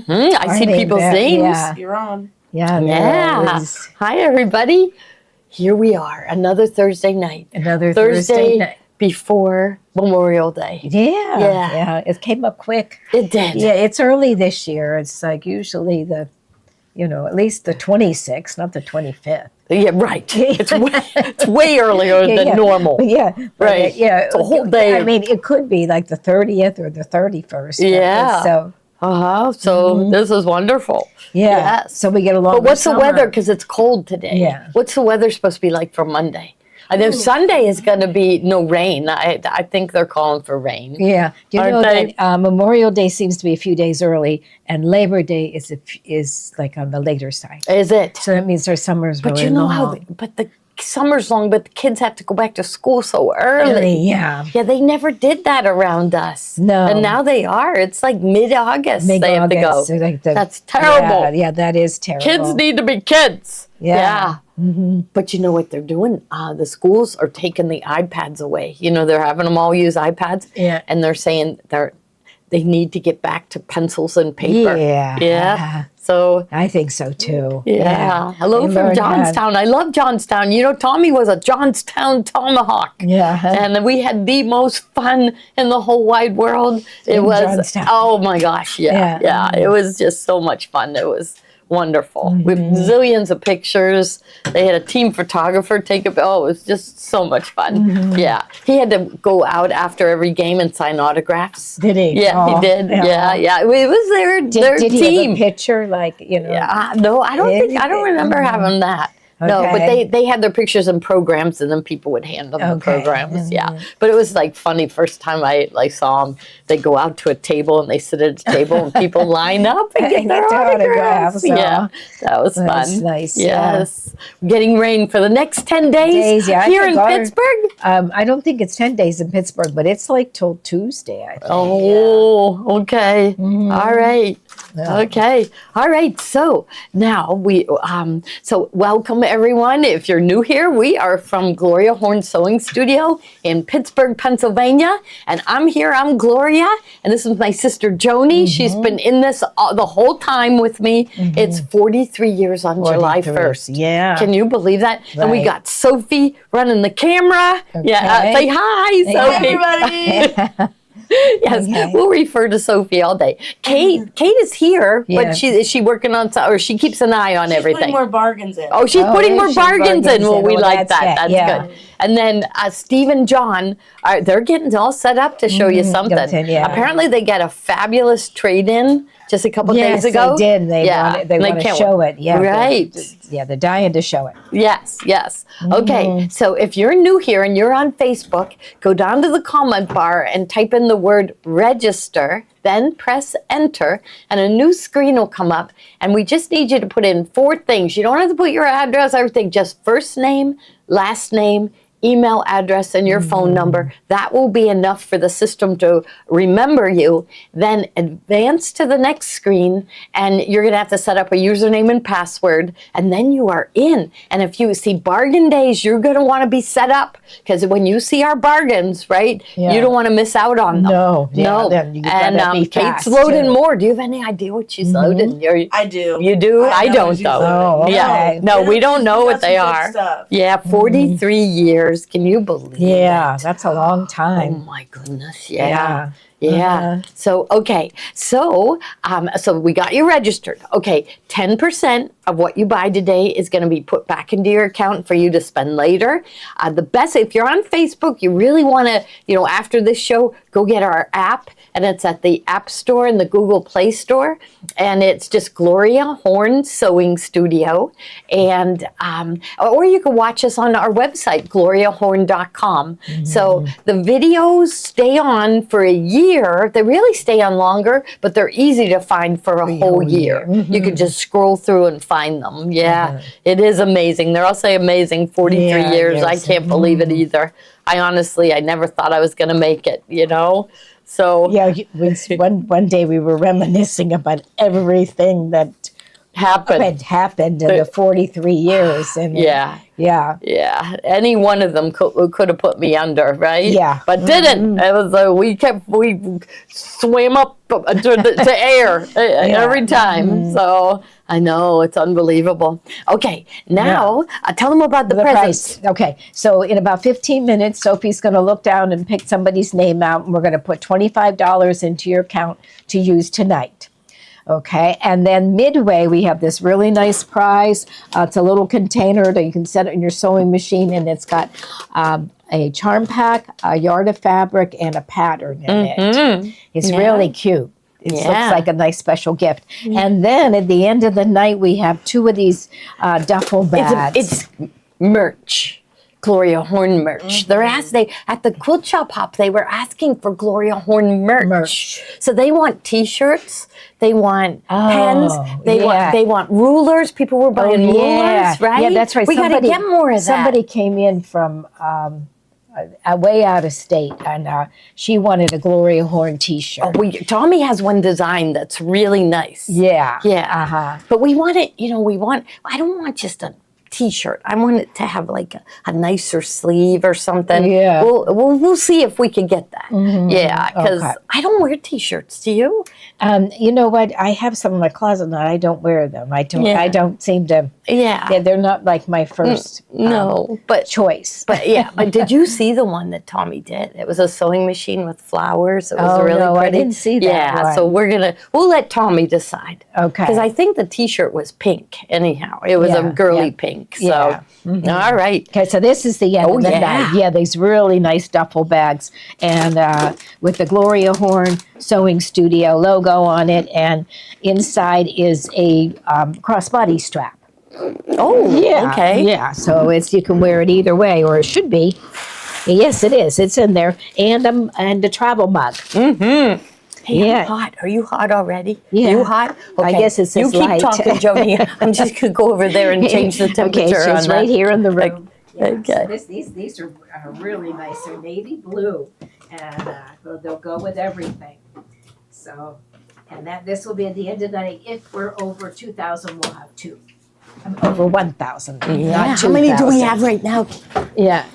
I see people's names. Yeah. You're on. Yeah. Hi, everybody. Here we are, another Thursday night. Another Thursday night. Before Memorial Day. Yeah. It came up quick. It did. Yeah, it's early this year. It's like usually at least the 26th, not the 25th. Yeah, right. It's way earlier than normal. Yeah, right. It's a whole day. I mean, it could be like the 30th or the 31st. Yeah. So this is wonderful. Yeah. Yes. So we get along. But what's the weather? Because it's cold today. Yeah. What's the weather supposed to be like for Monday? I know Sunday is going to be no rain. I think they're calling for rain. Yeah. Do you know that Memorial Day seems to be a few days early, and Labor Day is like on the later side. Is it? So that means our summer's really long. But you know but the summer's long, but the kids have to go back to school so early. Yeah. Yeah, they never did that around us. No. And now they are. It's like mid-August they have to go. So like that's terrible. Yeah, that is terrible. Kids need to be kids. Yeah. Mm-hmm. But you know what they're doing? The schools are taking the iPads away. They're having them all use iPads. Yeah. And they're saying they need to get back to pencils and paper. Yeah. So I think so too. Yeah. Hello from Johnstown. I love Johnstown. Tommy was a Johnstown Tomahawk. Yeah. And we had the most fun in the whole wide world. It was Johnstown. Oh my gosh. Yeah. It was just so much fun. It was wonderful. With zillions of pictures. They had a team photographer take it. Oh, it was just so much fun. Yeah. He had to go out after every game and sign autographs. Did he? Yeah, he did. Yeah. It was their did team. He have a picture Yeah. No, I don't remember having that. Okay. No, but they had their pictures in programs, and then people would hand them the programs. Yeah, but it was like funny. First time I saw them, they go out to a table and they sit at a table, and people line up and get their autographs. Yeah, that was fun. That's nice. Yes, getting rain for the next 10 days here in Pittsburgh. I don't think it's 10 days in Pittsburgh, but it's like till Tuesday, I think. Oh, okay. All right. Yeah. Okay. All right. So now welcome everyone. If you're new here, we are from Gloria Horn Sewing Studio in Pittsburgh, Pennsylvania. And I'm here. I'm Gloria. And this is my sister, Joni. She's been in this the whole time with me. It's 43 years on July 1st. Yeah. Can you believe that? Right. And we got Sophie running the camera. Okay. Yeah. Say hi, Sophie. Hi, everybody. Yes, we'll refer to Sophie all day. Kate is here, but is she working on, or she keeps an eye on everything? She's putting more bargains in. Oh, she's putting more bargains in. Well, we like that. That's good. And then Steve and John, they're getting all set up to show you something. Apparently, they got a fabulous trade-in just a couple days ago. Yes, they did. They want to show it. Yeah, right. They're dying to show it. Yes. Okay, so if you're new here and you're on Facebook, go down to the comment bar and type in the word register, then press enter, and a new screen will come up. And we just need you to put in 4 things. You don't have to put your address, everything, just first name, last name, email address, and your phone number. That will be enough for the system to remember you. Then advance to the next screen, and you're going to have to set up a username and password, and then you are in. And if you see bargain days, you're going to want to be set up, because when you see our bargains, right, you don't want to miss out on them. No. Then you and Kate's loading more. Do you have any idea what she's loading? I do. You do? I don't, though. Oh, okay. Yeah. No, we don't know what they are. Stuff. Yeah, 43 years. Can you believe it? Yeah, that's a long time. Oh my goodness. Yeah. So, okay. So we got you registered. Okay. 10% of what you buy today is going to be put back into your account for you to spend later. The best, if you're on Facebook, you really want to, after this show, go get our app, and it's at the App Store and the Google Play Store, and it's just Gloria Horn Sewing Studio, and or you can watch us on our website, gloriahorn.com. So the videos stay on for a year. They really stay on longer, but they're easy to find for a whole year. You could just scroll through and find them. It is amazing. They're also amazing. 43 years. I can't believe it either. I never thought I was going to make it, So one day we were reminiscing about everything that happened in the 43 years. And Yeah. yeah. Yeah, any one of them could have put me under, right? Yeah. but didn't. It was we swam up to air every time. So I know it's unbelievable. Okay, now tell them about the presents. Price. Okay, so in about 15 minutes, Sophie's going to look down and pick somebody's name out, and we're going to put $25 into your account to use tonight. Okay, and then midway, we have this really nice prize. It's a little container that you can set it in your sewing machine, and it's got a charm pack, a yard of fabric, and a pattern in it. It's really cute. It looks like a nice special gift. And then at the end of the night, we have 2 of these duffel bags. It's merch. Gloria Horn merch. They're at the quilt shop hop. They were asking for Gloria Horn merch. So they want T-shirts. They want pens. They want rulers. People were buying rulers, right? Yeah, that's right. We got to get more of that. Somebody came in from way out of state, and she wanted a Gloria Horn T-shirt. Tommy has one design that's really nice. Yeah. But we want it. I don't want just a T-shirt. I want it to have like a nicer sleeve or something. Yeah. We'll see if we can get that. Yeah, because I don't wear T-shirts. Do you? You know what? I have some in my closet and I don't wear them. I don't seem to. Yeah. They're not like my first choice. But did you see the one that Tommy did? It was a sewing machine with flowers. It was really pretty. I didn't see that. Yeah, one. so we'll let Tommy decide. Okay. Because I think the T-shirt was pink anyhow. It was a girly pink. So, all right. Okay, so this is the end of the night. Yeah, these really nice duffel bags, and with the Gloria Horn Sewing Studio logo on it, and inside is a crossbody strap. Oh, yeah. Okay. Yeah, so you can wear it either way, or it should be. Yes, it is. It's in there, and a travel mug. Hey, I'm hot. Are you hot already? Yeah. Are you hot? Okay. I guess it's You keep light. talking, Joni. I'm just going to go over there and change the temperature okay, she's right here in the room. Okay. So these are really nice. They're navy blue, and they'll go with everything. So, and this will be at the end of the night. If we're over 2,000, we'll have 2. Over 1,000. Yeah. How many do we have right now? Yeah.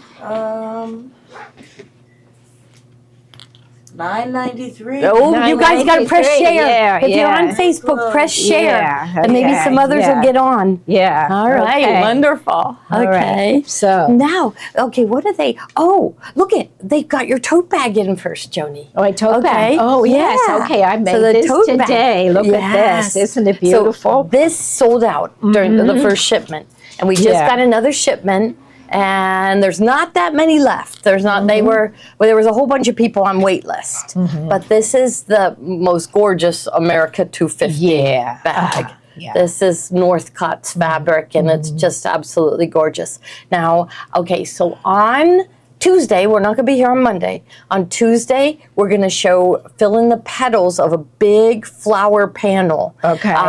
$9.93. Oh, you guys got to press share. Yeah, if you're on Facebook, press share. Yeah, and maybe some others will get on. Yeah. All right. Wonderful. All okay. Right. So now, what are they? Oh, look they've got your tote bag in first, Joni. Oh, a tote bag. Oh, yes. Okay, I made this today. Look at this. Isn't it beautiful? So this sold out during the first shipment. And we just got another shipment. And there's not that many left. There's not. There was a whole bunch of people on wait list. But this is the most gorgeous America 250 bag. Yeah. This is Northcott's fabric, and it's just absolutely gorgeous. Now, so on Tuesday, we're not going to be here on Monday. On Tuesday, we're going to fill in the petals of a big flower panel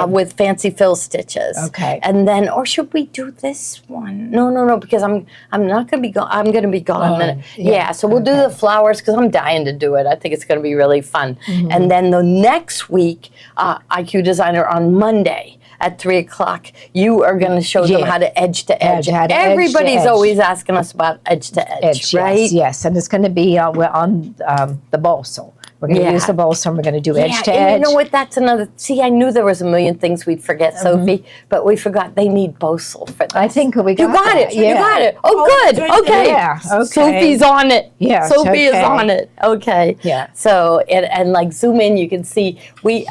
with fancy fill stitches. Okay. And then, or should we do this one? No, because I'm not going to be gone. I'm going to be gone. So we'll do the flowers because I'm dying to do it. I think it's going to be really fun. And then the next week, IQ Designer on Monday, at 3:00, you are going to show them how to edge to edge. Everybody's always asking us about edge to edge, right? Yes, and it's going to be on the bolso. We're going to use the bolso, and we're going to do edge to edge. You know what? That's another. See, I knew there was a million things we'd forget, Sophie, but we forgot they need bolso for this. I think we got You got it. Yeah. You got it. Oh, good. Okay. Yeah. Okay. Sophie's on it. Yeah. Sophie is on it. Okay. Yeah. So and like zoom in, you can see we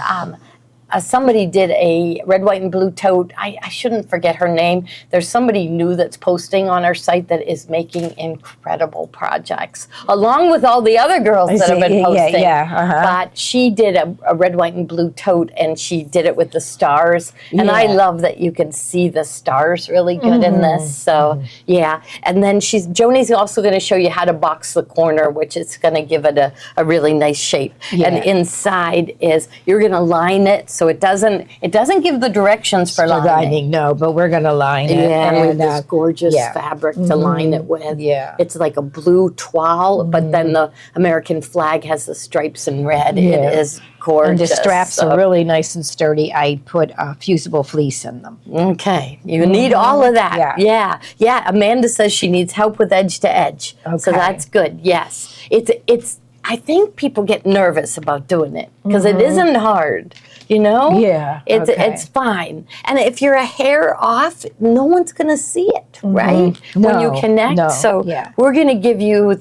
somebody did a red, white, and blue tote. I shouldn't forget her name. There's somebody new that's posting on our site that is making incredible projects, along with all the other girls that have been posting. But she did a red, white, and blue tote, and she did it with the stars. And I love that you can see the stars really good in this. So, And then Joni's also going to show you how to box the corner, which is going to give it a really nice shape. And inside you're going to line it So it doesn't give the directions for lining. No, but we're going to line it. Yeah, and we have this gorgeous yeah. fabric to line it with. Yeah. It's like a blue toile, but then the American flag has the stripes in red. Yeah. It is gorgeous. And the straps are really nice and sturdy. I put fusible fleece in them. Okay, you need all of that. Yeah. Amanda says she needs help with edge to edge, so Okay. that's good. Yes, it's. I think people get nervous about doing it because it isn't hard. You know? Yeah, It's fine. And if you're a hair off, no one's going to see it, right? When you No, connect. no, So yeah. we're going to give you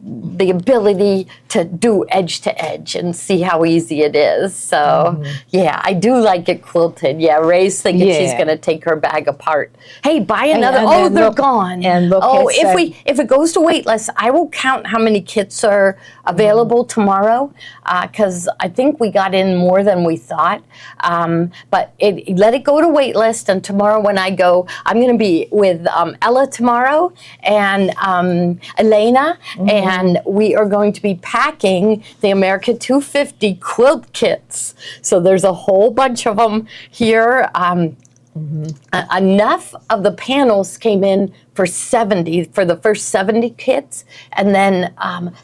the ability to do edge to edge and see how easy it is. So yeah, I do like it quilted. Yeah, Ray's thinking she's Yeah. going to take her bag apart. Hey, buy another. and Oh, then they're look- gone. and look oh, at if it goes to waitlist, I will count how many kits are available tomorrow because I think we got in more than we thought. But let it go to waitlist, and tomorrow when I go, I'm going to be with Ella tomorrow and Elena, and we are going to be packing the America 250 quilt kits. So there's a whole bunch of them here. Enough of the panels came in for the first 70 kits, and then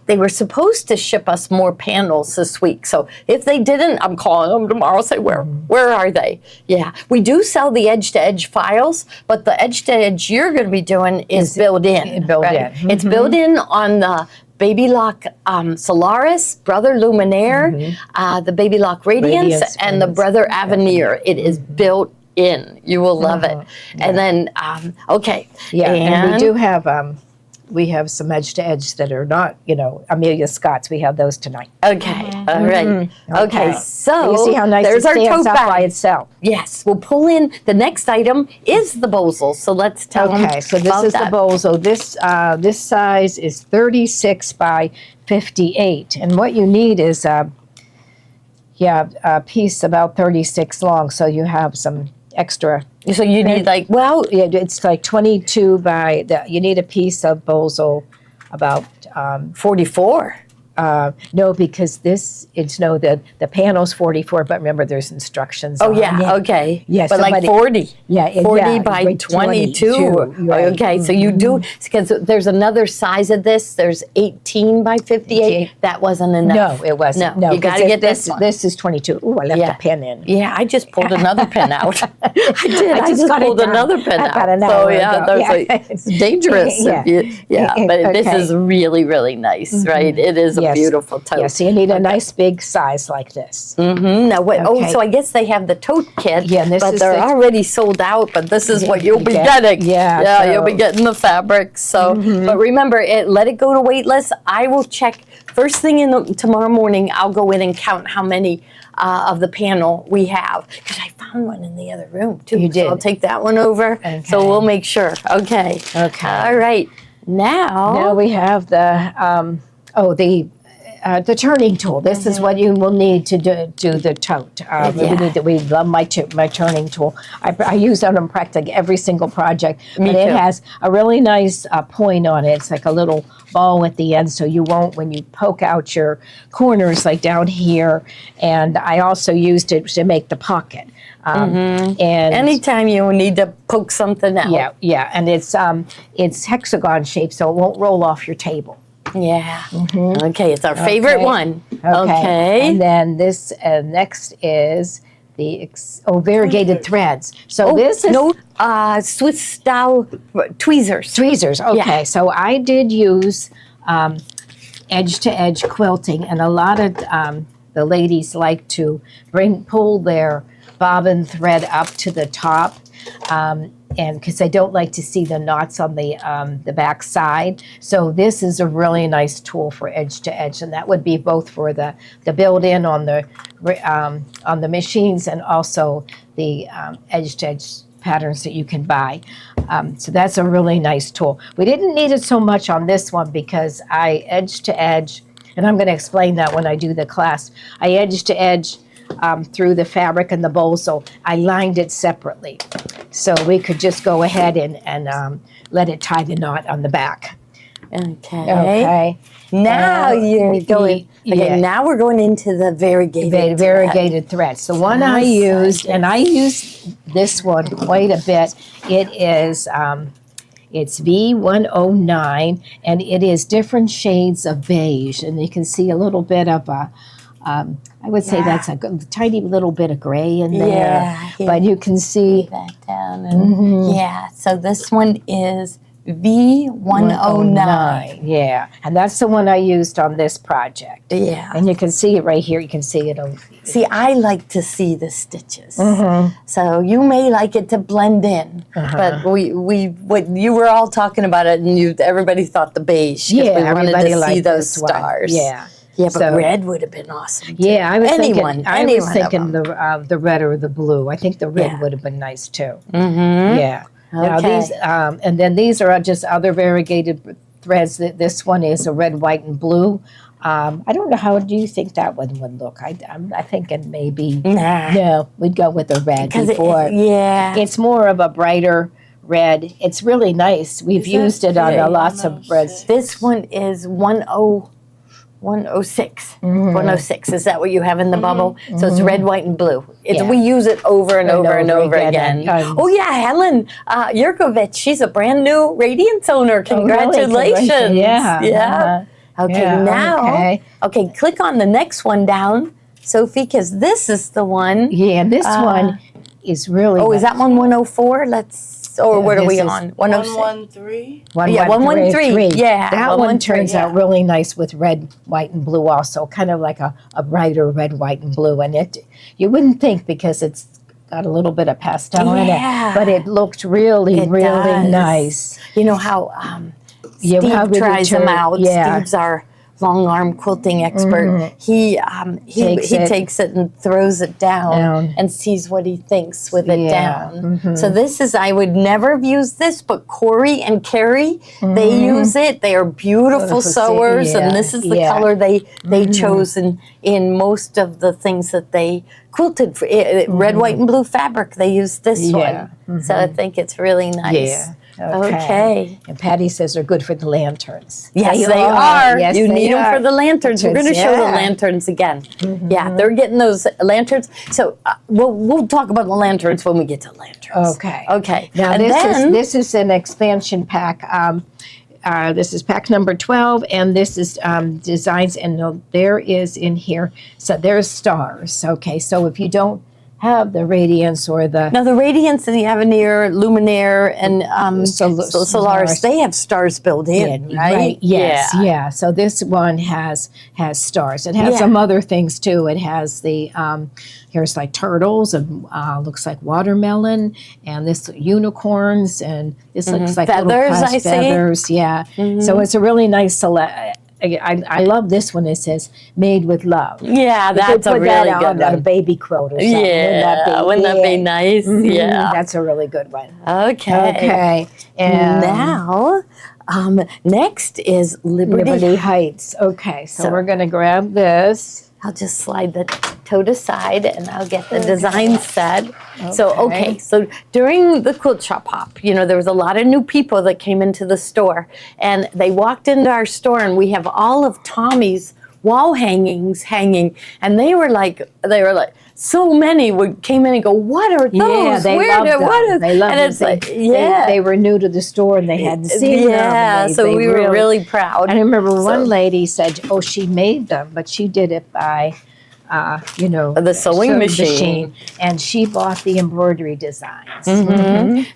they were supposed to ship us more panels this week. So if they didn't, I'm calling them tomorrow. Say where are they? Yeah, we do sell the edge to edge files, but the edge to edge you're going to be doing is built in. It's built in on the Baby Lock Solaris, Brother Luminaire, the Baby Lock Radiance, and the Brother Avenir. It is built in. You will love it. And then, okay. Yeah, and we do have we have some edge to edge that are not, Amelia Scott's. We have those tonight. Okay, all right. Okay, so you see how nice there's it our stands tote up by bag. itself. Yes, we'll pull in. The next item is the Bosel. So let's tell them Okay, so this about is that. the Bozo. This size is 36 by 58, and what you need is a piece about 36 long. So you have some extra. So you need Yeah, it's like 22 by. You need a piece of Bozo about 44. No, because the panel's 44, but remember there's instructions. Oh on yeah, it. okay. Yeah, but like somebody- 40. Yeah, 40 by like 22. right. Okay, so you do, because there's another size of this. There's 18 by 58. 58. That wasn't enough. No, it wasn't. No, you 'cause got to get this one. This is 22. Ooh, I left Yeah. a pen in. Yeah, I just pulled another pen out. I did. I just got it pulled done another pen out. about an So hour yeah, ago. that was Yeah. like, it's dangerous. Yeah. But this Okay. is really, really nice, right? It is a Yes. beautiful tote. Yeah, so you need a nice big size like this. Now, Okay. so I guess they have the tote kit, Yeah, and this but is they're the- already sold out. But this is what you'll be get- getting. yeah, yeah, so- you'll be getting the fabric. So, but remember, let it go to waitlist. I will check first thing tomorrow morning. I'll go in and count how many of the panel we have, because I found one in the other room too. You did. So I'll take that one over. So Okay. we'll make sure. Okay. Okay. All right. Now we have the turning tool. This is what you will need to do the tote. We love my turning tool. I use it on practically every single project. Me but it too. has a really nice point on it. It's like a little ball at the end, so you won't, when you poke out your corners like down here. And I also used it to make the pocket. And Anytime you need to poke something out. yeah, and it's hexagon shaped, so it won't roll off your table. Yeah. Okay, it's our favorite one. Okay. And then this next is the variegated threads. So this is Swiss style tweezers. tweezers. Okay, Yeah. so I did use edge to edge quilting, and a lot of the ladies like to pull their bobbin thread up to the top. And because they don't like to see the knots on the back side. So this is a really nice tool for edge to edge, and that would be both for the built-in on the machines and also the edge to edge patterns that you can buy. So that's a really nice tool. We didn't need it so much on this one because I edge to edge, and I'm going to explain that when I do the class. I edge to edge through the fabric and the bowl, so I lined it separately. So we could just go ahead and let it tie the knot on the back. Okay. Now you're going. Okay, yeah. now we're going into the variegated. Variegated threads. The one I used, and I used this one quite a bit. It is, it's V109, and it is different shades of beige, and you can see a little bit of a, I would say that's a tiny little bit of gray in there, Yeah, but you can see that down. And yeah, so this one is V109. Yeah, and that's the one I used on this project. Yeah. And you can see it right here. You can see it. See, I like to see the stitches. So you may like it to blend in, but what you were all talking about it, and everybody thought the beige. Yeah, we wanted everybody to see liked those this one. stars. Yeah. Yeah, but So- red would have been awesome. Too. Yeah, I was anyone of thinking them. the red or the blue. I think the red Yeah. would have been nice too. Yeah. Now Okay. these, and then these are just other variegated threads. This one is a red, white, and blue. I don't know, how do you think that one would look? I'm thinking maybe no, we'd go with the red before. It's more of a brighter red. It's really nice. We've used it on lots of breads. This one is 106. 106. Is that what you have in the bubble? So it's red, white, and blue. It's, Yeah. We use it over and over and over again. Oh, yeah. Helen Yurkovich, she's a brand new Radiance owner. Congratulations. Yeah. Yeah. Okay, Yeah, now. Okay, click on the next one down, Sophie, because this is the one. Yeah, this one is really Oh, is that one 104? Or what are this we is on? 106? 113. Yeah, 113. Yeah, that one 113, turns out really nice with red, white, and blue also, kind of like a brighter red, white, and blue. And you wouldn't think because it's got a little bit of pastel in it, but it looked really, It really does. nice. You know how Yeah, Steve how we tries them return- out. yeah. Steve's our long arm quilting expert. He takes it and throws it down and sees what he thinks with it down. So this is, I would never have used this, but Corey and Carrie, they use it. They are beautiful sewers, and this is the color they chose in most of the things that they quilted for red, white, and blue fabric. They used this one. So I think it's really nice. Yeah. Okay. And Patty says they're good for the lanterns. Yes, they are. Yes, you they need them are. for the lanterns. We're going to show the Yeah. lanterns again. Yeah, they're getting those lanterns. So we'll talk about the lanterns when we get to lanterns. Okay. Okay. Now and this is an expansion pack. This is pack number 12, and this is designs, and there is in here, so there's stars. Okay, so if you don't have the radiance or the now the Radiance and the Avenir, Luminaire, and Solaris, they have stars built in, right? Yes, yeah. So this one has stars. It has some other things too. It has the here's like turtles and looks like watermelon, and this unicorns, and this looks like feathers. little I see. feathers. Yeah. So it's a really nice select. I love this one. It says "Made with Love." Yeah, You could that's a put really that good on a one. baby quilt or something. Yeah, wouldn't that be nice? Yeah. That's a really good one. Okay. Okay. And Now, next is Liberty Heights. Okay, so we're going to grab this. I'll just slide the tote aside and I'll get the design set. So during the quilt shop hop, there was a lot of new people that came into the store, and they walked into our store, and we have all of Tommy's wall hangings hanging, and they were like so many came in and go, what are those? Yeah, they loved them. They loved and them. it's like, yeah. They were new to the store and they hadn't seen them. Yeah, and so we were really proud. I remember one lady said, oh, she made them, but she did it by, the sewing machine. And she bought the embroidery designs.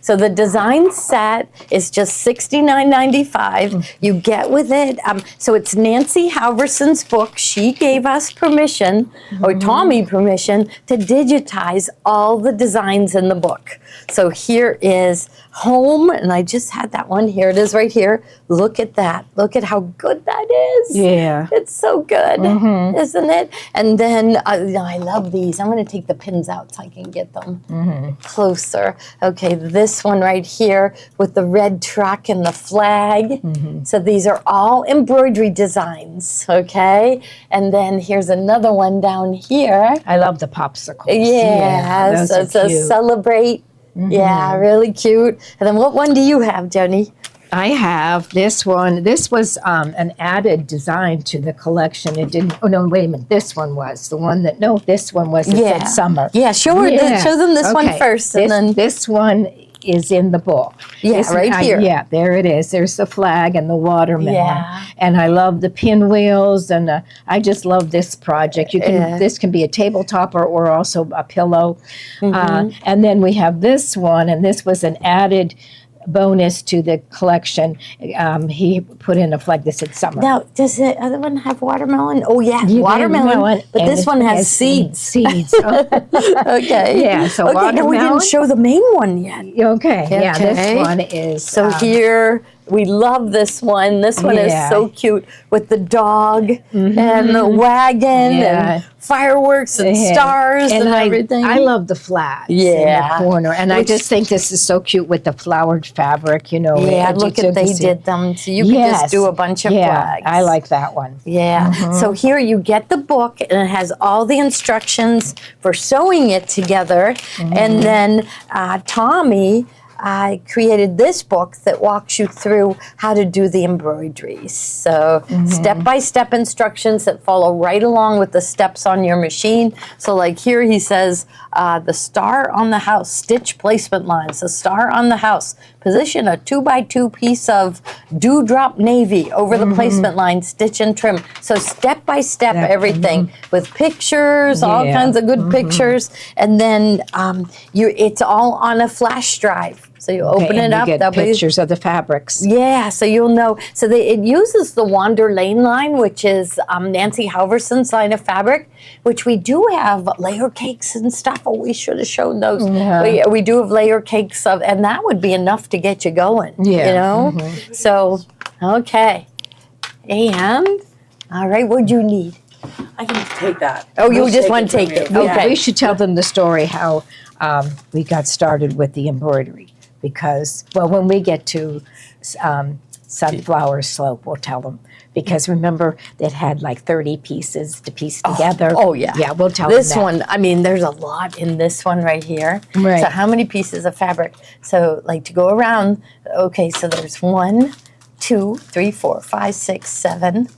So the design set is just $69.95. You get with it. So it's Nancy Halverson's book. She gave us permission, or Tommy permission, to digitize all the designs in the book. So here is home, and I just had that one. Here it is right here. Look at that. Look at how good that is. Yeah. It's so good, isn't it? And then I love these. I'm going to take the pins out so I can get them closer. Okay, this one right here with the red truck and the flag. So these are all embroidery designs, okay? And then here's another one down here. I love the popsicles. Yeah, so it's a celebrate. Yeah, really cute. And then what one do you have, Jenny? I have this one. This was an added design to the collection. It didn't. Oh no! Wait a minute. This one was the one that. No, this one was. It said summer. Yeah, show them this one first, and then this one is in the book. Yeah, right here. Yeah, there it is. There's the flag and the watermelon. Yeah. And I love the pinwheels, and I just love this project. You can this can be a tabletop or also a pillow. And then we have this one, and this was an added bonus to the collection. He put in a flag that said summer. Now, does the other one have watermelon? Oh yeah, watermelon. But and this one has seeds. Seeds. Okay. Yeah. So okay, watermelon. no, we didn't show the main one yet. Okay. Yeah. Okay. This one is. So here, we love this one. This one is so cute with the dog and the wagon and fireworks and stars and everything. I love the flags in the corner. And I just think this is so cute with the flowered fabric, you know. Yeah, look at they did them. So you can just do a bunch of flags. I like that one. Yeah. So here you get the book and it has all the instructions for sewing it together. And then Tommy created this book that walks you through how to do the embroideries. So step-by-step instructions that follow right along with the steps on your machine. So like here he says, the star on the house, stitch placement lines, the star on the house, position a 2x2 piece of dewdrop navy over the placement line, stitch and trim. So step-by-step everything with pictures, all kinds of good pictures. And then it's all on a flash drive. So you open it up. You get pictures of the fabrics. Yeah, so you'll know. So it uses the Wander Lane line, which is Nancy Halverson's line of fabric, which we do have layer cakes and stuff. Oh, we should have shown those. We do have layer cakes of, and that would be enough to get you going. Yeah. You know. So okay, and all right, what do you need? I can take that. Oh, you just want to take it? Okay. We should tell them the story how we got started with the embroidery. Because, well, when we get to Sunflower Slope, we'll tell them. Because remember, it had like 30 pieces to piece together. Oh, yeah. Yeah, we'll tell them this that. one, I mean, there's a lot in this one right here. Right. So how many pieces of fabric? So like to go around, okay, so there's 1, 2, 3, 4, 5, 6, 7,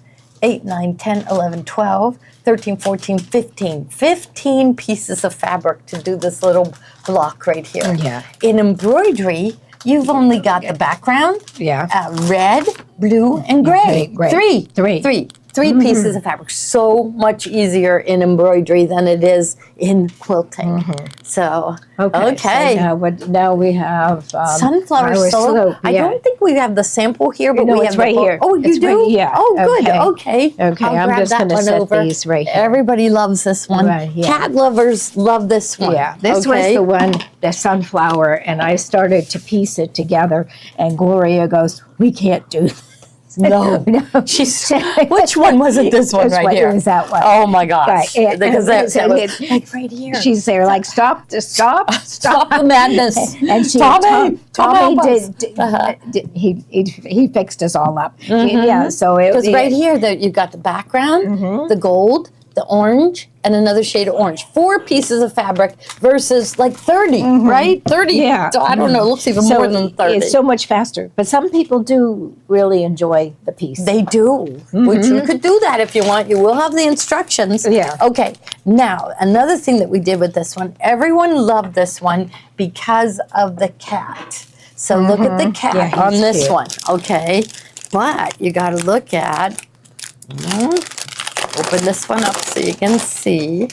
8, 9, 10, 11, 12, 13, 14, 15. 15 pieces of fabric to do this little block right here. Yeah. In embroidery, you've only got the background, red, blue, and gray. Gray. Three pieces of fabric. So much easier in embroidery than it is in quilting. So, okay. So now we have Sunflower Slope. I don't think we have the sample here, but No, we it's have right here. Oh, you It's do? right- yeah. Oh, good. Okay. Okay. I'll I'm grab just that gonna one set over. these right here. Everybody loves this one. Right, yeah. Cat lovers love this one. Yeah, this was the one, the sunflower, and I started to piece it together, and Gloria goes, "We can't do this." No. She's, which one was it? This one right here? It was that one. Oh my gosh. Right. Because that was like right here. She's there like, stop the madness. And Tommy did he fixed us all up. Yeah, so it was right here that you got the background, the gold, the orange, and another shade of orange. 4 pieces of fabric versus like 30, right? 30. Yeah. So I don't know, it looks even more than 30. It's so much faster. But some people do really enjoy the piece. They do, which you could do that if you want. You will have the instructions. Yeah. Okay, now, another thing that we did with this one, everyone loved this one because of the cat. So look at the cat on this cute. one, okay? But you got to look at, open this one up so you can see.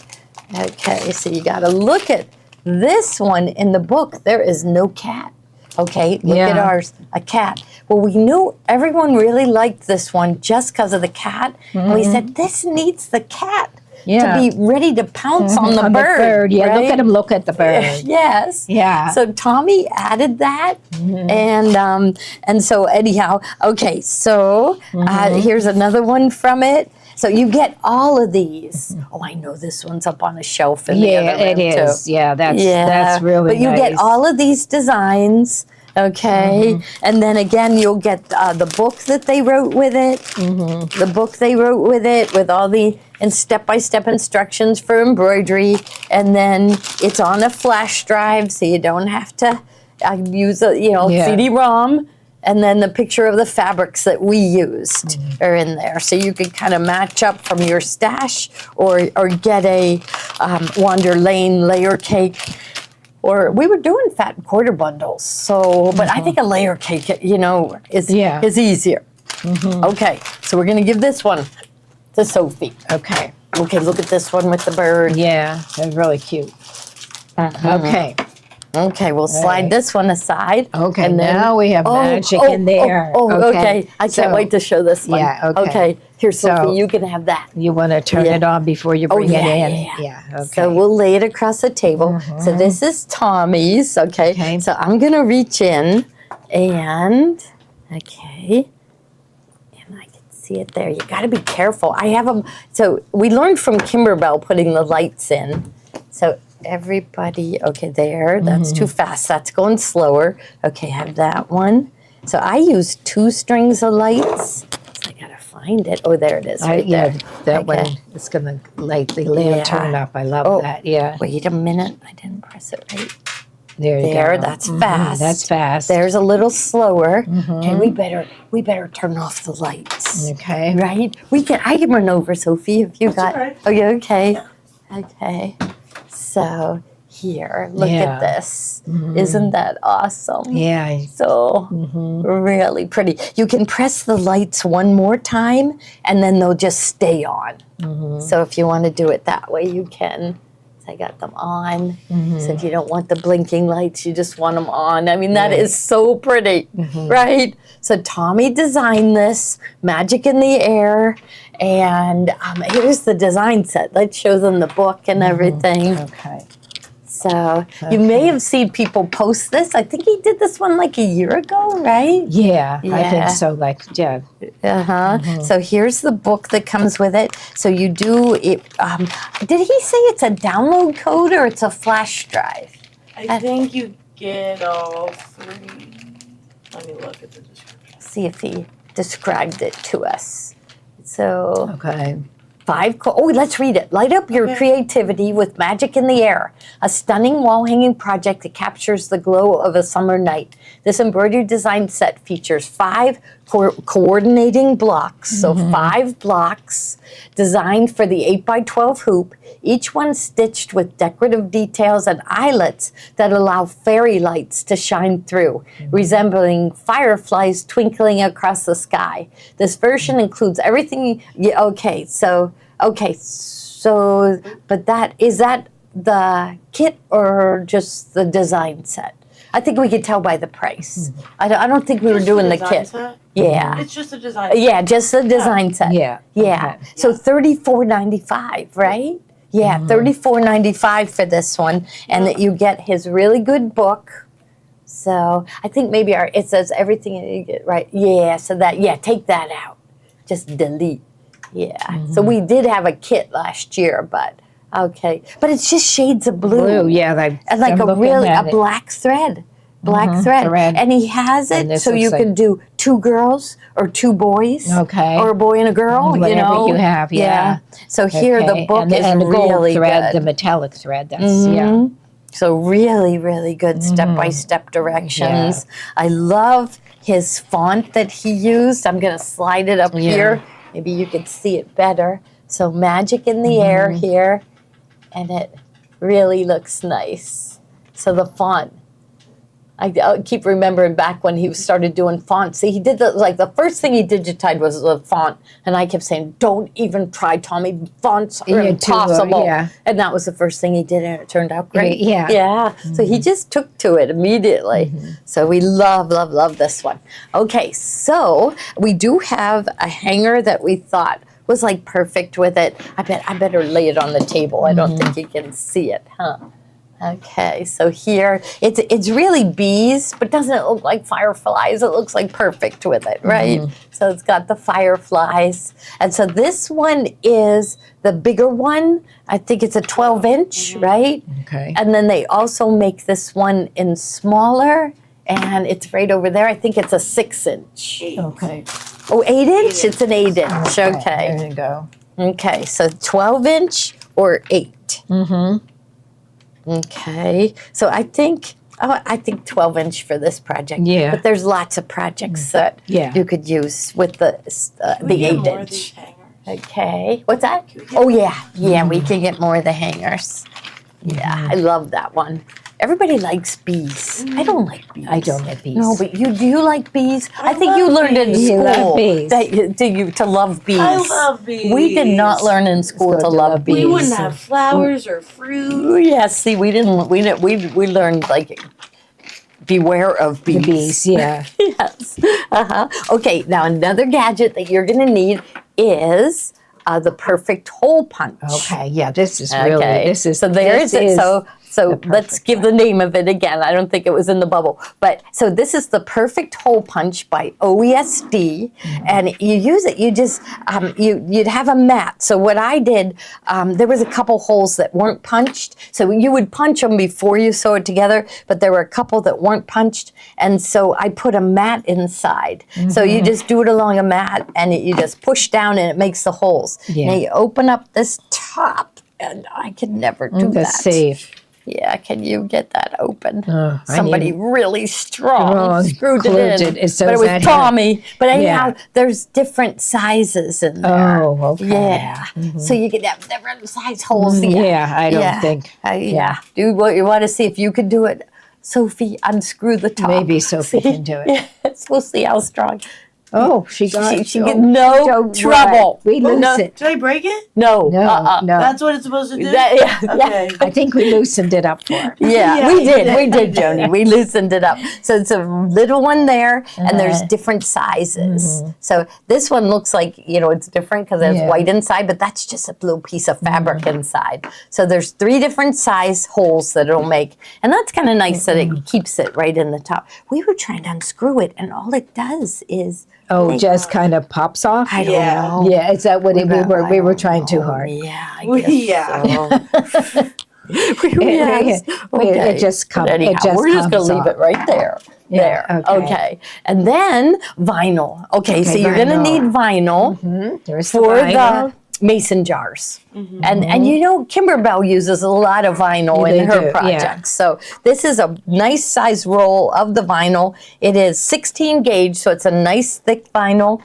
Okay, so you got to look at this one in the book. There is no cat. Okay, look at ours, a cat. Well, we knew everyone really liked this one just because of the cat. And we said, this needs the cat to be ready to pounce on the bird. Yeah, right? look at him, look at the bird. Yes. Yeah. So Tommy added that. And so anyhow, okay, so here's another one from it. So you get all of these. Oh, I know this one's up on a shelf in the other room it is. too. Yeah, that's really But you nice. get all of these designs, okay? And then again, you'll get the book that they wrote with it. The book they wrote with it, with all the step-by-step instructions for embroidery. And then it's on a flash drive, so you don't have to use a CD-ROM. and then the picture of the fabrics that we used are in there. So you can kind of match up from your stash or get a Wander Lane layer cake. Or we were doing fat quarter bundles. So, but I think a layer cake, is easier. Okay, so we're going to give this one to Sophie. Okay. Okay, look at this one with the bird. Yeah, they're really cute. Okay. Okay, we'll slide right. this one aside. Okay, and then, now we have magic in there. Okay. I can't So- wait to show this one. Yeah, okay. Okay, here, Sophie, So- you can have that. You want to turn Yeah. it on before you bring yeah, it in? yeah. Okay. So we'll lay it across the table. So this is Tommy's, okay? Okay. So I'm going to reach in and, okay. And I can see it there. You got to be careful. I have them. So we learned from Kimberbell putting the lights in. So everybody, okay, there. That's too fast. That's going slower. Okay, have that one. So I use 2 strings of lights. So I got to find it. Oh, there it is right there. That Okay. one is going to light the lantern Yeah. up. I love Oh, that. Yeah. Wait a minute. I didn't press it right. There you There, go. that's fast. That's fast. There's a little slower. Okay, we better turn off the lights. Okay. Right? I can run over, Sophie, if you got. all right. Oh, you okay? Okay. So here, look Yeah. at this. Isn't that awesome? Yeah. So really pretty. You can press the lights one more time and then they'll just stay on. So if you want to do it that way, you can. So I got them on. So if you don't want the blinking lights, you just want them on. I mean, that is so pretty, right? So Tommy designed this, Magic in the Air. And here's the design set. That shows them the book and everything. Okay. So you may have seen people post this. I think he did this one like a year ago, right? Yeah, I Yeah. think so. Like, yeah. So here's the book that comes with it. So you do it. Did he say it's a download code or it's a flash drive? I think you get all 3. Let me look at the description. See if he described it to us. So Okay. 5. Let's read it. Light up your creativity with Magic in the Air, a stunning wall hanging project that captures the glow of a summer night. This embroidery design set features 5 coordinating blocks, so 5 blocks designed for the 8x12 hoop, each one stitched with decorative details and eyelets that allow fairy lights to shine through, resembling fireflies twinkling across the sky. This version includes everything. But is that the kit or just the design set? I think we could tell by the price. I don't think we were Just doing the design kit. set? Yeah. It's just a design. Yeah, just the design set. Yeah. Yeah. Okay. So $34.95, right? Yeah, $34.95 for this one, and that you get his really good book. So I think maybe it says everything you get right. Yeah. So take that out. Just delete. Yeah. So we did have a kit last year, but okay. But it's just shades of blue. Blue, yeah. Like, And like I'm a looking at it. black thread. Black thread. thread. And he has And it this so you looks can do 2 girls or 2 boys. Okay. Or a boy and a girl, you Whatever know. you have, yeah. So here the Okay. book and, is and the gold really thread, the good. metallic thread. That's yeah. So really, really good step-by-step directions. I love his font that he used. I'm going to slide it up here. Maybe you could see it better. So Magic in the Air here. And it really looks nice. So the font. I keep remembering back when he started doing fonts. See, he did the first thing he digitized was the font. And I kept saying, don't even try, Tommy. Fonts are impossible. And that was the first thing he did, and it turned out great. Yeah. Yeah. So he just took to it immediately. So we love, love, love this one. Okay, so we do have a hanger that we thought was like perfect with it. I better lay it on the table. I don't think you can see it, huh? Okay, so here, it's really bees, but doesn't it look like fireflies? It looks like perfect with it, right? So it's got the fireflies. And so this one is the bigger one. I think it's a 12-inch, right? Okay. And then they also make this one in smaller, and it's right over there. I think it's a 6-inch. Okay. Oh, 8-inch? It's an 8-inch, okay. There you go. Okay, so 12-inch or 8. Okay, so I think I think 12-inch for this project. Yeah. But there's lots of projects that Yeah. you could use with the Can we get more of 8-inch. these hangers? Okay. What's that? Can we get Oh, more? yeah. Yeah, we can get more of the hangers. Yeah, I love that one. Everybody likes bees. I don't like bees. I don't like bees. No, but do you like bees? I think love you learned in bees. You school love bees. that to love bees. I love bees. We did not learn in school to love bees. We wouldn't have flowers or fruit. Oh, yeah, see, we learned like beware of bees. The bees, yeah. Yes. Okay, now another gadget that you're going to need is the perfect hole punch. Okay, yeah, this is really, this is, so there's this it. is So the let's perfect give the name of it again. I don't think it was in the bubble. But so this is the perfect hole punch by OESD. And you use it, you just, you'd have a mat. So what I did, there was a couple holes that weren't punched. So you would punch them before you sew it together, but there were a couple that weren't punched. And so I put a mat inside. So you just do it along a mat and you just push down and it makes the holes. Yeah. Now you open up this top and I could never do that. safe. Yeah, can you get that open? I Somebody really strong Strong screwed glued it in. it. So but it is was that Tommy. But anyhow, Yeah. there's different sizes in there. Oh, okay. Yeah. So you can have different size holes. Yeah, I don't think. Yeah. Do what you want to see if you could do it. Sophie, unscrew the top. Maybe Sophie See? can do it. Yes, we'll see how strong. Oh, she got She get no don't trouble. worry. We lose No. it. Did I break it? No. No, no. That's what it's supposed to do? Yeah. Okay. I think we loosened it up for her. Yeah, Yeah, we you did. did. We did, Joni. We loosened it up. So it's a little one there, and there's different sizes. So this one looks like, it's different because there's Yeah. white inside, but that's just a little piece of fabric inside. So there's 3 different size holes that it'll make. And that's kind of nice that it keeps it right in the top. We were trying to unscrew it, and all it does is... Oh, just kind of pops off? I don't Yeah. know. Yeah, is that what we were trying too hard? Yeah, I We- guess yeah. so. Yes. It just But anyhow, we're just going to leave it right there. Yeah, There. okay. Okay. And then vinyl. Okay, so you're going to vinyl. need vinyl There's for vinyl. the mason jars. And Kimberbell uses a lot of vinyl Yeah, in they her do, yeah. projects. So this is a nice size roll of the vinyl. It is 16 gauge, so it's a nice thick vinyl.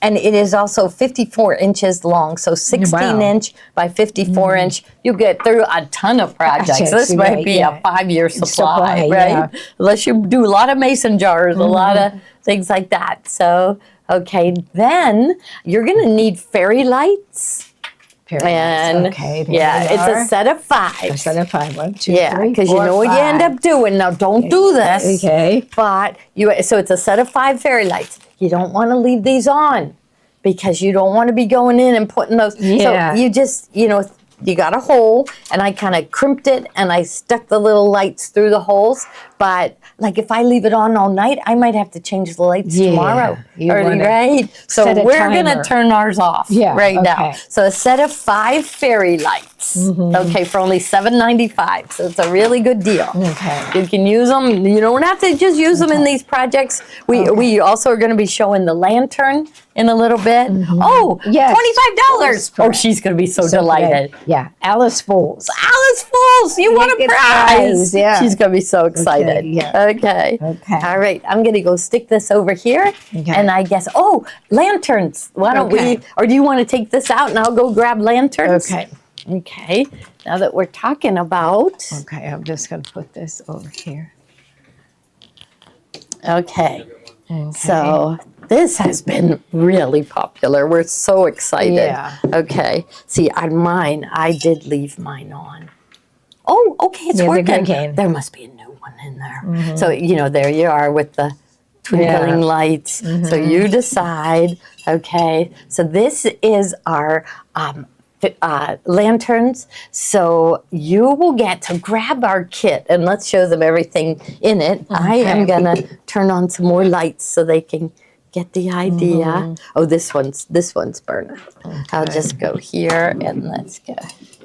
And it is also 54 inches long, so 16 inch by 54 inch. You get through a ton of projects. Projects, This might right, be yeah. a 5-year supply, Supply, right? yeah. Unless you do a lot of mason jars, a lot of things like that. So, okay, then you're going to need fairy lights. And okay, there yeah, we it's are. a set of 5. A set of 5. 1, 2, Yeah, 3, because you 4, know what you end 5. up doing. Now, don't do this. Okay. But so it's a set of 5 fairy lights. You don't want to leave these on because you don't want to be going in and putting those. Yeah. So you just, you got a hole, and I kind of crimped it and I stuck the little lights through the holes. But like if I leave it on all night, I might have to change the lights Yeah, tomorrow. you Or- wanna right? So set a we're going to timer. turn ours off Yeah, right now. okay. So a set of 5 fairy lights, okay, for only $7.95. So it's a really good deal. Okay. You can use them. You don't have to just use them in these projects. We also are going to be showing the lantern in a little bit. Oh, Yes. $25. Oh, she's going to be so delighted. Yeah, Alice Fools. Alice Fools, you won a Make it prize. prize, yeah. She's going to be so excited. yeah. Okay. Okay. All right. I'm going to go stick this over here. Okay. And I guess, lanterns. Why don't Okay. or do you want to take this out and I'll go grab lanterns? Okay. Okay. Now that we're talking about. Okay, I'm just going to put this over here. Okay. Okay. So this has been really popular. We're so excited. Yeah. Okay. See, on mine, I did leave mine on. Oh, okay, it's Yeah, they're working. working. There must be a new one in there. So, there you are with the twinkling lights. So you decide. Okay. So this is our lanterns. So you will get to grab our kit and let's show them everything in it. I am gonna turn on some more lights so they can get the idea. Oh, this one's Berna. I'll just go here and let's go.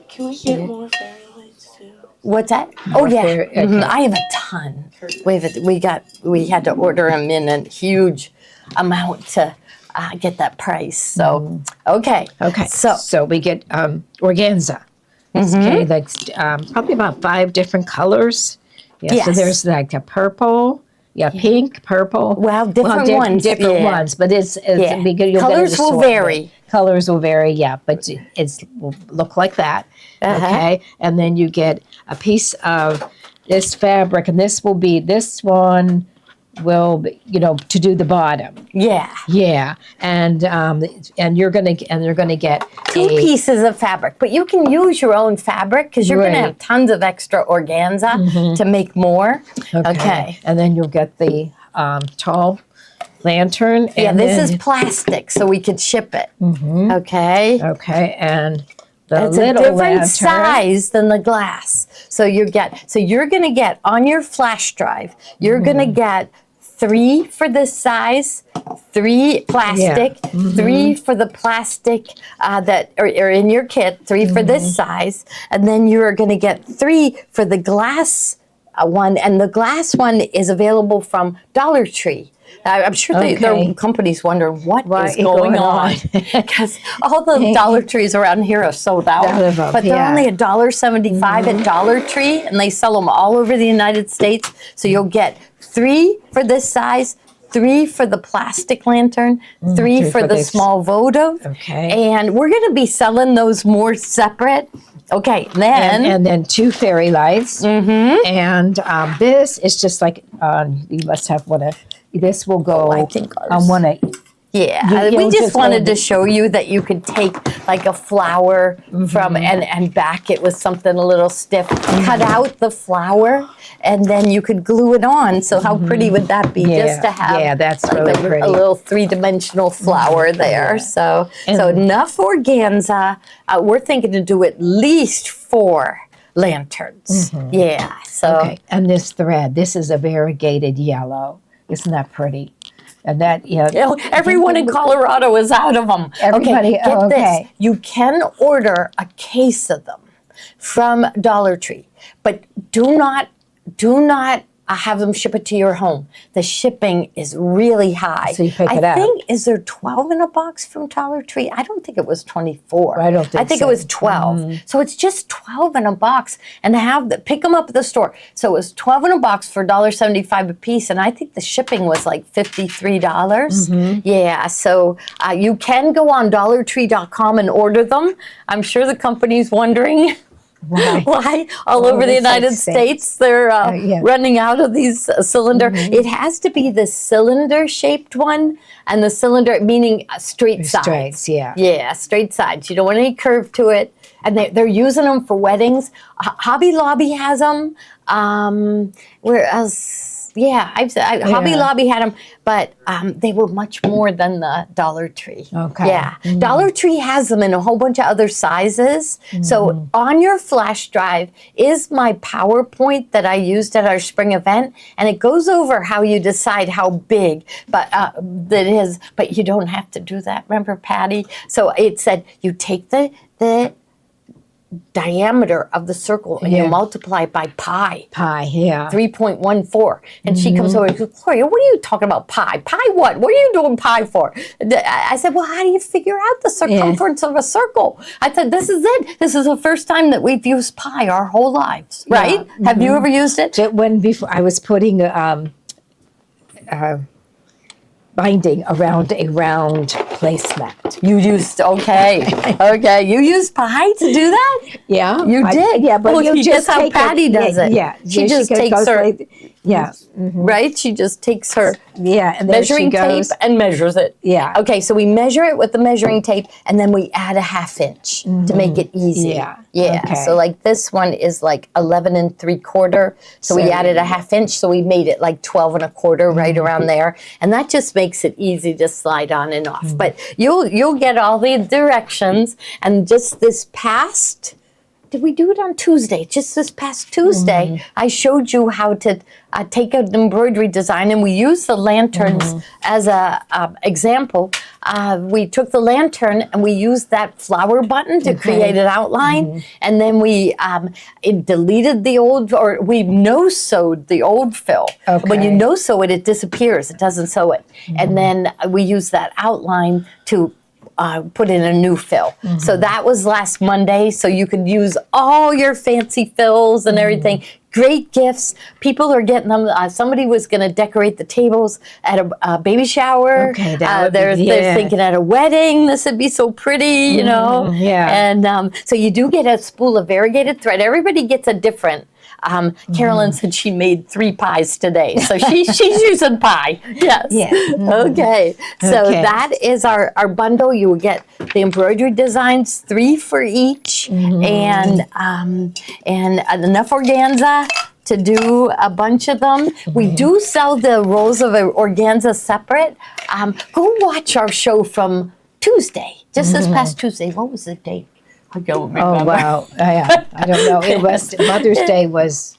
Can we get more fairy lights too? What's that? Oh yeah, fairy- okay. I have a ton. We had to order them in a huge amount to get that price. So okay. Okay. So we get organza. Okay, that's probably about 5 different colors Yeah. So Yes. there's like a purple, pink, purple. Well, different ones. Different Yeah. ones, but it's Yeah. because you'll Colors get an will assortment. vary. Colors will vary, yeah, but it will look like that. Uh-huh. Okay, and then you get a piece of this fabric, and this one will be, to do the bottom. Yeah. Yeah, and they're gonna get Two pieces of fabric, but you can use your own fabric because you're going to Right. have tons of extra organza to make more. Okay. and then you'll get the tall lantern. Yeah, and this then, is plastic, so we could ship it. Okay. okay, and the It's a little different lantern. size than the glass. So you're going to get on your flash drive, you're going to get 3 for this size, 3 plastic, 3 for the plastic that are in your kit, 3 for this size, and then you're going to get 3 for the glass one, and the glass one is available from Dollar Tree. I'm sure the company's wondering what is going on because all the Dollar Trees around here are sold out, but they're only $1.75 at Dollar Tree, and they sell them all over the United States. So you'll get 3 for this size, 3 for the plastic lantern, 3 for the small votive, and we're going to be selling those more separate. Okay, then and then 2 fairy lights, and this is just like you must have one of. This will go I think on one of. Yeah, we just wanted to show you that you could take like a flower from and back it with something a little stiff, cut out the flower, and then you could glue it on. So how pretty would that be just to have that's like really pretty. a little 3-dimensional flower there. So enough organza. We're thinking to do at least 4 lanterns. Yeah, so. And this thread, this is a variegated yellow. Isn't that pretty? And that, everyone in Colorado is out of them. Everybody, get this. You can order a case of them from Dollar Tree, but do not have them ship it to your home. The shipping is really high. So you pick it up. I think, is there 12 in a box from Dollar Tree? I don't think it was 24. I don't think I think so. it was 12. So it's just 12 in a box, and pick them up at the store. So it was 12 in a box for $1.75 a piece, and I think the shipping was like $53. Yeah, so you can go on dollartree.com and order them. I'm sure the company's wondering why all over the United States they're running out of these cylinder. It has to be the cylinder-shaped one, and the cylinder meaning straight sides. Straight, yeah. Yeah, straight sides. You don't want any curve to it. And they're using them for weddings. Hobby Lobby has them. Where else? Yeah, Hobby Lobby had them, but they were much more than the Dollar Tree. Okay. Yeah, Dollar Tree has them in a whole bunch of other sizes. So on your flash drive is my PowerPoint that I used at our spring event, and it goes over how you decide how big, but that is. But you don't have to do that. Remember, Patty? So it said you take the diameter of the circle and you multiply it by pi. 3.14. And she comes over and goes, Gloria, what are you talking about pi? Pi what? What are you doing pi for? I said, well, how do you figure out the circumference of a circle? I said, this is it. This is the first time that we've used pi our whole lives, right? Have you ever used it? Before I was putting binding around a round placemat. You used, you used pi to do that? Yeah. You did? But you just how Patty does it. Yeah. She just takes her, right? She just takes her and then measuring tape and measures it. Yeah. Okay, so we measure it with the measuring tape, and then we add a 1/2 inch to make it easy. Yeah. Okay. So like this one is like 11 3/4. So we added a 1/2 inch, so we made it like 12 1/4 right around there, and that just makes it easy to slide on and off. But you'll get all the directions, and just this past. Did we do it on Tuesday? Just this past Tuesday, I showed you how to take an embroidery design, and we used the lanterns as a example. We took the lantern and we used that flower button to create an outline, and then we deleted the old, or we no-sewed the old fill. When you no-sew it, it disappears. It doesn't sew it. And then we used that outline to put in a new fill. So that was last Monday, so you could use all your fancy fills and everything. great gifts. People are getting them. Somebody was going to decorate the tables at a baby shower. Okay, that would they're thinking at a wedding. This would be so pretty, you know. Yeah. And so you do get a spool of variegated thread. Everybody gets a different. Carolyn said she made 3 pies today, so she's using pie. Yes. Okay. So that is our bundle. You will get the embroidery designs, 3 for each, and enough organza to do a bunch of them. We do sell the rolls of organza separate. Go watch our show from Tuesday, just this past Tuesday. What was the date? I don't remember. Oh, wow. Yeah, I don't know. It was, Mother's Day was,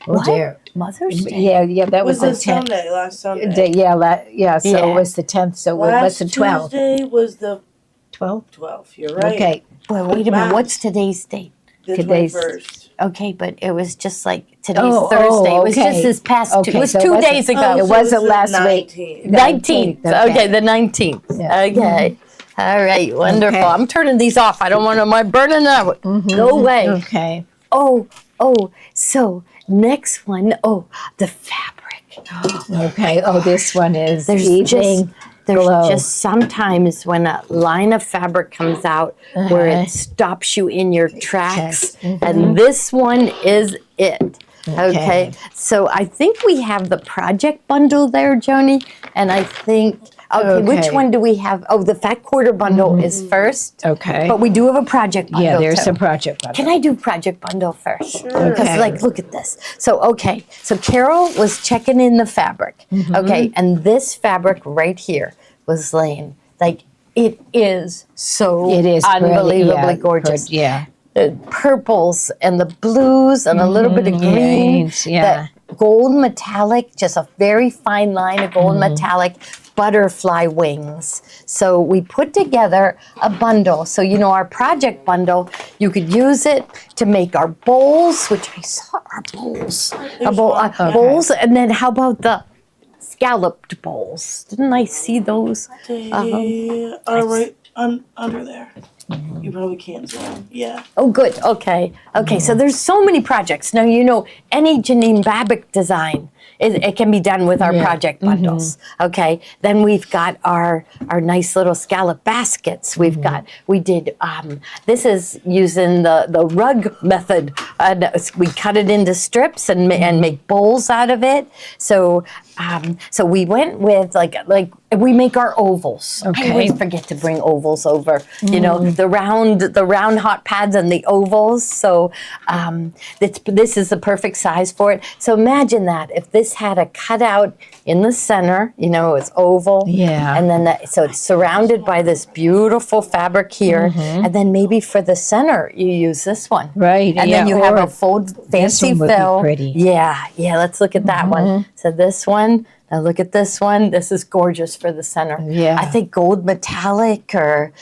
What? dear. Mother's Day? Yeah, that It was was the the 10th. Sunday, last Sunday. So Yeah. it was the 10th, so what's the 12th? Tuesday was the 12th? 12th. You're right. Okay. Well, wait a minute. What's today's date? The Today's- 21st. Okay, but it was just like today's Oh, Thursday. It was okay. just this past. It was so 2 wasn't- days ago. It so wasn't it's the last week. 19th. 19th. Okay, the 19th. Yeah. Okay. All right, wonderful. Okay. I'm turning these off. I don't want them burning out. No way. Okay. Oh, so next one, the fabric. Okay. Oh, this one is There's evening glow. just sometimes when a line of fabric comes out where it stops you in your tracks, and this one is it. Okay, so I think we have the project bundle there, Joni, and I think, which one do we have? Oh, the fat quarter bundle is first. Okay. But we do have a project bundle. Yeah, there's too. some project bundle. Can I do project bundle first? Sure. Because Okay. look at this. So Carol was checking in the fabric. Okay, and this fabric right here was laying it is so It is pretty, unbelievably gorgeous. Yeah. The purples and the blues and a little bit of green. Greens, yeah. The gold metallic, just a very fine line of gold metallic butterfly wings. So we put together a bundle. So, our project bundle, you could use it to make our bowls, which I saw our bowls. Bowls, and then how about the scalloped bowls? Didn't I see those? They are right under there. You probably can't see them. Yeah. Oh, good. Okay. So there's so many projects. Now, any Janine Babick design, it can be done with our project bundles. Okay. Then we've got our nice little scallop baskets. We did, this is using the rug method. We cut it into strips and make bowls out of it. So we went with like we make our ovals. Okay. I always forget to bring ovals over. The round hot pads and the ovals. So this is the perfect size for it. So imagine that if this had a cutout in the center, it's oval. Yeah. And then so it's surrounded by this beautiful fabric here, and then maybe for the center you use this one. Right, And then yeah, you have or a full fancy one would be fill. pretty. Yeah. Let's look at that one. So this one. Now look at this one. This is gorgeous for the center. Yeah. I think gold metallic or,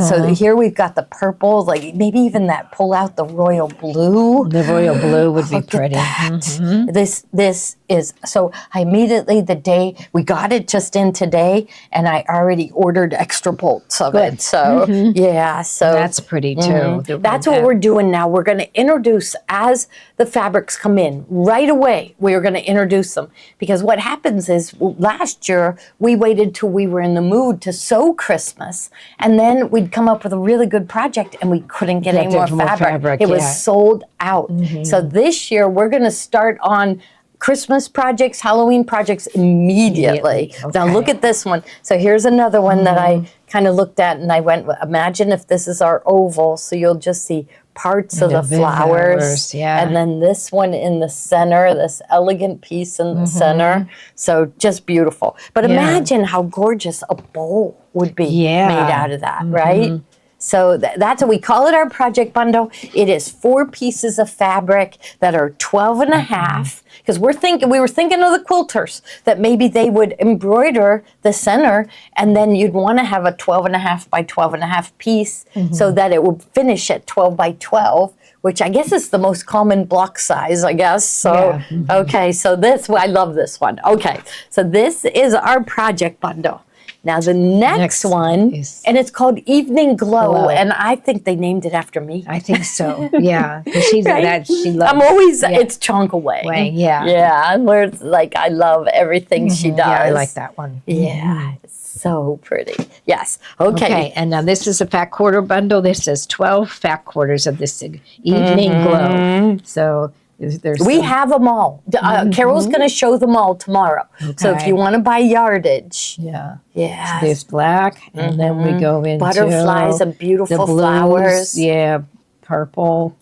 so here we've got the purple, like maybe even that pull out the royal blue. The royal blue would be Look pretty. at that. This is, so I immediately the day, we got it just in today and I already ordered extra bolts of it. So yeah, so. That's pretty too. The That's red what we're doing now. We're going to introduce as the fabrics come in right away. We are going to introduce them because what happens is last year we waited till we were in the mood to sew Christmas, and then we'd come up with a really good project and we couldn't get any more fabric. It was sold out. So this year we're going to start on Christmas projects, Halloween projects immediately. Now look at this one. So here's another one that I kind of looked at and I went, imagine if this is our oval. So you'll just see parts of the flowers. And then this one in the center, this elegant piece in the center. So just beautiful. But imagine how gorgeous a bowl would be made out of that, right? So that's what we call it, our project bundle. It is 4 pieces of fabric that are 12 and a half. Because we were thinking of the quilters, that maybe they would embroider the center and then you'd want to have a 12 and a half by 12 and a half piece so that it would finish at 12 by 12, which I guess is the most common block size, I guess. So, okay, so I love this one. Okay, so this is our project bundle. Now the next Next one, is- and it's called Evening Glow, Glow. and I think they named it after me. I think so. Yeah, because she's Right? that she loves. I'm always, yeah. it's Chonka Way. Yeah. Yeah, and where it's like, I love everything she does. Yeah, I like that one. Yeah, it's so pretty. Yes. Okay. Okay, and now this is a fat quarter bundle. This is 12 fat quarters of this evening glow. So there's We some- have them all. Carol's going to show them all tomorrow. So if Okay. you want to buy yardage, yeah. yeah, There's black, and then we go into butterflies and the beautiful blues. flowers. Yeah, purple.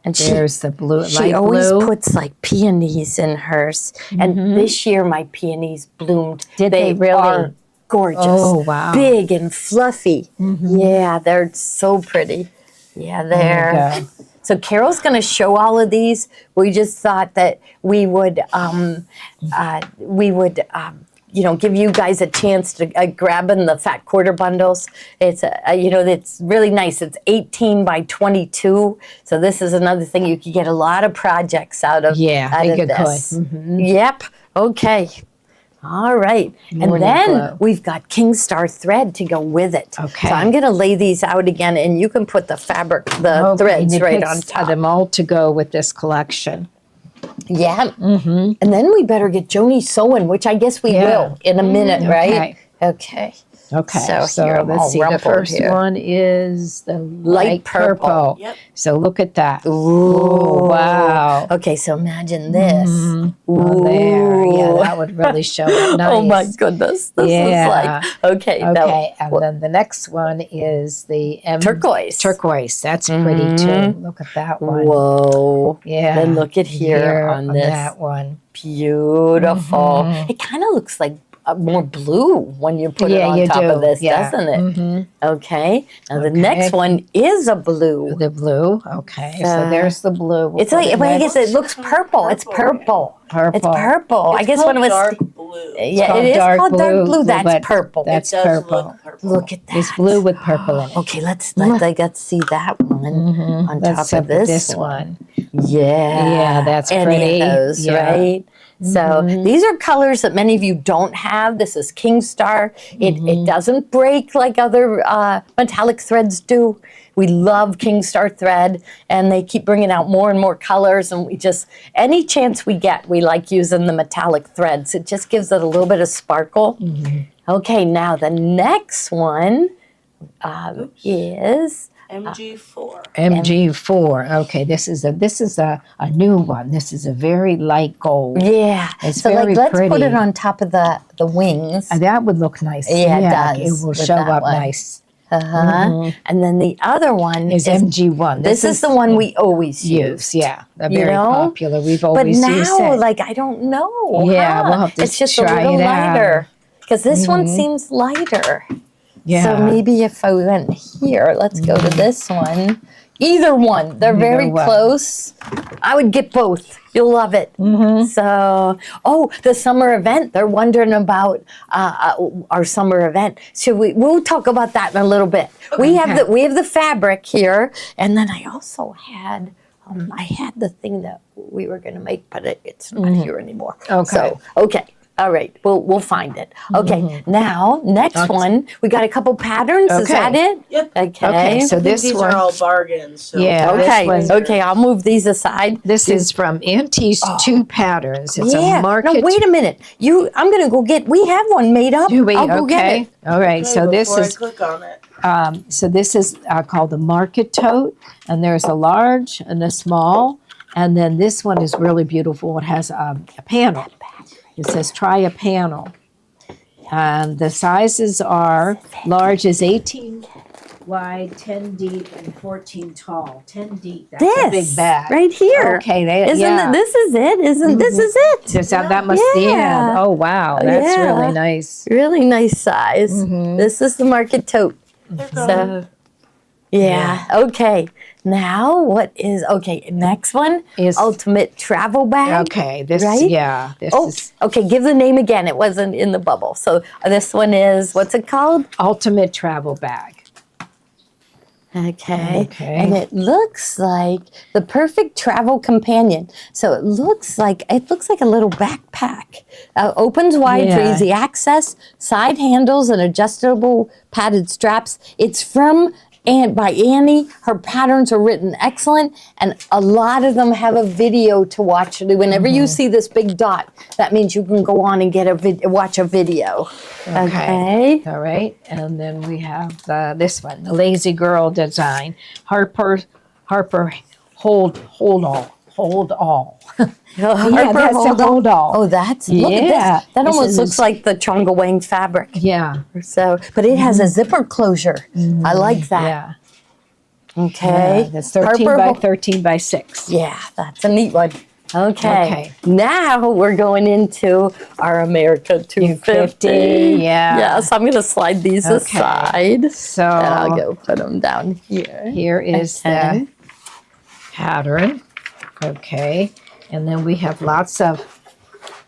And she, There's the blue, she light always blue. puts like peonies in hers. And this year my peonies bloomed. Did they really? Are gorgeous. Oh, wow. Big and fluffy. Yeah, they're so pretty. Yeah, There you they're. go. So Carol's going to show all of these. We just thought that we would, give you guys a chance to grab in the fat quarter bundles. It's, it's really nice. It's 18 by 22. So this is another thing you could get a lot of projects out of. Yeah, out I of think it this. could. Yep. Okay. All right. And Morning then glow. we've got King Star thread to go with it. Okay. So I'm going to lay these out again, and you can put the fabric, the Okay, threads you right picked on top. them all to go with this collection. Yeah. And then we better get Joni sewing, which I guess we Yeah. will in a minute, right? Okay. Okay, So so, here, I'm all let's see. The rumpled first here. one is the light purple. purple. Yep. So look at that. Ooh. Wow. Okay, so imagine this. Oh, there. Yeah, Ooh. that would really show it nice. Oh my goodness. This Yeah. is like, okay. Okay, and Now, then the next one is the turquoise. Turquoise. That's pretty too. Look at that one. Whoa. Yeah. Then look at here on this. that one. Beautiful. It kind of looks like more blue when you put it Yeah, on you top do. of this, Yeah. doesn't it? Okay. Now the Okay. next one is a blue. The blue. Okay, so there's the blue. We'll It's put like, it but I next. guess it looks purple. It's purple. Purple. It's purple. I It's guess called when it was dark blue. yeah, called it is dark called dark blue, blue. That's but purple. That's It does purple. look purple. Look at that. It's blue with purple in it. Okay, let's see that one on Let's top of have this one. Yeah. Yeah, that's Any pretty. of those, Yeah. right? So these are colors that many of you don't have. This is King Star. It doesn't break like other metallic threads do. We love King Star thread, and they keep bringing out more and more colors. And we just, any chance we get, we like using the metallic threads. It just gives it a little bit of sparkle. Okay, now the next one is MG4. MG4. Okay, this is a new one. This is a very light gold. yeah. It's so very let's put pretty. it on top of the wings. That would look nice. Yeah, it does It will with show that up one. nice. And then the other one Is MG1. This is the one we always use. use. Yeah, they're You very know? popular. We've But always used now, it. like, I don't know. Yeah, huh? we'll have to It's just try a little it out. lighter. Because this one seems lighter. Yeah. So maybe if I went here, let's go to this one. Either one. They're very one. close. I would get both. You'll love it. So, the summer event. They're wondering about our summer event. So we'll talk about that in a little bit. We have the fabric here, and then I also had I had the thing that we were going to make, but it's not here anymore. Okay. So all right, we'll find it. Okay, now next one, we got a couple patterns. Is Okay. that it? Yep. Okay, so I think this these one. are all bargains. So Yeah, Okay, this one- okay, I'll move these aside. This is from Auntie's Two Patterns. It's a market. No, wait a minute. I'm gonna go get. We have one made up. Do we? I'll go get Okay. it. All right. Okay, So this before is I click on it. this is called the market tote, and there's a large and a small, and then this one is really beautiful. It has a panel. It says try a panel, and the sizes are large is 18 wide, 10 deep, and 14 tall. 10 deep. That's a big bag. right here. Okay. Isn't this is it? Isn't this is it? That must be it. Yeah. Oh wow, that's Yeah. really nice. Really nice size. This is the market tote. They're gone. So, yeah. Okay. Now what is next one Is- ultimate travel bag. Okay, this Right? this Oh, is okay. Give the name again. It wasn't in the bubble. So this one is what's it called? ultimate travel bag. Okay. And it looks like the perfect travel companion. So it looks like a little backpack. Opens wide for easy access, side handles and adjustable padded straps. It's from by Annie. Her patterns are written excellent, and a lot of them have a video to watch. Whenever you see this big dot, that means you can go on and watch a video. Okay. All right. And then we have this one, the Lazy Girl design. Harper, hold all. Harper, hold all. Oh, look at this. That almost is looks like the Chongawang fabric. Yeah. So, but it has a zipper closure. I like that. Yeah. Okay. Yeah, that's 13 by 13 by 6. Yeah, that's a neat one. Okay. Now we're going into our America 250. Yeah. Yeah, so I'm going to slide these aside. So and I'll go put them down here. Here is the pattern. Okay. And then we have lots of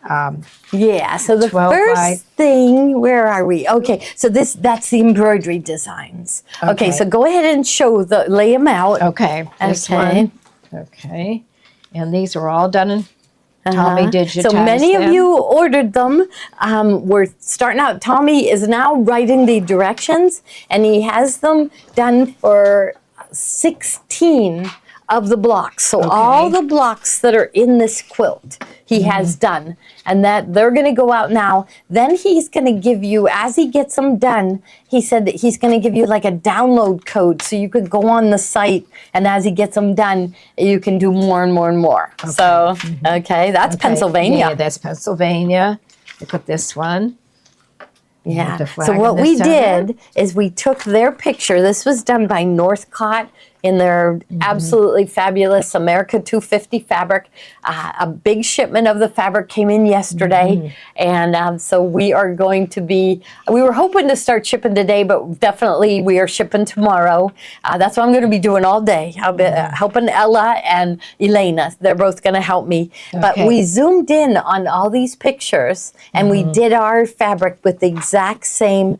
so the 12 first thing, where are we? Okay, so that's the embroidery designs. Okay, so go ahead and lay them out. Okay. This one. Okay. And these are all done in Tommy digitized. So many of you ordered them. We're starting out. Tommy is now writing the directions, and he has them done for 16 of the blocks. So all the blocks that are in this quilt, he has done. And that they're going to go out now. Then he's going to give you, as he gets them done, he said that he's going to give you like a download code so you could go on the site, and as he gets them done, you can do more and more and more. Okay. So, that's Pennsylvania. Yeah, that's Pennsylvania. Look at this one. Yeah. So what we did is we took their picture. This was done by Northcott in their absolutely fabulous America 250 fabric. A big shipment of the fabric came in yesterday. And so we are going to we were hoping to start shipping today, but definitely we are shipping tomorrow. That's what I'm going to be doing all day. I'll be helping Ella and Elena. They're both going to help me. But we zoomed in on all these pictures, and we did our fabric with the exact same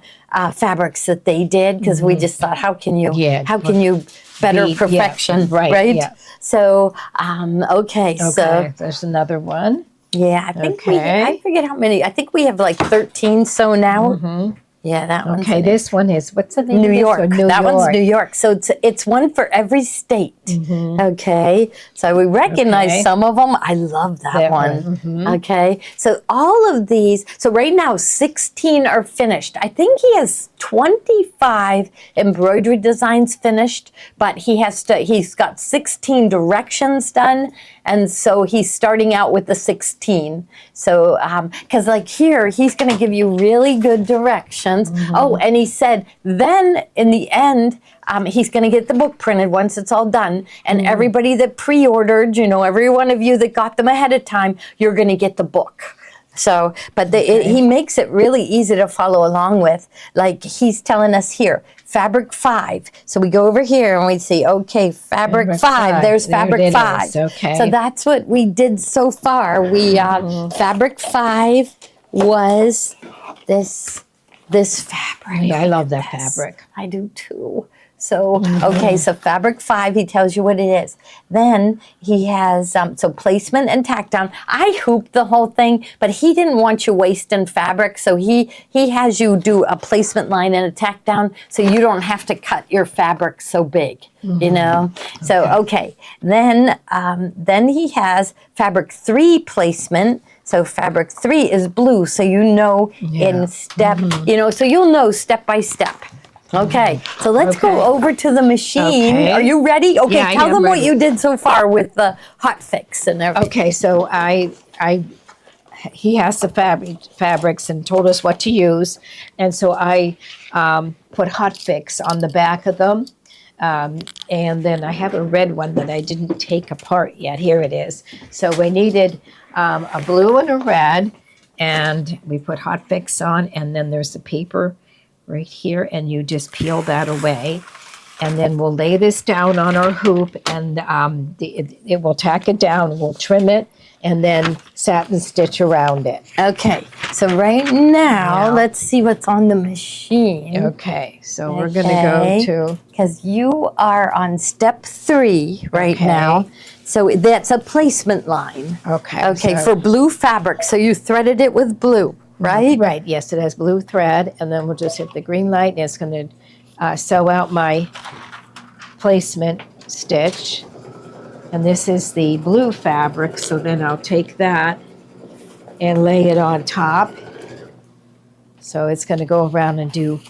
fabrics that they did, because we just thought, how can you better perfection, right? Yeah. So, so there's another one. Yeah, I think I forget how many. I think we have like 13 so now. Yeah, that one. Okay, this one is, what's the name? New York. That one's New York. So it's one for every state. Okay, so we recognize some of them. I love that one. Okay, so all of these. So right now, 16 are finished. I think he has 25 embroidery designs finished, but he's got 16 directions done, and so he's starting out with the 16. So because like here, he's going to give you really good directions. Oh, and he said then in the end, he's going to get the book printed once it's all done. And everybody that pre-ordered, every one of you that got them ahead of time, you're going to get the book. So, but he makes it really easy to follow along with. Like he's telling us here, fabric 5. So we go over here and we see, okay, fabric 5. There's fabric 5. Okay. So that's what we did so far. We fabric 5 was this fabric. Yeah, I love that fabric. I do too. So, so fabric 5, he tells you what it is. Then he has, placement and tack down. I hooped the whole thing, but he didn't want you wasting fabric. So he has you do a placement line and a tack down so you don't have to cut your fabric so big, So, then he has fabric 3 placement. So fabric 3 is blue, so in step, so you'll know step by step. Okay, so let's go over to the machine. Okay. Are you ready? Okay, tell them what you did so far with the hot fix and everything. Okay, so he has the fabrics and told us what to use, and so I put hot fix on the back of them. And then I have a red one that I didn't take apart yet. Here it is. So we needed a blue and a red, and we put hot fix on, and then there's the paper right here, and you just peel that away. And then we'll lay this down on our hoop, and it will tack it down. We'll trim it, and then satin stitch around it. Okay, so right now, Yeah. let's see what's on the machine. Okay, so we're going to go to... Because you are on step 3 right Okay. now. So that's a placement line. Okay. Okay, so- for blue fabric. So you threaded it with blue, right? Right, yes, it has blue thread, and then we'll just hit the green light, and it's going to sew out my placement stitch. And this is the blue fabric, so then I'll take that and lay it on top. So it's going to go around and do,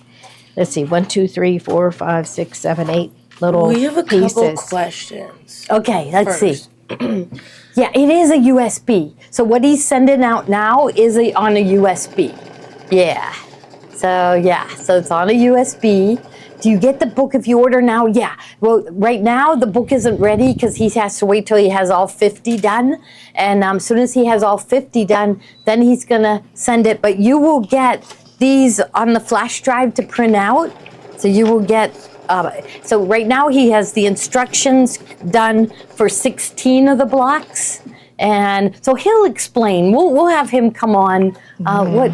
let's see, 1, 2, 3, 4, 5, 6, 7, 8 little We have a pieces. couple questions. Okay, let's see. First. Yeah, it is a USB. So what he's sending out now is on a USB. Yeah. So it's on a USB. Do you get the book if you order now? Yeah. Well, right now the book isn't ready because he has to wait till he has all 50 done. And as soon as he has all 50 done, then he's going to send it. But you will get these on the flash drive to print out. So you will get, so right now he has the instructions done for 16 of the blocks. And so he'll explain. We'll have him come on.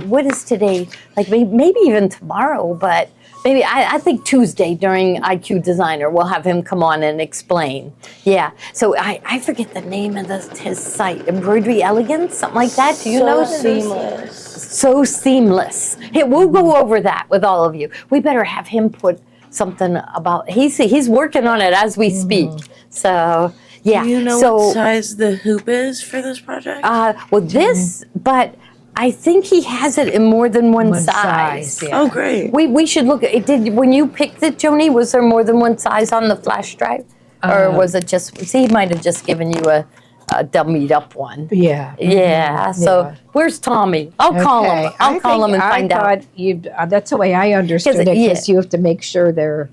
What is today? Like maybe even tomorrow, but maybe I think Tuesday during IQ Designer, we'll have him come on and explain. Yeah. So I forget the name of his site. Embroidery Elegance, something like that. Do you know? Seamless. So seamless. Hey, we'll go over that with all of you. We better have him put something about. He's working on it as we speak. So. Yeah. Do you know so, what size the hoop is for this project? But I think he has it in more than one size. Yeah. Oh, great. We should look at it. When you picked it, Joni, was there more than one size on the flash drive? Or was it just, he might have just given you a dummied up one. Yeah. Yeah. So Yeah. where's Tommy? I'll call him. I'll call him and find out. That's the way I understood it, because you have to make sure they're,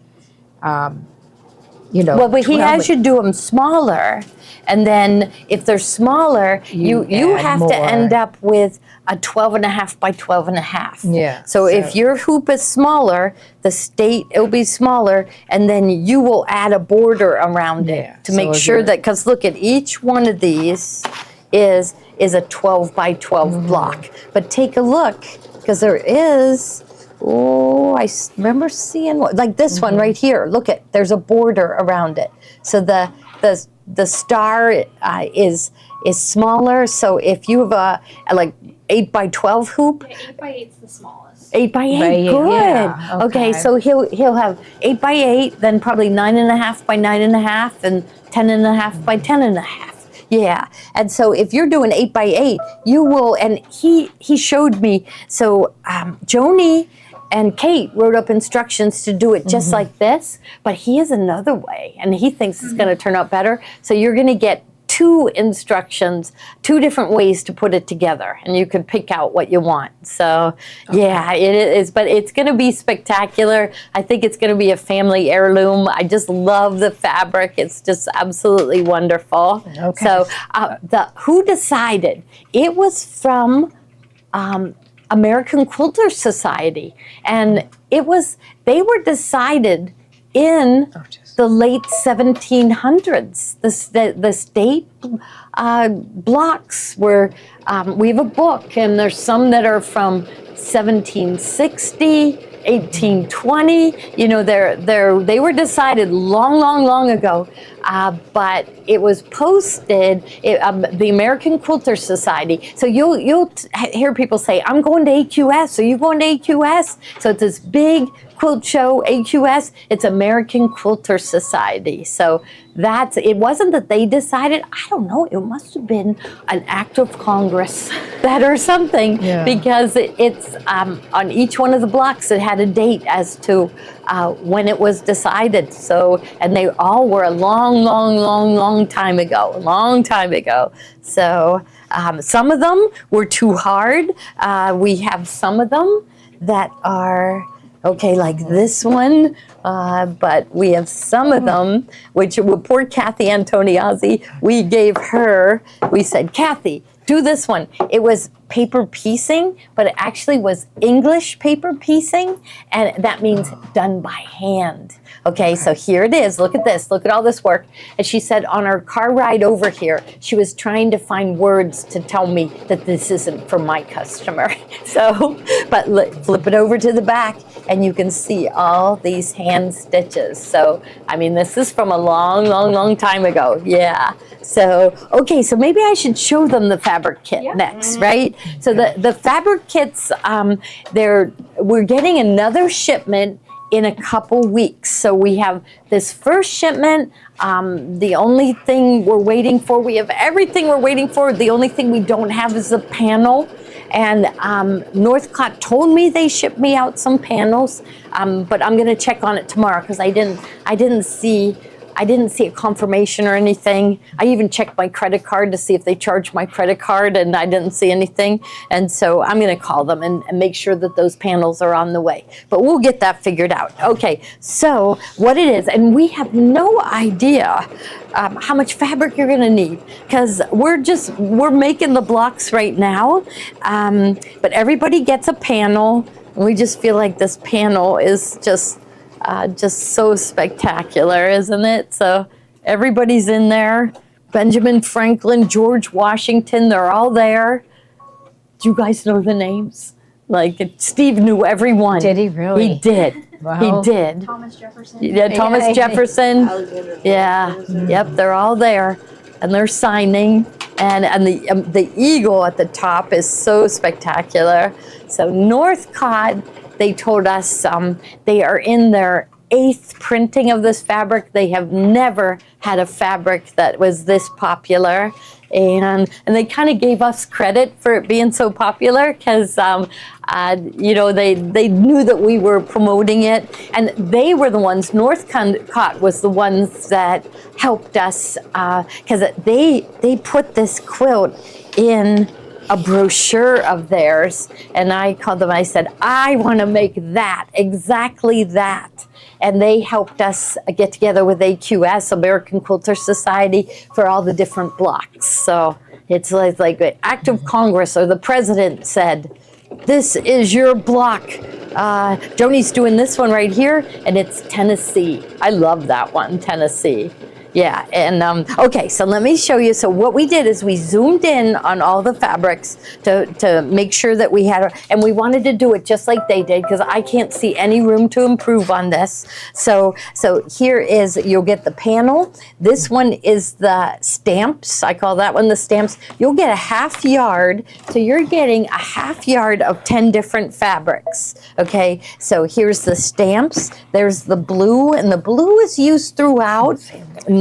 Well, but he has you do them smaller, and then if they're smaller, you have to end up with a 12.5 by 12.5. Yeah, So if your hoop is smaller, it'll be smaller, and then you will add a border around it to so make if sure you're- that, because look at each one of these is a 12 by 12 block. But take a look, because there is. Oh, I remember seeing like this one right here. Look there's a border around it. So the star is smaller. So if you have a like 8 by 12 hoop. Yeah, 8 by 8's the smallest. 8 by 8, By 8, good. yeah, okay. So he'll have 8 by 8, then probably 9.5 by 9.5, and 10.5 by 10.5. Yeah, and so if you're doing 8 by 8, you will. And he showed me. So Joni and Kate wrote up instructions to do it just like this, but he has another way, and he thinks it's going to turn out better. So you're going to get 2 instructions, 2 different ways to put it together, and you can pick out what you want. So yeah, it is, but it's going to be spectacular. I think it's going to be a family heirloom. I just love the fabric. It's just absolutely wonderful. Okay. So who decided? It was from American Quilter Society, and they were decided in the late 1700s. The state blocks were, we have a book, and there's some that are from 1760, 1820. You know, they were decided long ago, but it was posted, the American Quilter Society. So you'll hear people say, I'm going to AQS. Are you going to AQS? So it's this big quilt show, AQS. It's American Quilter Society. So it wasn't that they decided. I don't know. It must have been an act of Congress or something, because it's on each one of the blocks. It had a date as to when it was decided. So, and they all were a long time ago. So some of them were too hard. We have some of them that are Okay, like this one, but we have some of them, which poor Kathy Antoniazzi, we gave her, we said, Kathy, do this one. It was paper piecing, but it actually was English paper piecing, and that means done by hand. Okay, so here it is. Look at this. Look at all this work. And she said on our car ride over here, she was trying to find words to tell me that this isn't for my customer. So, but flip it over to the back, and you can see all these hand stitches. So, I mean, this is from a long, long, long time ago. Yeah. So, okay, so maybe I should show them the fabric kit next, right? So the fabric kits, we're getting another shipment in a couple weeks. So we have this first shipment. The only thing we're waiting for, we have everything we're waiting for. The only thing we don't have is a panel. And Northcott told me they shipped me out some panels, but I'm going to check on it tomorrow because I didn't see a confirmation or anything. I even checked my credit card to see if they charged my credit card, and I didn't see anything. And so I'm going to call them and make sure that those panels are on the way. But we'll get that figured out. Okay, so what it is, and we have no idea how much fabric you're going to need because we're making the blocks right now. But everybody gets a panel. And we just feel like this panel is just so spectacular, isn't it? So everybody's in there. Benjamin Franklin, George Washington, they're all there. Do you guys know the names? Like Steve knew everyone. Did he really? He did. Wow. He did. Thomas Jefferson. Yeah, Thomas Jefferson. Alexander. Yeah. Yep, they're all there, and they're signing. And the eagle at the top is so spectacular. So Northcott, they told us they are in their 8th printing of this fabric. They have never had a fabric that was this popular. And they kind of gave us credit for it being so popular because, they knew that we were promoting it. And they were the ones, Northcott was the ones that helped us because they put this quilt in a brochure of theirs, and I called them, I said, I want to make that, exactly that. And they helped us get together with AQS, American Quilter Society, for all the different blocks. So it's like an act of Congress, or the president said, this is your block. Joni's doing this one right here, and it's Tennessee. I love that one, Tennessee. Yeah, and okay, so let me show you. So what we did is we zoomed in on all the fabrics to make sure that we had, and we wanted to do it just like they did because I can't see any room to improve on this. So here is, you'll get the panel. This one is the stamps. I call that one the stamps. You'll get a half yard. So you're getting a half yard of 10 different fabrics. Okay, so here's the stamps. There's the blue, and the blue is used throughout.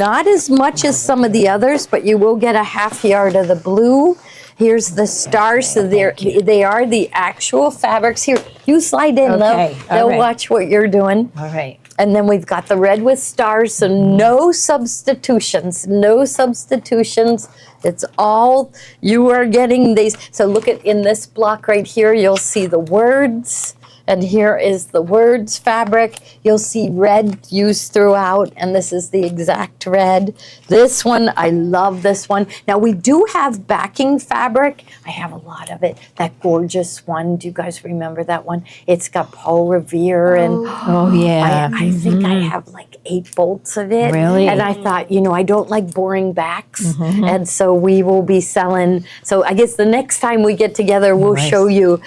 Not as much as some of the others, but you will get a half yard of the blue. Here's the stars, so they are the actual fabrics. Here, you slide in, Okay, they'll right. watch what you're doing. All right. And then we've got the red with stars, so no substitutions, no substitutions. It's all, you are getting these. So look at, in this block right here, you'll see the words. And here is the words fabric. You'll see red used throughout, and this is the exact red. This one, I love this one. Now we do have backing fabric. I have a lot of it. That gorgeous one, do you guys remember that one? It's got Paul Revere and Oh, yeah. I think I have like 8 bolts of it. Really? And I thought, I don't like boring backs. And so we will be selling, so I guess the next time we get together, we'll Nice. show you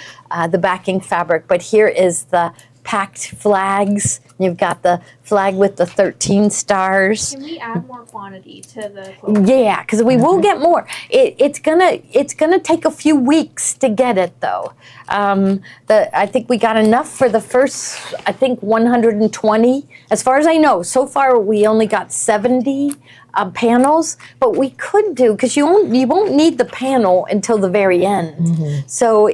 the backing fabric. But here is the packed flags. You've got the flag with the 13 stars. Can we add more quantity to the quilt? Yeah, because we will get more. It's gonna take a few weeks to get it though. I think we got enough for the first, 120. As far as I know, so far we only got 70 panels, but we could do, because you won't need the panel until the very end. So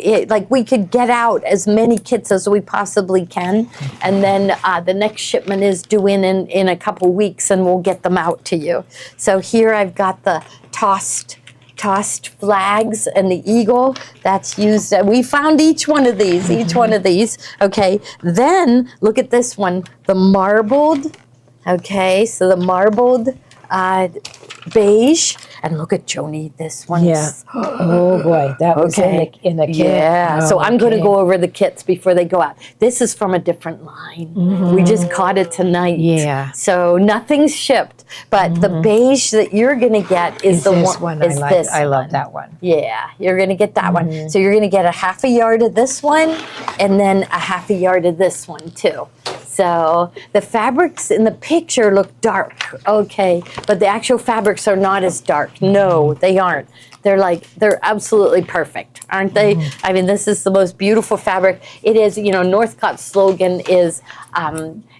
we could get out as many kits as we possibly can, and then the next shipment is due in a couple weeks, and we'll get them out to you. So here I've got the tossed tossed flags and the eagle. That's used. We found each one of these. Okay. Then look at this one, the marbled. Okay, so the marbled beige. And look at Joni, this one. Yeah. Oh boy, that was in the kit. Yeah. Oh, So I'm going to okay. go over the kits before they go out. This is from a different line. We just caught it tonight. Yeah. So nothing's shipped, but the beige that you're going to get is the this one. one I like. I love that one. Yeah, you're going to get that one. So you're going to get a half a yard of this one, and then a half a yard of this one too. So the fabrics in the picture look dark, okay, but the actual fabrics are not as dark. No, they aren't. They're absolutely perfect, aren't they? I mean, this is the most beautiful fabric. It is, Northcott's slogan is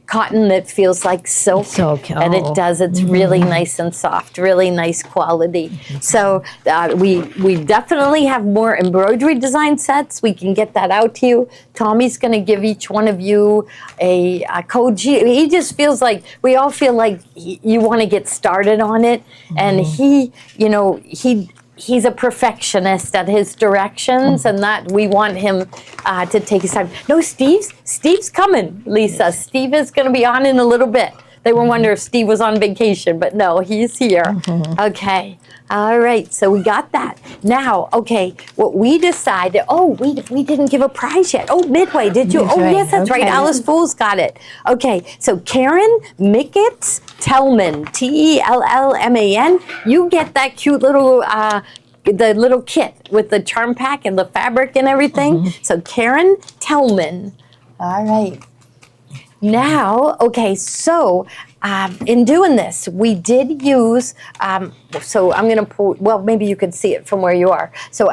cotton that feels like silk. And it does. It's really nice and soft, really nice quality. So we definitely have more embroidery design sets. We can get that out to you. Tommy's going to give each one of you a code. He just feels like, we all feel like you want to get started on it. And he's a perfectionist at his directions, and that we want him to take his time. No, Steve's coming, Lisa. Steve is going to be on in a little bit. They were wondering if Steve was on vacation, but no, he's here. Okay. All right, so we got that. Now, okay, what we decided, we didn't give a prize yet. Oh, Midway, did you? Midway, Yes, that's right. okay. Alice Fool's got it. Okay, so Karen Mickett Tellman, Tellman, you get that cute little, the little kit with the charm pack and the fabric and everything. So Karen Tellman. All right. Now, okay, so in doing this, we did use, so I'm going to pull, well, maybe you can see it from where you are. So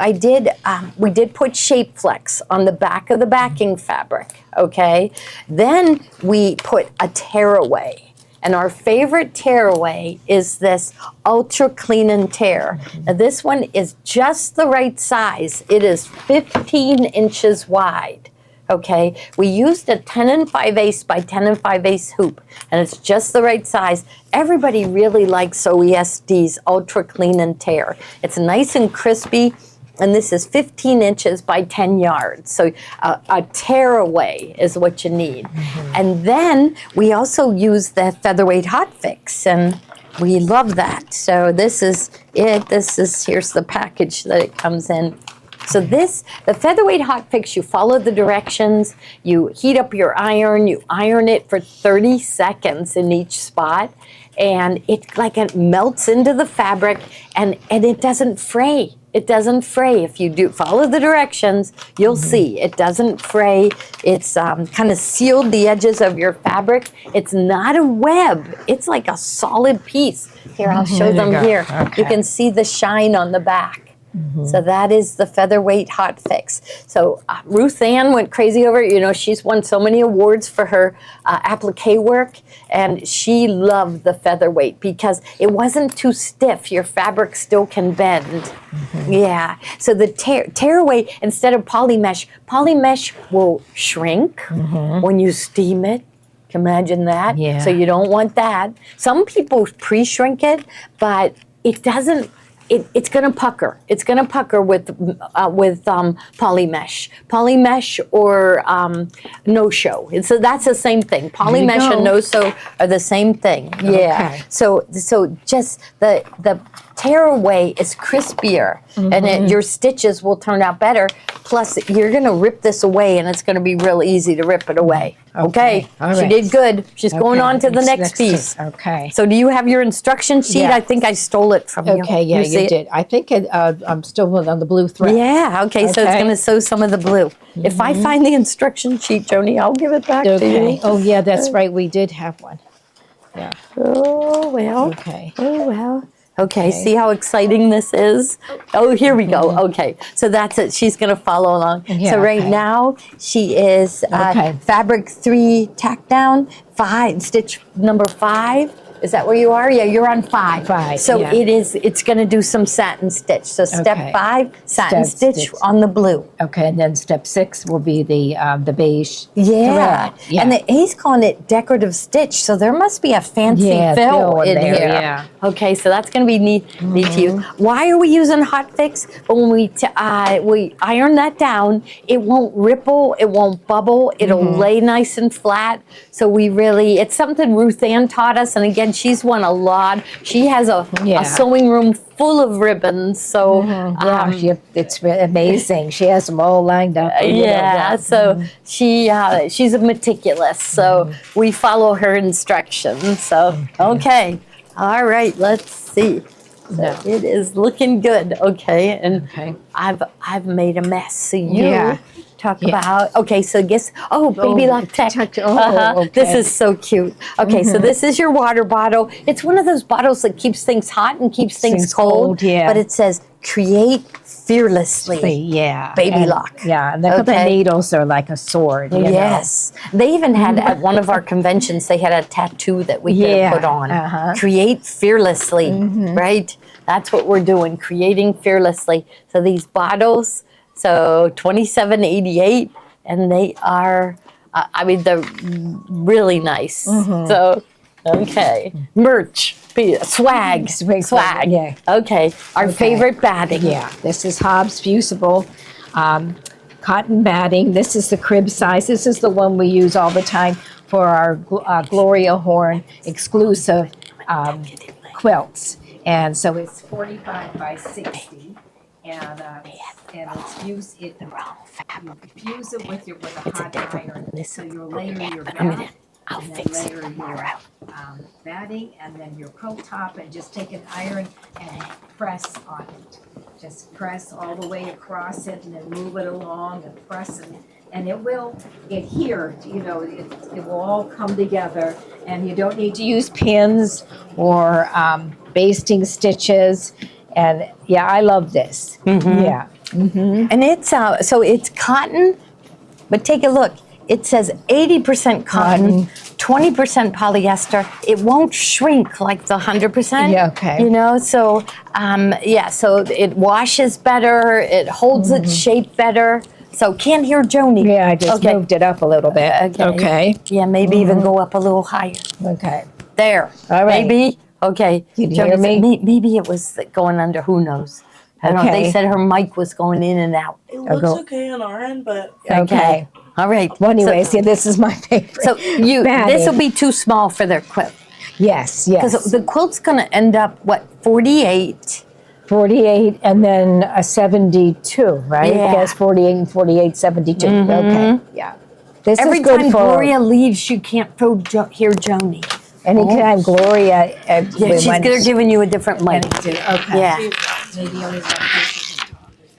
we did put shape flex on the back of the backing fabric, okay? Then we put a tearaway. And our favorite tearaway is this Ultra Clean and Tear. Now this one is just the right size. It is 15 inches wide. Okay, we used a 10 5/8 by 10 5/8 hoop, and it's just the right size. Everybody really likes OESD's Ultra Clean and Tear. It's nice and crispy, and this is 15 inches by 10 yards. So a tearaway is what you need. And then we also use the featherweight hot fix, and we love that. So this is it. Here's the package that it comes in. So the featherweight hot fix, you follow the directions, you heat up your iron, you iron it for 30 seconds in each spot, and it melts into the fabric, and it doesn't fray. It doesn't fray. If you do follow the directions, you'll see it doesn't fray. It's kind of sealed the edges of your fabric. It's not a web. It's like a solid piece. Here, I'll show them here. Okay. You can see the shine on the back. So that is the featherweight hot fix. So Ruth Ann went crazy over it. She's won so many awards for her applique work, and she loved the featherweight because it wasn't too stiff. Your fabric still can bend. Yeah. So the tearaway, instead of polymesh will shrink when you steam it. Can you imagine that? Yeah. So you don't want that. Some people pre-shrink it, but it doesn't. It's going to pucker. It's going to pucker with polymesh or no-show. So that's the same thing. Polymesh and no-show are the same thing. Yeah. Okay. So just the tearaway is crispier, and your stitches will turn out better. Plus, you're going to rip this away, and it's going to be real easy to rip it away. Okay. All She right. did good. She's going on to the It's next piece. Okay. So do you have your instruction sheet? Yeah. I think I stole it from you. Okay, yeah, see you it? did. I think I'm still on the blue thread. Yeah, okay, so it's Okay. going to sew some of the blue. If I find the instruction sheet, Joni, I'll give it back to Okay. you. Oh, yeah, that's right. We did have one. Yeah. Oh, well. Okay. Oh, well. Okay, see how exciting this is? Oh, here we go. Okay, so that's it. She's going to follow along. Yeah, So right okay. now, she is Okay. fabric 3 tack down, 5, stitch number 5. Is that where you are? Yeah, you're on 5. 5, So yeah. it's going to do some satin stitch. So step Okay. 5, satin Step stitch 6. on the blue. Okay, and then step 6 will be the beige Yeah. thread. Yeah. And he's calling it decorative stitch, so there must be a fancy Yeah, fill fill in in there, here. yeah. Okay, so that's going to be neat to use. Why are we using hot fix? But when we iron that down, it won't ripple, it won't bubble, it'll lay nice and flat. So it's something Ruth Ann taught us, and again, she's won a lot. She has a sewing room full of ribbons, so it's amazing. She has them all lined up. So she's a meticulous, so we follow her instructions. So okay. All right, let's see. So it is looking good. Okay, and I've made a mess. So you talk about. Okay, so baby lock tech. This is so cute. Okay, so this is your water bottle. It's one of those bottles that keeps things hot and keeps things cold. But it says create fearlessly. Baby lock. Yeah, and the needles are like a sword. You know? They even had at one of our conventions. They had a tattoo that we could put on. Create fearlessly, right? That's what we're doing. Creating fearlessly. So these bottles. So $27.88, and they are. They're really nice. So merch. Swag. Yeah. Okay. Our favorite batting. Yeah. This is Hobbs Fusible cotton batting. This is the crib size. This is the one we use all the time for our Gloria Horn exclusive quilts. And so it's 45 by 60. And it's you fuse it with a hot iron. So you'll layer your back. I'll fix it tomorrow. Batting, and then your quilt top, and just take an iron and press on it. Just press all the way across it, and then move it along and press it, and it will adhere. It will all come together, and you don't need to use pins or basting stitches. And I love this. And it's so it's cotton, but take a look. It says 80% cotton, 20% polyester. It won't shrink like the 100%. Yeah, okay. So so it washes better. It holds its shape better. So can't hear Joni. Yeah, I just moved it up a little bit. Okay. Yeah, maybe even go up a little higher. Okay. There. All right. Maybe. Okay. Can you hear me? Maybe it was going under. Who knows? I don't know. They said her mic was going in and out. It looks okay on our end, but okay. All right. Well, anyways, this is my favorite. So this will be too small for their quilt. Yes. Because the quilt's going to end up 48. 48 and then a 72, right? Yeah. Yes, 48 and 48, 72. Okay. Yeah. This Every is good time for Gloria leaves, you can't hear Joni. anytime Gloria. They're giving you a different mic. Okay. Yeah. Maybe only one.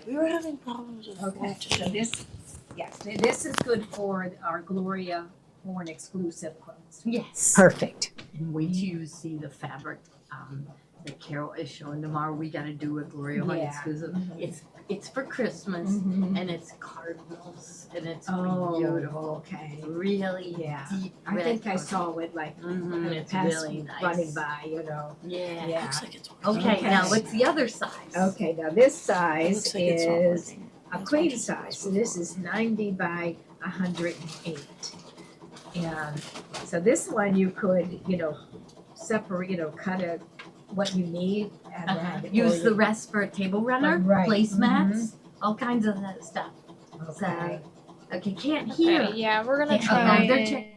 we were having problems with Okay, so this is good for our Gloria Horn exclusive quilts. Yes. Perfect. And wait till you see the fabric that Carol is showing tomorrow. We got to do a Gloria Horn exclusive. It's for Christmas, and it's cardinals, and it's beautiful. Okay. Really deep red. I think I saw it and it's really nice. running by, Yeah. looks like it's Okay, now what's the other size? Okay, now this size Looks like it's not is working. a queen size. So this is 90 by 108. And so this one you could, separate, cut what you need and then Use the rest for a table runner, Right. placemats, all kinds of that stuff. Okay. Okay, can't hear. Okay, yeah, we're gonna Okay, try they're it. checking.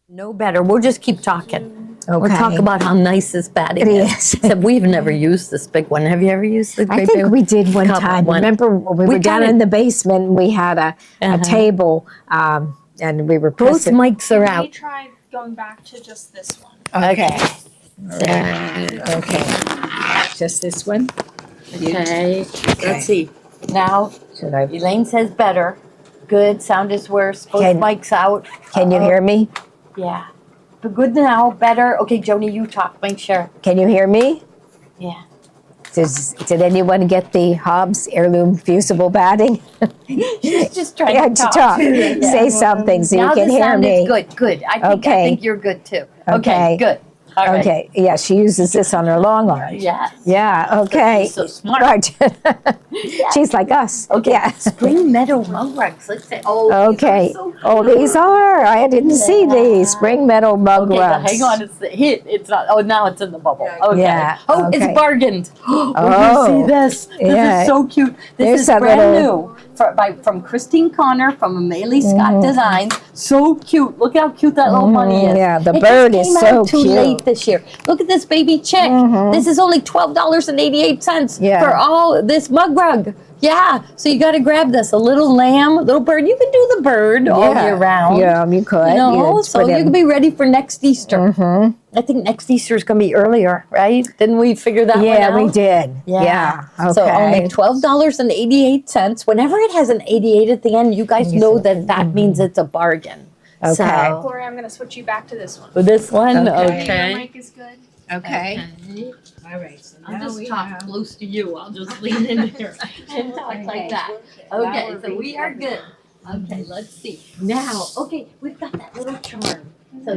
No better. We'll just keep talking. We'll Okay. talk about how nice this batting is. Yes. Except we've never used this big one. Have you ever used the I great think big we did one Couple- time. one. Remember we were down kinda- in the basement and we had a table and we were Both pressing. mics are We out. tried going back to just this one. Okay. There. Okay. Just this one? Okay. Let's see. Now, Should I? Elaine says better. Good. Sound is worse. Both Can- mics out. Can you hear me? Yeah. But good now. Better. Okay, Joni, you talk. Make sure. Can you hear me? Yeah. Did anyone get the Hobbs heirloom fusible batting? She's just trying Yeah, to to talk. talk. Say something so Now you can the hear sound me. is good. Good. I Okay. think you're good too. Okay. Good. All right. Okay, yeah, she uses this on her long arms. Yes. Yeah, okay. So smart. Right. She's like us. Okay. Yeah. Spring meadow mug rugs. Let's say. Oh. Okay. These are so Oh, these are. I didn't see these. Spring meadow mug Okay, now rugs. hang on. It's the hit. It's not. Oh, now it's in the bubble. Okay. Yeah, Oh, okay. it's bargained. Oh, Oh, you see this? This yeah. is so cute. This There's is that brand little- new from Christine Connor from Amelie Scott Mm-hmm. Designs. So cute. Look how cute that little bunny is. Yeah, the It bird just is came so out too cute. late this year. Look at this baby chick. This is only $12.88 Yeah. for all this mug rug. Yeah, so you got to grab this. A little lamb, a little bird. You can do the bird all year round. Yeah, you could. You know, Yeah, so put you in- can be ready for next Easter. I think next Easter is going to be earlier, right? Didn't we figure that one out? Yeah, we did. Yeah. Okay. So only $12.88. Whenever it has an 88 at the end, you guys know that that means it's a bargain. Okay. So, Gloria, I'm going to switch you back to this one. with this one, Okay. Your mic is good. Okay. All right. So I'll now just we talk have- close to you. I'll just lean in here and talk like that. Okay, Now so we're we are good. Okay, let's see. Now, okay, we've got that little charm. So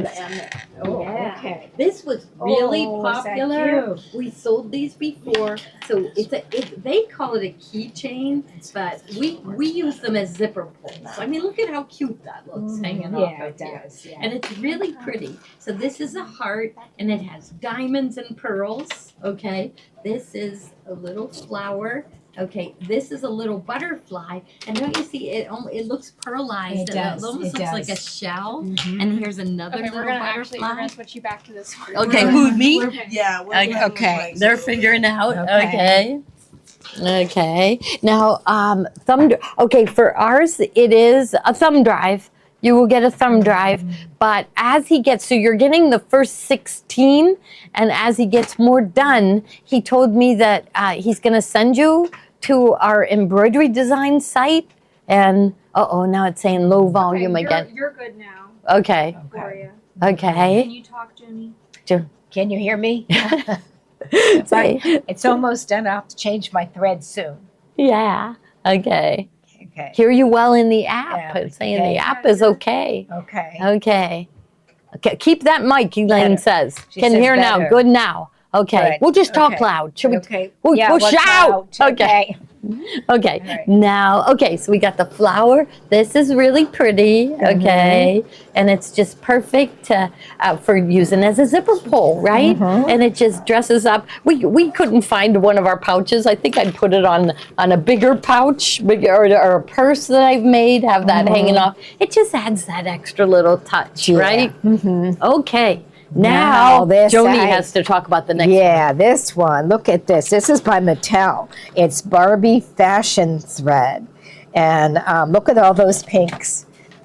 Oh, yeah. okay. This was really Oh, is that popular. cute? We sold these before, so they call it a keychain, but we use them as zipper pulls. I mean, look at how cute that looks hanging off Yeah, right it here. does. Yeah. And it's really pretty. So this is a heart, and it has diamonds and pearls. Okay, this is a little flower. Okay, this is a little butterfly, and don't you see it? It looks pearlized. It does, almost it looks like a does. shell. And here's another Okay, little we're gonna butterfly. switch you back to this one. Okay, who, me? Yeah. We're Okay. doing Okay. like- They're figuring out. Okay. Okay. Now, okay, for ours, it is a thumb drive. You will get a thumb drive, but as he gets, so you're getting the first 16, and as he gets more done, he told me that he's going to send you to our embroidery design site, and now it's saying low volume Okay, again. You're good now, Okay. Gloria. Okay. Can you talk, Junie? Can you hear me? Say, It's almost done. I'll have to change my thread soon. yeah. Okay. Okay. Hear you well in the app. Yeah, It's saying okay. the app is okay. Okay. Okay. Okay. Keep that mic, Elaine Better. says. She Can says hear now. better. Good now. Okay. Good. We'll just talk Okay. loud. Should we? Okay. We'll we'll shout. Okay. Okay. All right. Now, okay. So we got the flower. This is really pretty. Okay. And it's just perfect for using as a zipper pull, right? And it just dresses up. We couldn't find one of our pouches. I think I'd put it on a bigger pouch or a purse that I've made. Have that hanging off. It just adds that extra little touch, right? Okay. Now, this Joni I- has to talk about the next one. Yeah, this one. Look at this. This is by Mattel. It's Barbie fashion thread, and look at all those pinks.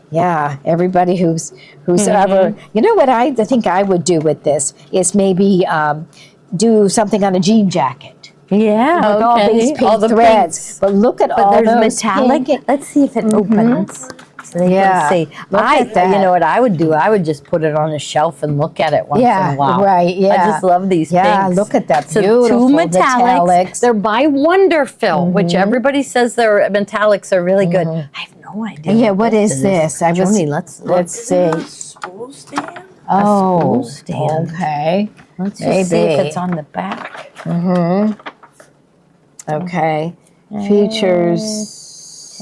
Yeah, everybody who's ever. You know what I think I would do with this is maybe do something on a jean jacket. Yeah, With all these pink all the threads. pinks. But look at But all there's those metallic. pink. Let's see if it opens. So they Yeah, can see. look at that. You know what I would do? I would just put it on a shelf and look at it once in Yeah, a while. right. Yeah, I just love these Yeah, pinks. look at that So beautiful two metallics. They're by Wonderfill, which everybody says their metallics are really good. I have no idea. Yeah, what is this? I was. Joni, let's Let's Is it see. a spool stand? Oh, spool stand. okay. Let's just see if Maybe. it's on the back. Okay. Features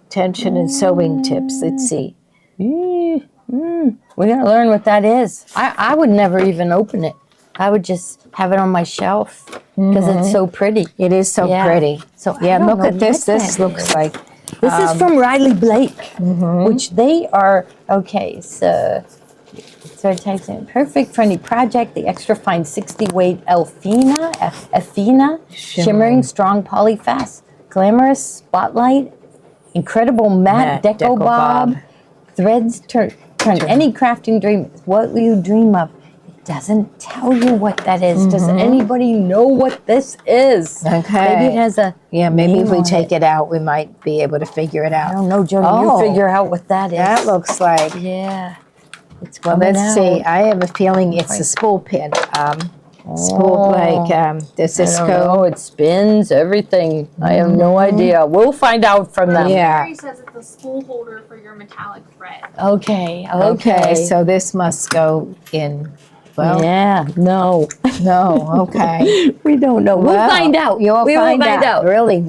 tension and sewing tips. Let's see. We gotta learn what that is. I would never even open it. I would just have it on my shelf because it's so pretty. It is so Yeah. pretty. So I Yeah, don't look know at this. what This that looks is. like This is from Riley Blake, which they are okay. So it types in perfect for any project. The extra fine 60 weight Elfina, shimmering strong polyfast, glamorous spotlight, incredible matte deco bob. Threads turn any crafting dream. What will you dream of? It doesn't tell you what that is. Does anybody know what this is? Okay. Maybe it has a. Yeah, maybe if name we on take it out, we might be able to figure it I out. don't know, Joni. Oh. You figure out what that is. That looks like. Yeah. It's Well, coming let's see. out. I have a feeling it's a spool pin. Spool does this I don't go? know. It spins everything. I have no idea. We'll find out from them. Yeah. Mary says it's a spool holder for your metallic thread. Okay. Okay, so this must go in Well, Yeah, no, no, okay. we don't know. We'll Well, find out. You'll We will find out. Really,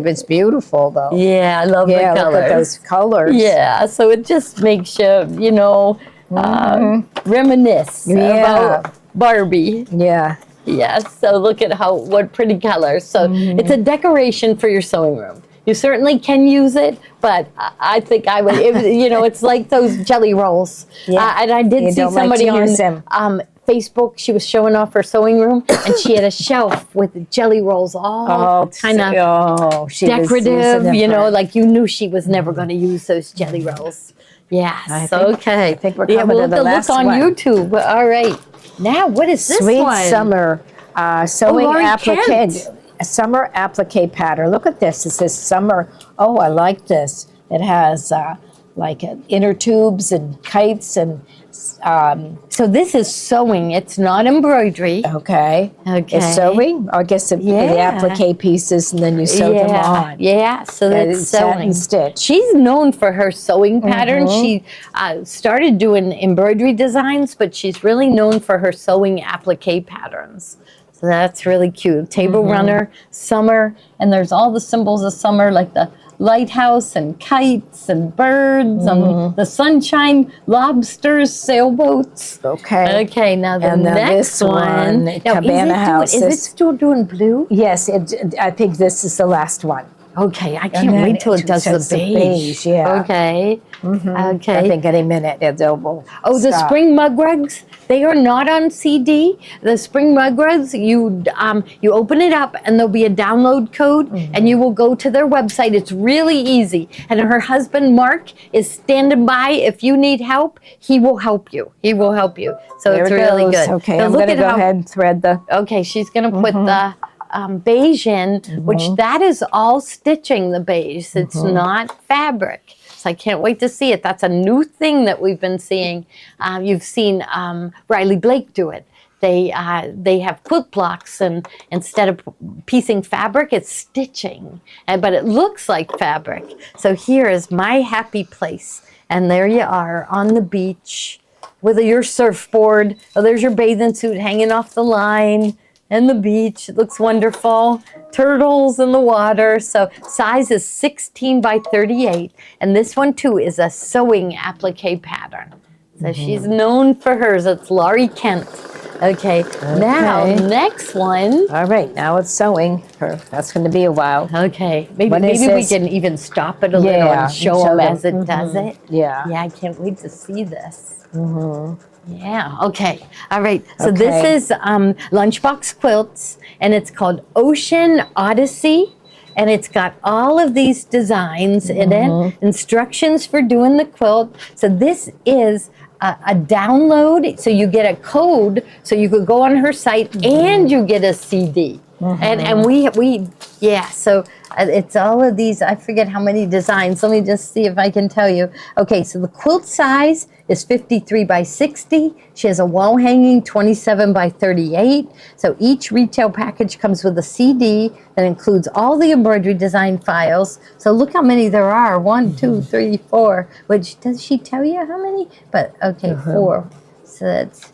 it's beautiful though. Yeah, I love Yeah, the look colors. at those colors. Yeah, so it just makes you, reminisce Yeah. about Barbie. Yeah. Yes, so look at what pretty colors. So it's a decoration for your sewing room. You certainly can use it, but I think I would, it's like those jelly rolls. Yeah. And I did You see don't like somebody to use them. on Facebook, she was showing off her sewing room, and she had a shelf with jelly rolls all kind of she was using decorative, them for- like you knew she was never going to use those jelly rolls. Yes, okay. I think we're coming we'll to the have last look on one. YouTube. All right. Now, what is this Sweet one? Summer sewing Lori applique. Kent. Summer applique pattern. Look at this. It says summer. Oh, I like this. It has like inner tubes and kites and So this is sewing. It's not embroidery. okay. Okay. It's sewing. I guess the Yeah. applique pieces and then you sew them on. Yeah, so And that's it's satin sewing. stitch. She's known for her sewing patterns. She started doing embroidery designs, but she's really known for her sewing applique patterns. So that's really cute. Table runner, summer, and there's all the symbols of summer, like the lighthouse and kites and birds and the sunshine, lobsters, sailboats. Okay. Okay, now the And then next this one, Now, Cabana House. Is it still doing blue? Yes, I think this is the last one. Okay, I And can't then wait till it does the says beige. yeah. Okay. I Okay. think any minute they'll Oh, the stop. spring mug rugs, they are not on CD. The spring mug rugs, you open it up and there'll be a download code and you will go to their website. It's really easy. And her husband, Mark, is standing by. If you need help, he will help you. He will help you. So There it's it really goes. good. Okay, So I'm look going to at go how- ahead and thread the. Okay, she's gonna put the beige in, which that is all stitching, the beige. It's not fabric. So I can't wait to see it. That's a new thing that we've been seeing. You've seen Riley Blake do it. They have quilt blocks, and instead of piecing fabric, it's stitching. But it looks like fabric. So here is my happy place. And there you are on the beach with your surfboard. Oh, there's your bathing suit hanging off the line. And the beach, it looks wonderful. Turtles in the water. So size is 16 by 38. And this one too is a sewing applique pattern. So she's known for hers. It's Lori Kent. Okay, now next one. All right, now it's sewing. That's going to be a while. Okay, maybe What is we this? can even stop it a little Yeah, and show show them them. as it does it. Yeah. Yeah, I can't wait to see this. Yeah, okay. All right, so this Okay. is Lunchbox Quilts, and it's called Ocean Odyssey, and it's got all of these designs in it, instructions for doing the quilt. So this is a download, so you get a code, so you could go on her site and you get a CD. And we so it's all of these, I forget how many designs. Let me just see if I can tell you. Okay, so the quilt size is 53 by 60. She has a wall hanging 27 by 38. So each retail package comes with a CD that includes all the embroidery design files. So look how many there are. 1, 2, 3, 4. Which, does she tell you how many? But okay, 4. So that's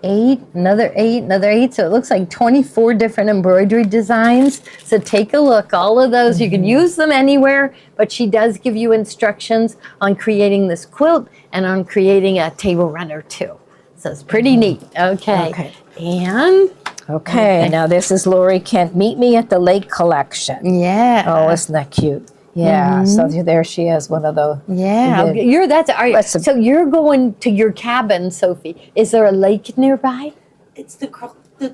8, another 8, another 8. So it looks like 24 different embroidery designs. So take a look. All of those, you can use them anywhere, but she does give you instructions on creating this quilt and on creating a table runner too. So it's pretty neat. Okay. Okay. And Okay, now this is Lori Kent. Meet me at the lake collection. yeah. Oh, isn't that cute? Yeah, so there she is, one of those. Yeah, so you're going to your cabin, Sophie. Is there a lake nearby? It's the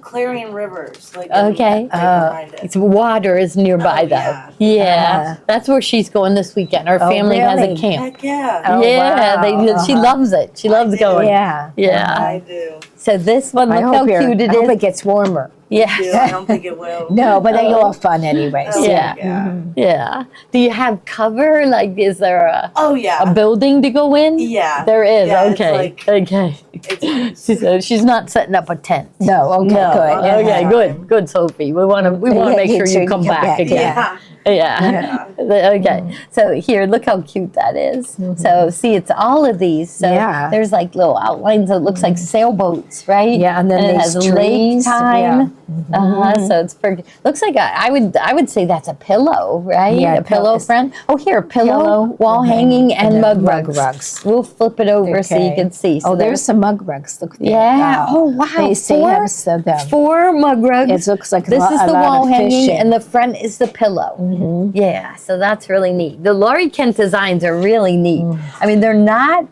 Clarion Rivers, like Okay. right behind it. It's water is nearby Oh, though. yeah. Yeah, that's where she's going this weekend. Her family has a really? camp. Heck yeah, Oh, Yeah, wow. she loves it. She loves do. going. Yeah. Yeah. I do. So this one, I look how hope, cute it I hope is. it gets warmer. Yeah. Dude, I don't think it will. No, but they're all fun anyways. Oh, Yeah. yeah. Yeah. Do you have cover? Like, is there a Oh yeah. building to go in? Yeah. There is. Yeah, it's Okay. like- Okay. She said she's not setting up a tent. No, okay, No. good. Okay, good, Sophie. We want to make sure you come back again. Yeah. Yeah. Okay. So here, look how cute that is. So see, it's all of these. So Yeah. there's like little outlines that looks like sailboats, right? Yeah, and then it these has lake trees, time. So it's pretty. Looks like I would say that's a pillow, right? Yeah, a pillow friend. Oh, here, a pillow, Pillow, wall hanging, and then mug mug rugs. rugs. We'll flip it over so you Okay. can see. So Oh, there's some mug rugs. Look there. yeah. Oh, wow. They say have some of them. 4 mug rugs. It looks like This is a the lot wall of hanging, fishing. and the front is the pillow. Yeah, so that's really neat. The Laurie Kent designs are really neat. I mean, they're not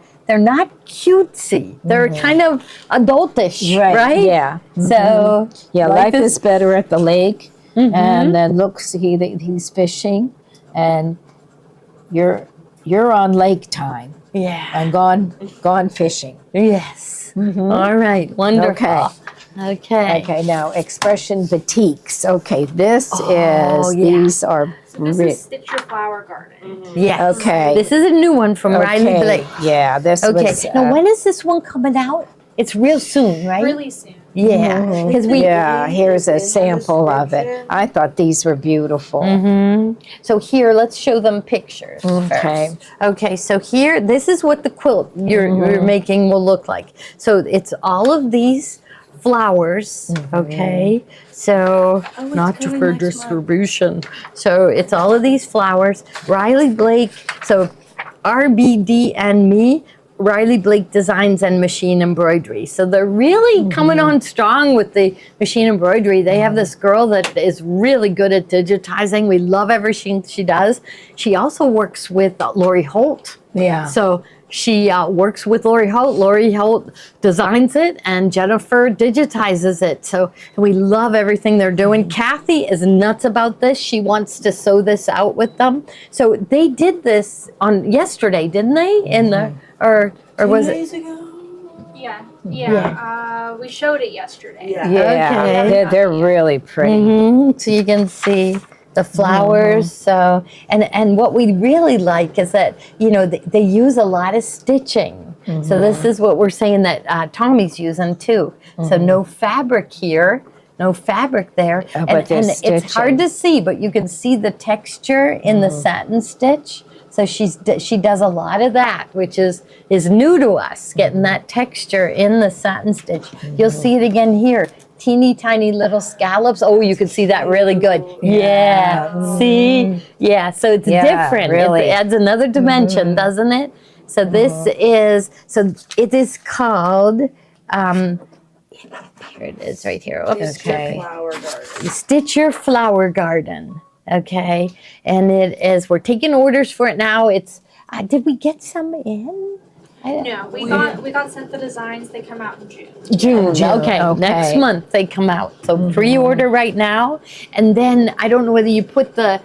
cutesy. They're kind of adultish, right? Yeah. So Yeah, like life this- is better at the lake. And then look, see he's fishing, and you're on lake time Yeah. and gone fishing. Yes. All right. Wonderful. Okay. Okay, now expression batiks. Okay, this Oh, is yeah. these are So this is Stitch Your Flower Garden. Yes. Okay. This is a new one from Riley Blake. Yeah, this Okay. was Now, when is this one coming out? It's real soon, right? Really soon. Yeah. Because we. yeah, here's a sample of it. description. I thought these were beautiful. So here, let's show them pictures. Okay. First. Okay. So here, this is what the quilt you're making will look like. So it's all of these flowers. Okay. So it's not coming for next month. distribution. So it's all of these flowers. Riley Blake. So RBD and me. Riley Blake Designs and Machine Embroidery. So they're really coming on strong with the machine embroidery. They have this girl that is really good at digitizing. We love everything she does. She also works with Lori Holt. Yeah. So she works with Lori Holt. Lori Holt designs it and Jennifer digitizes it. So we love everything they're doing. Kathy is nuts about this. She wants to sew this out with them. So they did this on yesterday, didn't they? In the or was 2 it? days ago? Yeah. We showed it yesterday. Yeah. Yeah, Okay. they're really pretty. So you can see the flowers. So and what we really like is that they use a lot of stitching. So this is what we're saying that Tommy's using too. So no fabric here. No fabric there, but and there's it's hard to see, but you can see the texture in the satin stitch. So she does a lot of that, which is new to us, getting that texture in the satin stitch. You'll see it again here, teeny tiny little scallops. Oh, you can see that really good. Yeah. See? Yeah, so it's Yeah, different. really. It adds another dimension, doesn't it? So it is called, here it is right here. Oops. Okay. Flower garden. Stitch Your Flower Garden. Okay, and we're taking orders for it now. It's did we get some in? No, we got sent the designs. They come out in June. June. June, Okay. okay. Next month they come out. So pre-order right now, and then I don't know whether you put the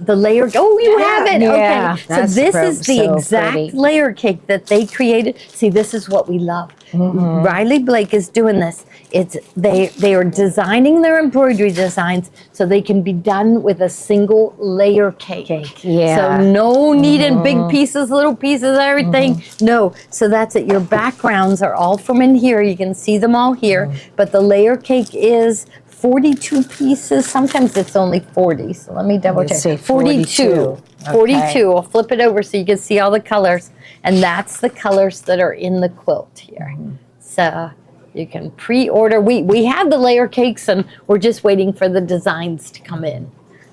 layer. Oh, you have it. Yeah, Okay. So that's this is the so exact pretty. layer cake that they created. See, this is what we love. Riley Blake is doing this. They are designing their embroidery designs so they can be done with a single layer cake. Yeah. So no needed big pieces, little pieces, everything. No. So that's it. Your backgrounds are all from in here. You can see them all here. But the layer cake is 42 pieces. Sometimes it's only 40. So let me double Let's check. see, 42. 42. I'll flip it over so you can see all the colors. And that's the colors that are in the quilt here. So you can pre-order. We have the layer cakes and we're just waiting for the designs to come in.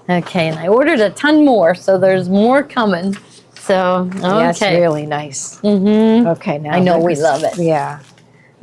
Okay, and I ordered a ton more, so there's more coming. So, okay. That's really nice. Okay, now I know we this- love it. Yeah.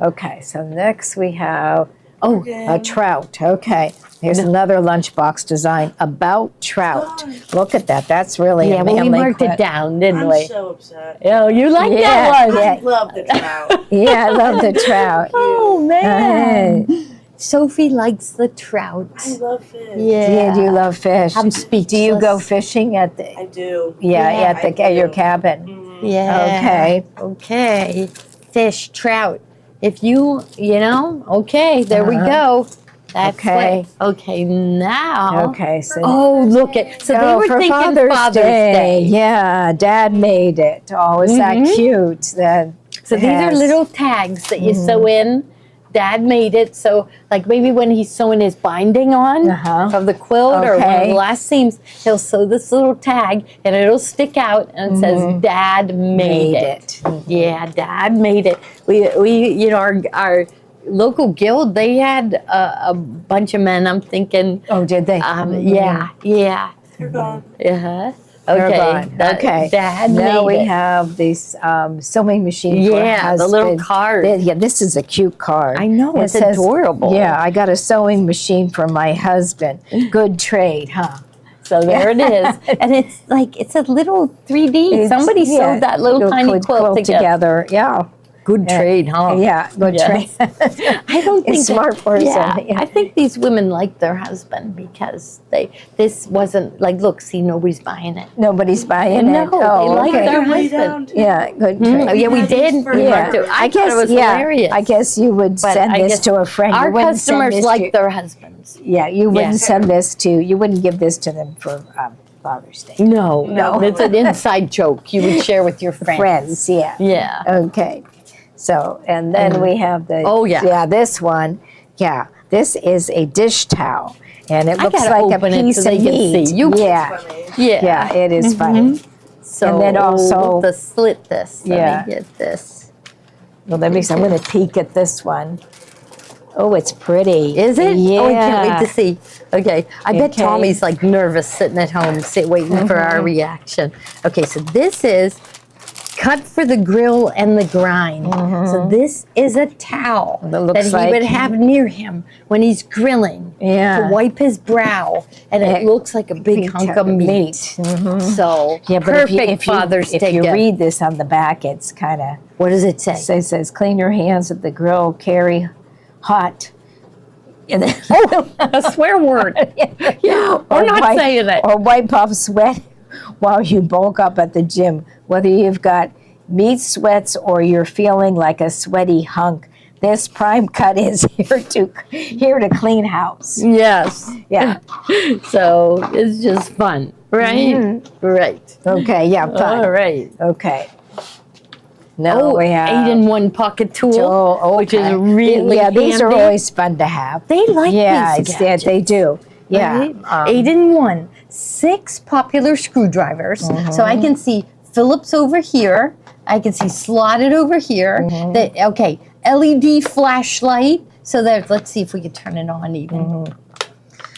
Okay, so next we have a trout. Okay, here's another lunchbox design about trout. Look at that. That's really Yeah, a well, we manly marked it quilt. down, didn't I'm we? so upset. Oh, you like Yeah, that one? yeah. I love the trout. Yeah, I love the trout. Oh, man. Hey. Sophie likes the trout. I love fish. Yeah. Do you love fish? I'm Do you go speechless. fishing at the I do. at your do. cabin? Yeah. Okay. Okay. Fish, trout. If okay, there we go. That's Okay. okay, now. Okay, so Oh, look at. So they were for thinking Father's Day. Yeah, Dad made it. Oh, is that cute? Then So these are has- little tags that you sew in. Dad made it so, like maybe when he's sewing his binding on of the quilt or one of Okay. the last seams, he'll sew this little tag and it'll stick out and it says "Dad made it." Yeah, Dad made it. We you know our local guild, they had a bunch of men. I'm thinking, Oh, did they? yeah. They're gone. Uh-huh. They're Okay. gone. Okay. Dad Now made we it. have this sewing machine for Yeah, the little husband. card. Yeah, this is a cute card. I know, It it's says, adorable. Yeah, I got a sewing machine for my husband. Good trade, huh? So there it is. And it's like, it's a little 3D. Somebody sewed that little tiny quilt together. Yeah. Good trade, huh? Yeah, good Yes. trade. I don't think A smart person. Yeah, I think these women like their husband because this wasn't like, look, see, nobody's buying it. Nobody's buying No, it. they like okay. their Way husband. down to- Yeah, good Mm, trade. yeah, we had did. these for We her. marked it. I thought it was hilarious. I guess you would But send I this guess to a friend. Our You wouldn't send customers this like to, their husbands. Yeah, you wouldn't Yeah. send this to. You wouldn't give this to them for Father's Day. No, No. it's an inside joke you would share with your friends. Friends, yeah. Yeah. Okay. So, and then we have the. Oh, yeah. Yeah, this one. Yeah, this is a dish towel, and it I looks gotta like a open it piece so they of can meat. see. You- Yeah. Funny. Yeah. Yeah, it is funny. So And then also- the slit this. Yeah. Let me get this. Well, I'm going to peek at this one. Oh, it's pretty. Is it? Yeah. Oh, I can't wait to see. Okay. I bet Okay. Tommy's like nervous sitting at home, waiting for our reaction. Okay, so this is cut for the grill and the grind. So this is a towel That looks he like- would have near him when he's grilling Yeah. to wipe his brow, and it looks like a big hunk of meat. So Yeah, but perfect if you, Father's if Day you gift. read this on the back, it's kind of. What does it say? So it says, clean your hands at the grill, carry hot. And then, A swear word. Yeah, we're not wipe, saying it. Or wipe off sweat while you bulk up at the gym. Whether you've got meat sweats or you're feeling like a sweaty hunk, this prime cut is here to clean house. Yes. Yeah. So it's just fun, right? Right. Okay. Yeah. Fine. All right. Okay. Now Oh, we have 8-in-1 pocket tool, Oh, which is okay. really Yeah, these are handy. always fun to have. They like Yeah, these it's, yeah, gadgets. they do. Yeah. Right? 8-in-1, 6 popular screwdrivers. So I can see Phillips over here. I can see slotted over here. Okay, LED flashlight. So that, let's see if we can turn it on even.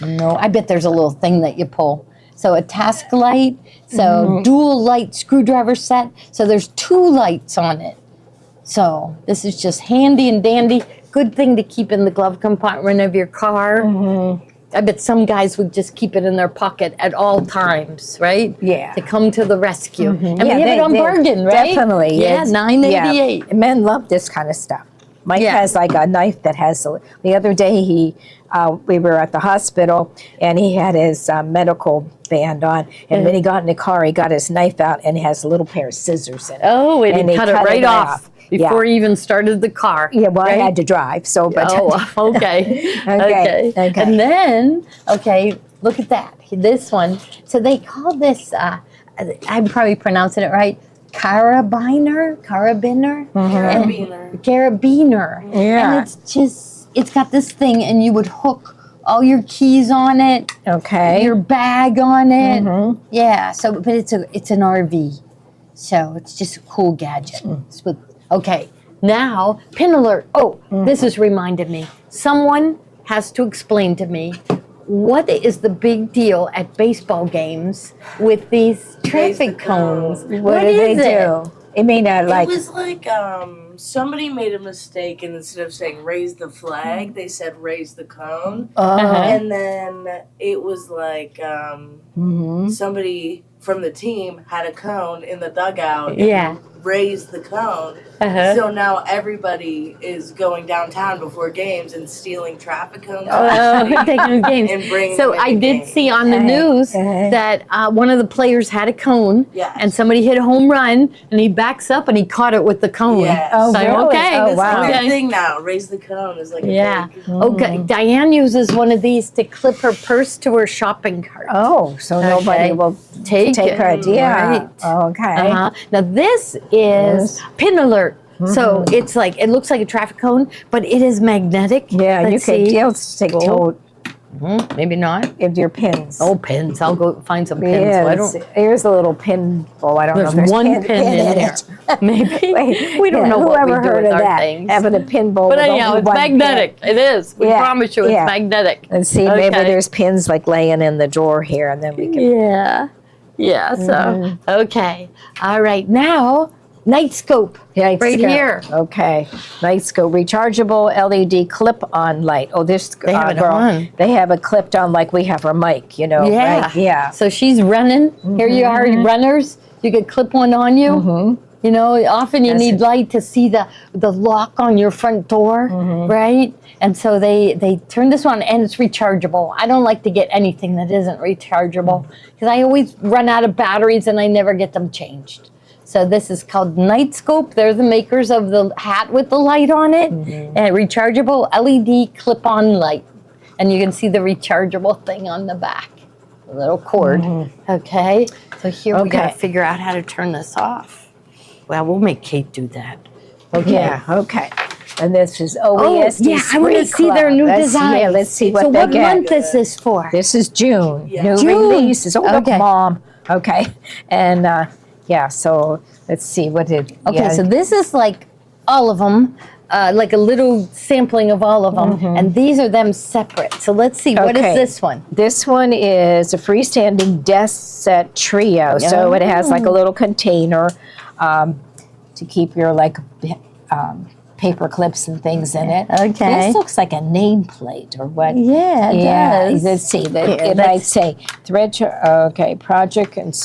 No, I bet there's a little thing that you pull. So a task light, so dual light screwdriver set. So there's 2 lights on it. So this is just handy and dandy. Good thing to keep in the glove compartment of your car. I bet some guys would just keep it in their pocket at all times, right? Yeah. To come to the rescue. And Yeah, we have it on bargain, right? Definitely. Yeah, It's- $9.88. yeah. Men love this kind of stuff. Mike Yeah. has like a knife that has. The other day we were at the hospital and he had his medical band on, and when he got in the car, he got his knife out and he has a little pair of scissors in it. Oh, and he cut it right off off. before he even started the car. Yeah, well, right? I had to drive, so but Oh, okay. Okay, okay. And then, okay, look at that. This one. So they call this, I'm probably pronouncing it right, carabiner? Carabiner. Carabiner. Yeah. And it's got this thing, and you would hook all your keys on it, okay. your bag on it. Yeah, so, but it's an RV. So it's just a cool gadget. It's with, okay, now, pin alert. Oh, this has reminded me. Someone has to explain to me what is the big deal at baseball games with these traffic cones? What do they is it? do? I mean, like It was like somebody made a mistake, and instead of saying raise the flag, they said raise the cone. And then it was like somebody from the team had a cone in the dugout. Yeah. Raised the cone. So now everybody is going downtown before games and stealing traffic cones. Taking games. And bringing So them into I did games. see on the news that one of the players had a cone, Yes. and somebody hit a home run, and he backs up and he caught it with the cone. Yes. Oh, So, really? okay. Oh, It's wow. a Okay. big thing now. Raise the cone is like a Yeah. big. Okay. Diane uses one of these to clip her purse to her shopping cart. oh, so nobody will Take take it. her idea. Right. Okay. Now this is pin alert. So it's like, it looks like a traffic cone, but it is magnetic. Yeah, Let's you could see. take Tote Maybe not. of your pins. Oh, pins. I'll go find some pins. yeah, So I let's don't, see. Here's a little pin. Oh, I don't know there's if there's one pin in there. it. Maybe. Wait, We don't know what we whoever do heard with of our that, things. having a pin bowl. But with anyhow, only it's one magnetic. pin. It is. We Yeah, promise you it's yeah. magnetic. And see, maybe Okay. there's pins like laying in the drawer here, and then we can. Yeah. Yeah. So, okay. All right. Now, night scope. Yeah, right here. Okay. Night scope, rechargeable LED clip-on light. Oh, this They have it girl, on. they have it clipped on like we have our mic, you know. Yeah. Right? Yeah. So she's running. Here you are, runners. You could clip one on you. You know, often you need light to see the lock on your front door, right? And so they turn this on, and it's rechargeable. I don't like to get anything that isn't rechargeable because I always run out of batteries and I never get them changed. So this is called Night Scope. They're the makers of the hat with the light on it, and rechargeable LED clip-on light. And you can see the rechargeable thing on the back, a little cord. Okay, so here we gotta figure out how to turn this off. Well, we'll make Kate do that. Okay. Yeah, okay. And this is OESD. yeah, I want to see their new design. Yeah, let's see what so they what get. month is this for? This is June. Yeah. New June. releases. Oh, look, Okay. Mom. Okay. And yeah, so let's see what it. Okay, yeah. so this is like all of them, like a little sampling of all of them, and these are them separate. So let's see, what is Okay. this one? This one is a freestanding desk set trio. So it has like a little container to keep your like paper clips and things in it. Okay. This looks like a nameplate or what? Yeah, it does. Let's see. Here, It might say thread. Okay, project and.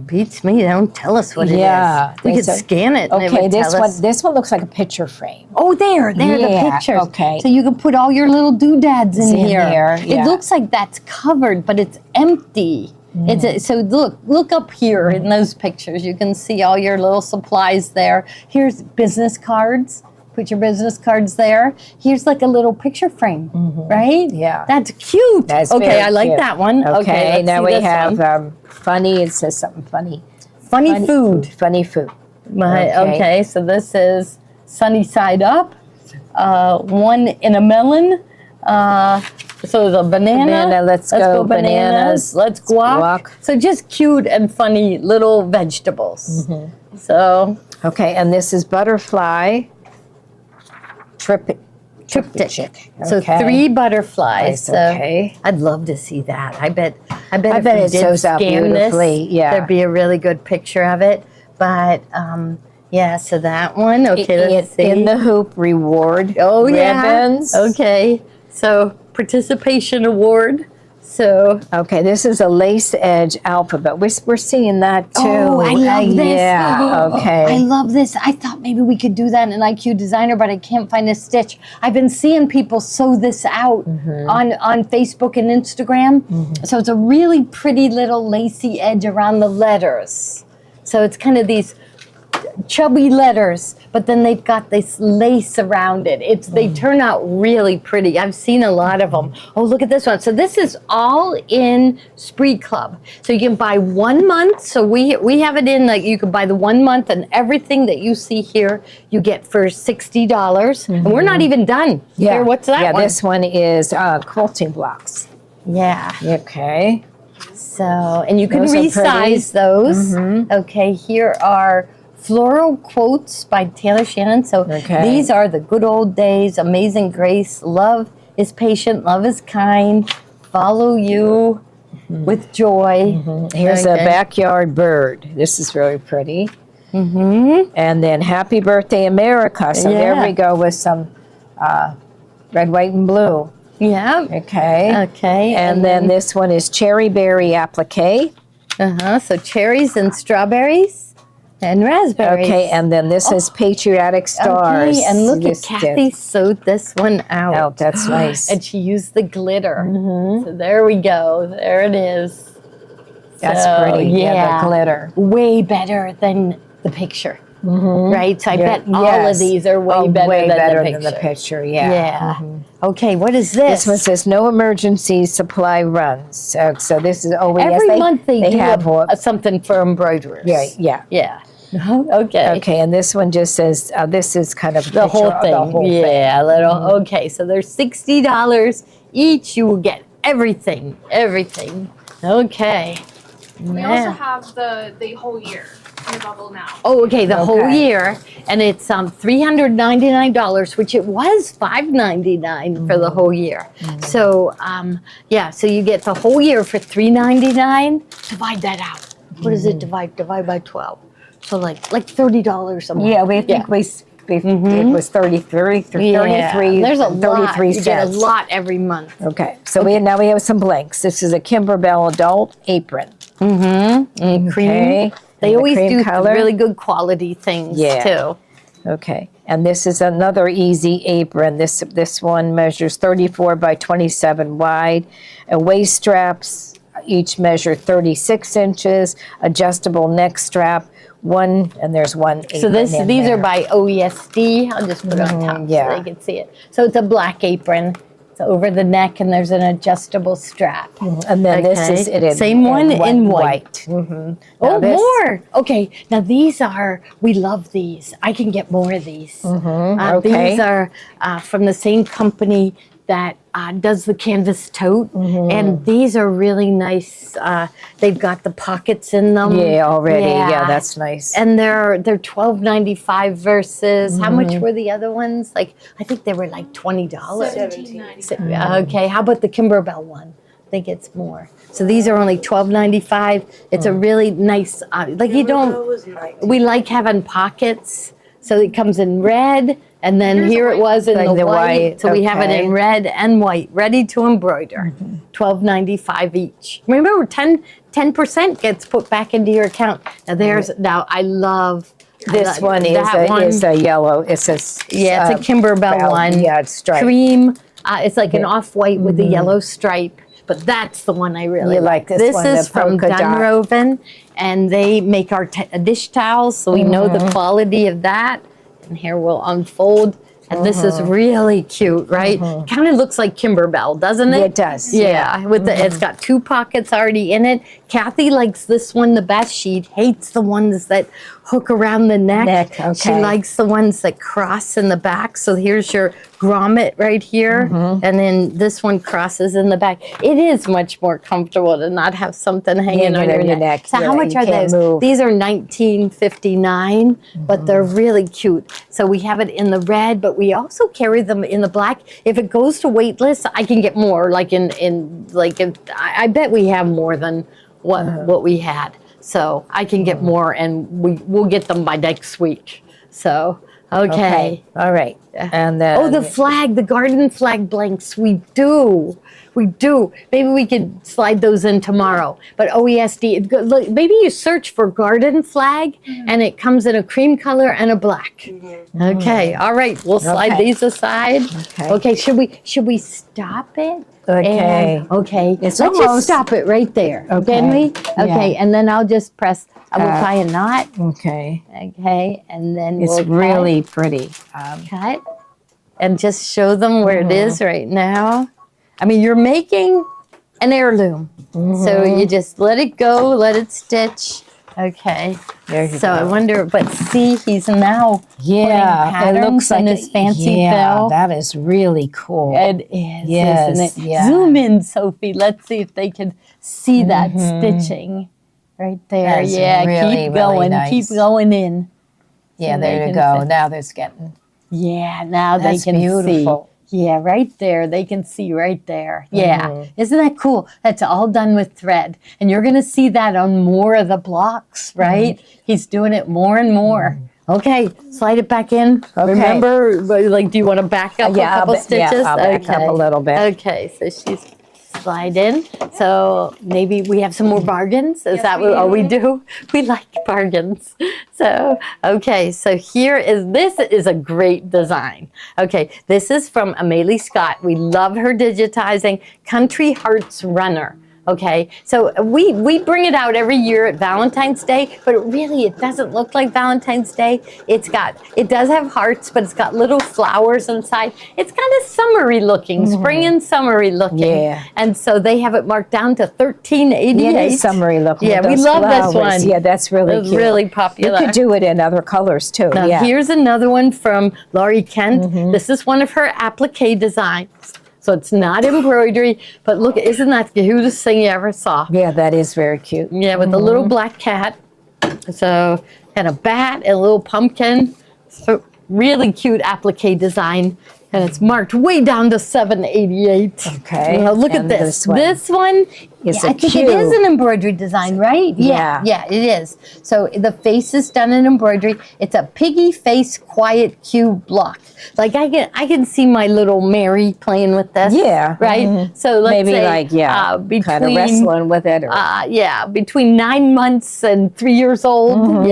Beats me. They don't tell us what it is. Yeah, We they could said- scan it and it Okay, would this tell one. us. This one looks like a picture frame. Oh, there, the Yeah, pictures. okay. So you can put all your little doodads in In here. here, yeah. It looks like that's covered, but it's empty. So look up here in those pictures. You can see all your little supplies there. Here's business cards. Put your business cards there. Here's like a little picture frame, right? Yeah. That's cute. That's okay, very I like cute. that one. Okay, let's now see we this have one. funny. It says something funny. Funny food. Funny food. Right, Okay. okay, so this is sunny side up, one in a melon, so the banana. Let's go go bananas. bananas. Let's guac. Guac. So just cute and funny little vegetables. So Okay, and this is butterfly triptych. So Okay. 3 butterflies. Nice, okay. So I'd love to see that. I bet I if bet we it did shows up scan beautifully, this, yeah. there'd be a really good picture of it. But yeah, so that one. Okay, let's see. In the hoop reward Oh, ribbons. yeah. Okay. So participation award. So Okay, this is a lace edge alphabet. We're seeing that too. Oh, I love this. Yeah. Okay. I love this. I thought maybe we could do that in IQ Designer, but I can't find a stitch. I've been seeing people sew this out on Facebook and Instagram. So it's a really pretty little lacy edge around the letters. So it's kind of these chubby letters, but then they've got this lace around it. They turn out really pretty. I've seen a lot of them. Oh, look at this one. So this is all in Spree Club. So you can buy 1 month. So we have it in, like, you can buy the 1 month, and everything that you see here you get for $60. And we're not even done. Yeah. Here, what's that Yeah, one? this one is quilting blocks. Yeah. Okay. So, and you can Those are resize those. Okay, here are floral quotes by Taylor Shannon. So Okay. these are the good old days, amazing grace, love is patient, love is kind, follow you with joy. Here's a Okay. backyard bird. This is really pretty. And then Happy Birthday America. So there Yeah. we go with some red, white, and blue. Yeah. Okay. Okay. And then this one is cherry berry applique. So cherries and strawberries and raspberries. Okay, and then this is patriotic stars. Okay, and look This at Kathy sewed this one out. Oh, that's nice. And she used the glitter. So there we go. There it is. That's So, pretty. Yeah, the glitter. Way better than the picture. Right? So I bet all of Yes. these are way Oh, better, way than, better the than picture. the picture. Yeah. Yeah. Okay, what is this? This one says no emergency supply runs. So this is Every month they do have something for embroiderers. yeah. Yeah. Okay. Okay, and this one just says, this is kind of a The whole picture thing. of the whole thing. Yeah, a little. Okay, so there's $60 each. You will get everything. Everything. Okay. We Yeah. also have the whole year in the bubble now. Oh, okay, the whole Okay. year, and it's $399, which it was $599 for the whole year. So yeah, so you get the whole year for $399. Divide that out. What does it divide? Divide by 12. So like $30 a month. Yeah, we think it was 33 There's a lot. 33 You get a cents. lot every month. Okay, so now we have some blanks. This is a Kimberbell adult apron. And cream. Okay. They And the always cream do color. really good quality things Yeah. too. Okay, and this is another easy apron. This one measures 34 by 27 wide. Waist straps each measure 36 inches. Adjustable neck strap, and there's one apron So these in are there. by OESD. I'll just put it on top yeah. so they can see it. So it's a black apron. It's over the neck and there's an adjustable strap. And then this Okay. is it in Same one in white. Mhm. Oh, Now this- more. Okay. Now we love these. I can get more of these. okay. These are from the same company that does the canvas tote. And these are really nice. They've got the pockets in them. Yeah, already. Yeah, that's nice. And they're $12.95 versus how much were the other ones? Like I think they were like $20. $17.95. Okay, how about the Kimberbell one? I think it's more. So these are only $12.95. It's a really nice, like you That don't. was nice. We like having pockets, so it comes in red, and then Here's here a it white was in Like the the white. white, So we have it okay. in red and white, ready to embroider. $12.95 each. Remember, 10% gets put back into your account. Now I love This one is that is a yellow. It's a yeah, it's a Kimberbell brown- one. Yeah, it's striped. Cream. It's like an off-white with a yellow stripe. But that's the one I really You like this one, is the from polka dot. Dunroven, and they make our dish towels, so we know the quality of that. And here we'll unfold. And this is really cute, right? Kind of looks like Kimberbell, doesn't it? It does, Yeah, with it's got 2 pockets already in it. Kathy likes this one the best. She hates the ones that hook around the neck. She okay. likes the ones that cross in the back. So here's your grommet right here, and then this one crosses in the back. It is much more comfortable to not have something hanging on your neck. So how Yeah, much you are can't those? move. These are $19.59, but they're really cute. So we have it in the red, but we also carry them in the black. If it goes to waitlist, I can get more. Like I bet we have more than what we had. So I can get more, and we'll get them by next week. So okay. All right. And then Oh, the flag, the garden flag blanks. We do. Maybe we could slide those in tomorrow. But OESD, look, maybe you search for garden flag, and it comes in a cream color and a black. Okay. All right. We'll slide Okay. these aside. Okay. Should we stop it? Okay. And- okay. It's Let's just almost- stop it right there. Okay. Can we? Yeah. Okay. And then I'll just press. I will tie a knot. Okay. Okay. And then It's we'll cut. really pretty. Cut and just show them where it is right now. I mean, you're making an heirloom. So you just let it go, let it stitch. Okay. There you So I go. wonder, but see, he's now Yeah, putting it looks patterns like in his fancy yeah, bell. that is really cool. It is, Yes, isn't it? yeah. Zoom in, Sophie. Let's see if they can see that stitching right there. That's Yeah, really, keep going, really keep nice. going in. Yeah, so there they you can go. fit. Now there's getting. Yeah, now That's they can beautiful. see. Yeah, right there. They can see right there. Yeah. Isn't that cool? That's all done with thread. And you're going to see that on more of the blocks, right? He's doing it more and more. Okay, slide it back in. Okay. Remember, do you want to back up a couple stitches? I'll back up a little bit. Okay, so she's slide in. So maybe we have some more bargains. Is that what we do? We like bargains. So, okay, so this is a great design. Okay, this is from Amelie Scott. We love her digitizing Country Hearts Runner. Okay, so we bring it out every year at Valentine's Day, but it doesn't look like Valentine's Day. It does have hearts, but it's got little flowers inside. It's kind of summery looking, spring and summery looking. Yeah. And so they have it marked down to $13.88. Yeah, it is summery looking. Yeah, with we those love flowers. this one. Yeah, that's really It's cute. really popular. You could do it in other colors too. Now, yeah. here's another one from Laurie Kent. This is one of her applique designs. So it's not embroidery, but look, isn't that the cutest thing you ever saw? Yeah, that is very cute. Yeah, with a little black cat. So, and a bat and a little pumpkin. So really cute applique design. And it's marked way down to $7.88. Okay, Now look at and this. this one This one, is I a think it cube. is an embroidery design, right? Yeah. Yeah, it is. So the face is done in embroidery. It's a piggy face quiet cube block. Like I can see my little Mary playing with this. Yeah. Right? So let's Maybe say like, between kind of wrestling with it. Or, yeah, between 9 months and 3 years old.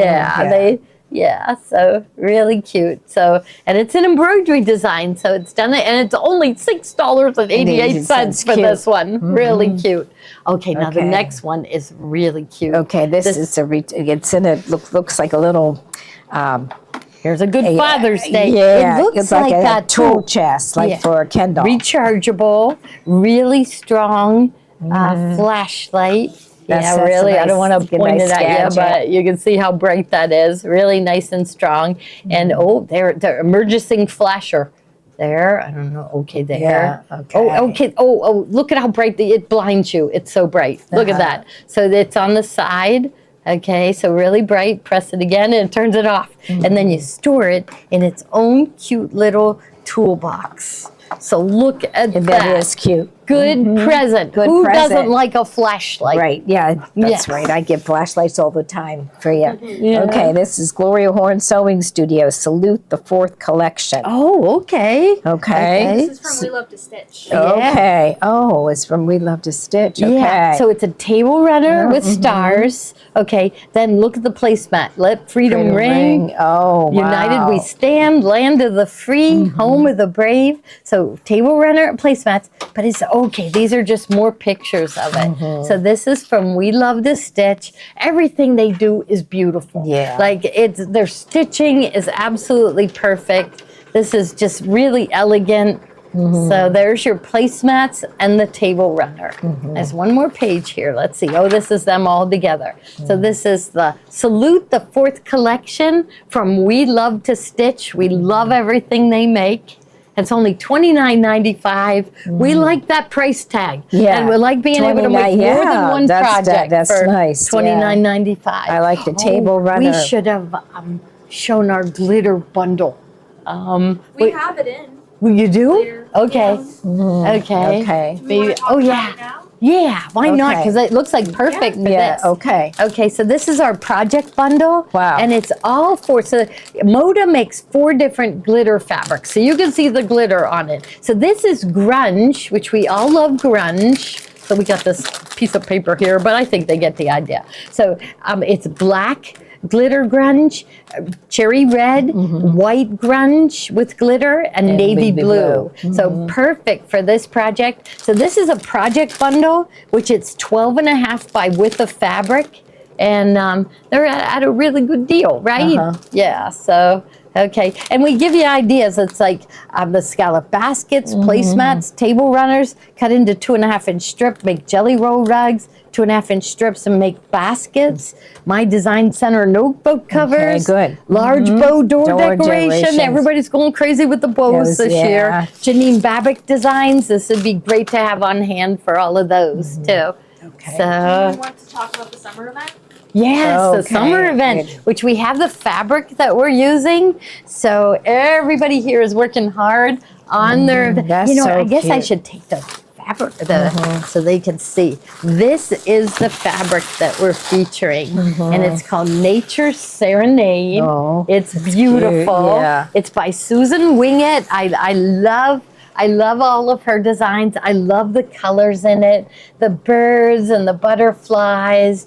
So really cute. So, and it's an embroidery design, so it's done it, and it's only $6.88 for Cute. this one. Really cute. Okay, now the Okay. next one is really cute. okay, this is it's in a, looks like a little, Here's a good Father's Day. yeah, It looks it's like a tool chest, like Yeah. for a Ken doll. rechargeable, really strong flashlight. That's Really. I don't nice- want to point nice it at you, gadget. but you can see how bright that is. Really nice and strong. And they're emerging flasher. There, I don't know. Okay, there. Yeah, okay. Oh, okay. Oh, look at how bright it blinds you. It's so bright. Look at that. So it's on the side. Okay, so really bright. Press it again, and it turns it off. And then you store it in its own cute little toolbox. So look at that. That is cute. Good present. Good Who present. doesn't like a flashlight? Right, yeah, that's Yes. right. I give flashlights all the time for you. Yeah. Okay, this is Gloria Horn Sewing Studio. Salute the 4th collection. Oh, okay. Okay. This is from We Love to Stitch. Okay. Oh, it's from We Love to Stitch. Okay. Yeah. So it's a table runner with stars. Okay. Then look at the placemat. Let freedom ring. Oh, United wow. we stand, land of the free, home of the brave. So table runner, placemats, but it's okay. These are just more pictures of it. So this is from We Love to Stitch. Everything they do is beautiful. Yeah. Like their stitching is absolutely perfect. This is just really elegant. So there's your placemats and the table runner. There's one more page here. Let's see. Oh, this is them all together. So this is the Salute the 4th collection from We Love to Stitch. We love everything they make. It's only $29.95. We like that price tag. Yeah. And we like being able to make 29, more than yeah, one that's- project that's for nice, yeah. $29.95. I like the table runner. We should have shown our glitter bundle. We have it in. Well, you do? Glitter. Okay. Yeah. Okay. Okay. Do you wanna talk Oh, about yeah. it now? Yeah, why not? Okay. Because it looks like perfect for Yeah, this. okay. Okay, so this is our project bundle. Wow. And it's all so Moda makes 4 different glitter fabrics. So you can see the glitter on it. So this is grunge, which we all love grunge. So we got this piece of paper here, but I think they get the idea. So it's black glitter grunge, cherry red, white grunge with glitter, and navy blue. So perfect for this project. So this is a project bundle, which it's 12.5 by width of fabric. And they're at a really good deal, right? Yeah, so, okay. And we give you ideas. It's like the scallop baskets, placemats, table runners, cut into 2.5-inch strip, make jelly roll rugs, 2.5-inch strips and make baskets. My Design Center notebook covers. good. Large bow door Door decoration. decorations. Everybody's going crazy with the bows Yes, this yeah. year. Janine Babick designs. This would be great to have on hand for all of those too. Okay. So. Anyone want to talk about the summer event? Yes, the Okay, summer event, good. which we have the fabric that we're using. So everybody here is working hard on their, that's so I guess I cute. should take the fabric so they can see. This is the fabric that we're featuring, and it's called Nature Serenade. Oh, it's beautiful. yeah. It's by Susan Wingett. I love all of her designs. I love the colors in it. The birds and the butterflies,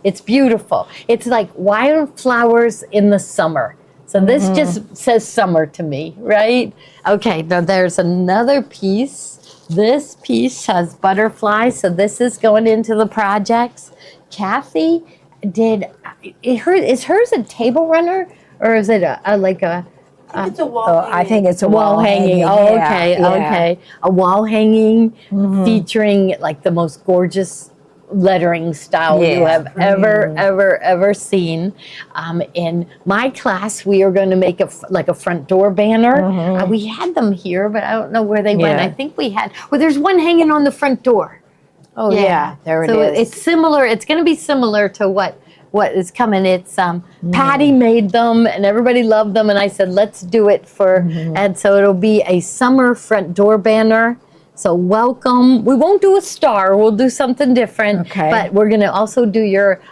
it's beautiful. It's like wildflowers in the summer. So this just says summer to me, right? Okay, now there's another piece this piece has butterflies, so this is going into the projects. Kathy is hers a table runner, or is it like a I think it's a wall. I think it's a wall hanging? Oh, okay, okay. A wall hanging featuring like the most gorgeous lettering style you have ever seen. In my class, we are going to make like a front door banner. We had them here, but I don't know where they went. I think we had. Well, there's one hanging on the front door. Oh yeah, there it is. So it's similar. It's going to be similar to what is coming. It's Patty made them, and everybody loved them. And I said, let's do it for. And so it'll be a summer front door banner. So welcome. We won't do a star. We'll do something different. Okay. But we're going to also do your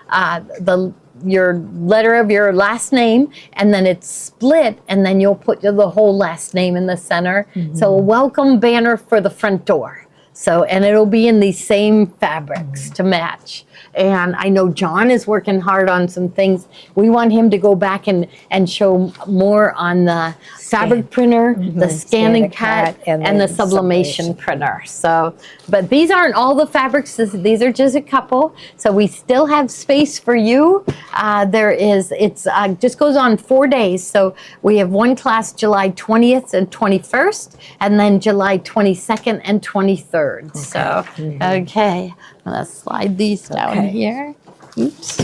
letter of your last name, and then it's split, and then you'll put the whole last name in the center. So a welcome banner for the front door. So, and it'll be in these same fabrics to match. And I know John is working hard on some things. We want him to go back and show more on the fabric printer, the scanning cut, and the sublimation printer. So, but these aren't all the fabrics. These are just a couple. So we still have space for you. It's just goes on 4 days. So we have one class July 20th and 21st, and then July 22nd and 23rd. So, okay. I'm gonna slide these down here. Oops.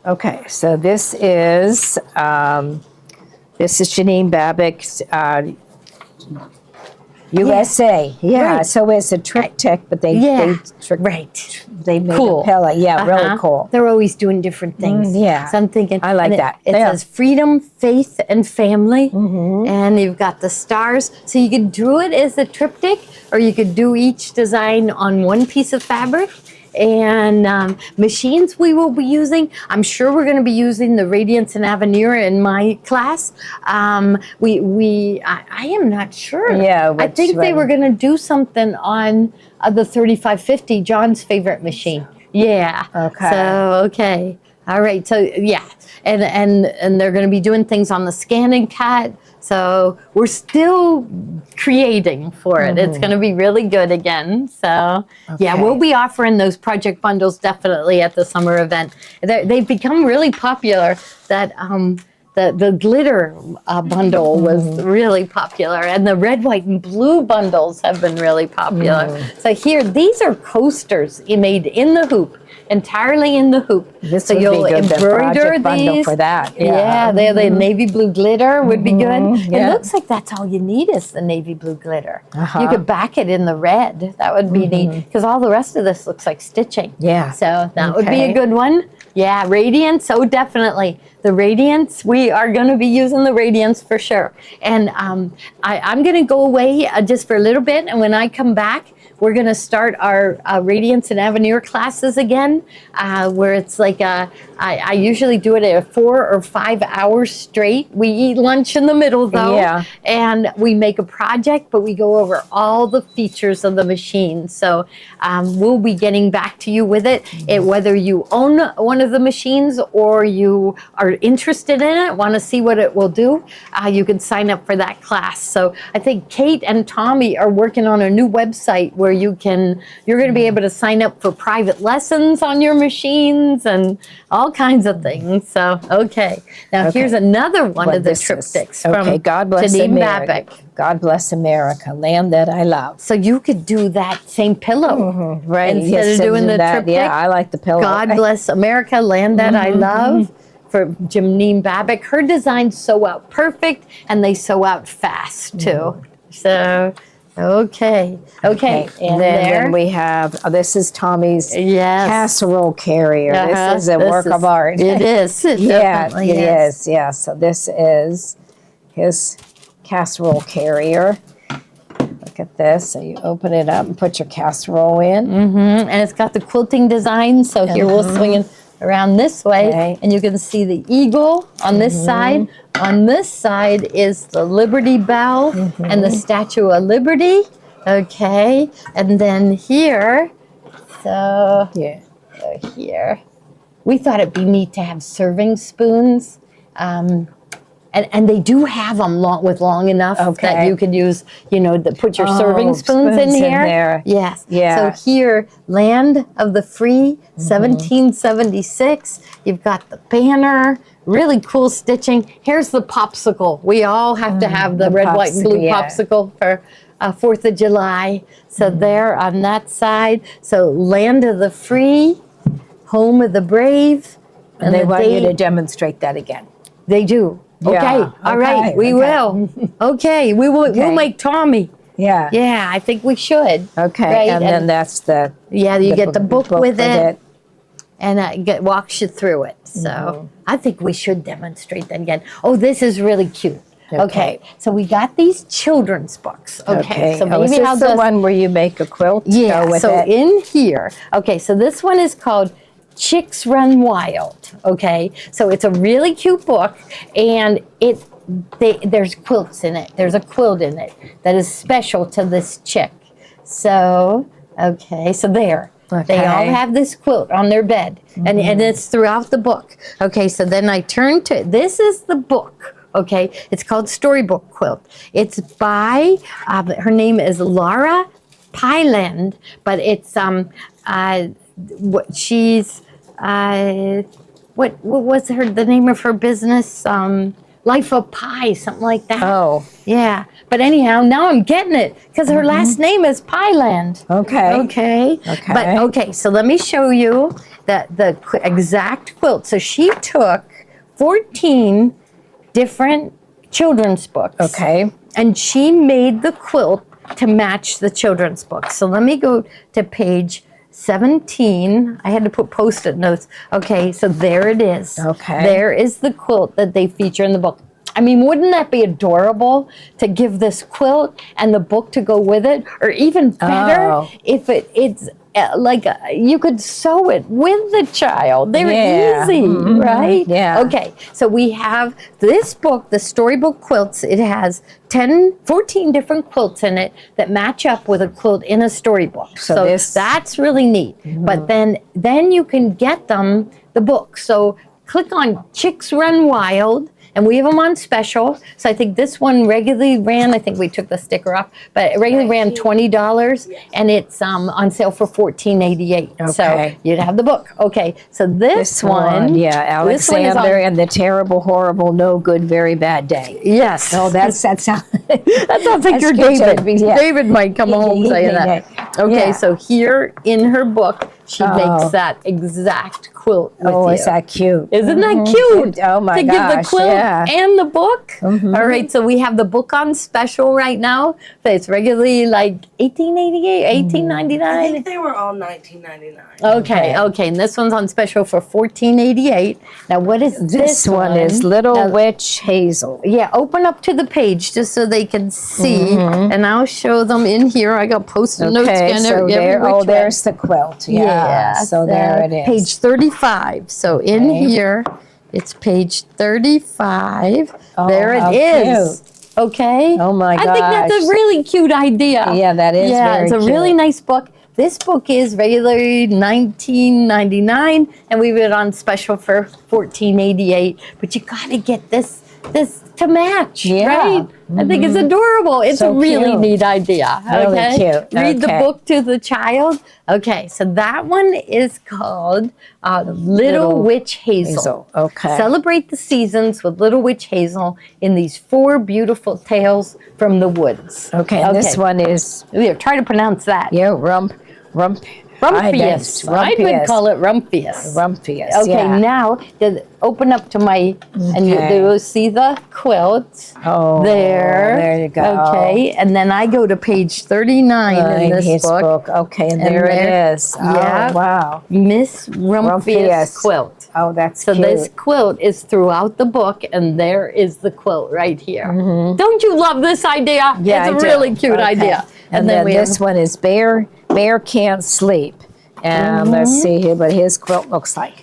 Okay, so this is Janine Babbitt's USA. Yeah, Right. so it's a triptych, but they made Cool. a pillow. Yeah, really cool. They're always doing different things. yeah. So I'm thinking. I like and that. It Yeah. says freedom, faith, and family. And you've got the stars. So you could do it as a triptych, or you could do each design on one piece of fabric. And machines we will be using, I'm sure we're going to be using the Radiance and Avenir in my class. I am not sure. Yeah, I think they one? were going to do something on the 3550, John's favorite machine. Yeah. Okay. So, okay. All right. So, yeah. And they're going to be doing things on the scan and cut. So we're still creating for it. It's going to be really good again. So yeah, we'll be offering those project bundles definitely at the summer event. They've become really popular. That the glitter bundle was really popular, and the red, white, and blue bundles have been really popular. So here, these are coasters made in the hoop. Entirely in the hoop. This so would you'll be good, the embroider project bundle these for that. Yeah, the navy blue glitter would be good. Yeah. It looks like that's all you need is the navy blue glitter. You could back it in the red. That would be neat because all the rest of this looks like stitching. Yeah. So that would be a good one. Yeah, Radiance. Oh, definitely. The Radiance, we are going to be using the Radiance for sure. And I'm going to go away just for a little bit. And when I come back, we're going to start our Radiance and Avenir classes again, where it's like I usually do it at 4 or 5 hours straight. We eat lunch in the middle, though. Yeah. And we make a project, but we go over all the features of the machine. So we'll be getting back to you with it. Whether you own one of the machines or you are interested in it, want to see what it will do, you can sign up for that class. So I think Kate and Tommy are working on a new website where you're going to be able to sign up for private lessons on your machines and all kinds of things. So, okay. Now here's another one of the triptychs from God bless Janine America. Babbitt. God bless America, land that I love. So you could do that same pillow, right? Instead of doing the triptych. Yeah, I like the pillow. God bless America, land that I love. For Janine Babbitt, her designs sew out perfect, and they sew out fast too. So. Okay. And then we have, this is Tommy's casserole carrier. This is a work of art. It is. It definitely is. Yeah. So this is his casserole carrier. Look at this. So you open it up and put your casserole in. And it's got the quilting design. So here we'll swing it around this way, and you can see the eagle on this side. On this side is the Liberty Bell and the Statue of Liberty. Okay, and then here, so here, we thought it'd be neat to have serving spoons. and they do have them long enough that Okay. you could use, put your serving spoons in spoons in here. there. Yes. Yeah. So here, Land of the Free, 1776. You've got the banner. Really cool stitching. Here's the popsicle. We all have to have the red, white, and blue popsicle, yeah. popsicle for 4th of July. So there on that side. So Land of the Free, Home of the Brave. And they the want you to date. demonstrate that again. They do. Okay. Yeah, All right. okay, We okay. will. Okay. We will. We'll Okay. make Tommy. Yeah. Yeah. I think we should. Okay. Right, And then that's the Yeah. You get the book with it, it. and walks you through it. So Mm-hmm. I think we should demonstrate that again. Oh, this is really cute. Okay. Okay. So we got these children's books. Okay. So is maybe I'll this the just one where you make a quilt? Yeah, Go with so it? in here, okay, so this one is called Chicks Run Wild, okay? So it's a really cute book, and there's quilts in it. There's a quilt in it that is special to this chick. So, okay, so there. They all Okay. have this quilt on their bed, and it's throughout the book. Okay, so then I turn to, this is the book. Okay, it's called Storybook Quilt. It's by, her name is Laura Pyland, but it's what was the name of her business? Life of Pie, something like that. Oh, Yeah, but anyhow, now I'm getting it because her last name is Pyland. okay. Okay. Okay. But okay, so let me show you the exact quilt. So she took 14 different children's books. Okay. And she made the quilt to match the children's books. So let me go to page 17. I had to put post-it notes. Okay, so there it is. Okay. There is the quilt that they feature in the book. I mean, wouldn't that be adorable to give this quilt and the book to go with it? Or even better, Oh. if it's you could sew it with the child. They're Yeah. easy, right? Yeah. Okay, so we have this book, the Storybook Quilts. It has 14 different quilts in it that match up with a quilt in a storybook. So this- that's really neat. But then you can get them the book. So click on Chicks Run Wild, and we have them on special. So I think this one regularly ran, I think we took the sticker off, but it regularly ran $20, and it's on sale for $14.88. So Okay. you'd have the book. Okay, so this one, yeah, this one is Alexander on- and the terrible, horrible, no good, very bad day. Yes. Oh, that sounds. That sounds like That's your good, David. Toby, yeah. David might come home saying that. Okay, Yeah. so here in her book, she Oh. makes that exact quilt with Oh, you. is that cute? Isn't that cute? Oh my to gosh! give the quilt Yeah. and the book. All right, so we have the book on special right now. So it's regularly like $18.88, I $18.99. think they were all $19.99. Okay, and this one's on special for $14.88. Now, what is This one is Little Now, Witch Hazel. yeah, open up to the page just so they can see, and I'll show them in here. I got post-it notes Okay, again. so every there. which Oh, way. there's the quilt. Yeah. So there it is. Page 35. So in Okay. here, it's page 35. Oh, there how it is. Okay. Oh my I think that's gosh. a really cute idea. Yeah, that is Yeah, very it's a really cute. nice book. This book is regularly $19.99, and we have it on special for $14.88. But you got to get this to match, Yeah. right? I think it's adorable. It's So a really cute. neat idea. Really okay? cute. Read the Okay. book to the child. Okay, so that one is called Little Witch Hazel. Okay. Celebrate the seasons with Little Witch Hazel in these 4 beautiful tales from the woods. Okay. And this one is Here, try to pronounce that. rumpious. Rumphius. I would call it Rumphius. Rumphius. Okay, Yeah. now open up to my, and Okay. you'll see the quilt. Oh, There. there you go. Okay, and then I go to page 39 in this his book. Okay, and And there there- it is. yeah. Oh, wow. Miss Rumphius Rumphius. quilt. Oh, that's So cute. this quilt is throughout the book, and there is the quilt right here. Don't you love this idea? Yeah, it's I a do. really cute Okay. idea. And then we this one is Bear Can't Sleep. And let's see here what his quilt looks like.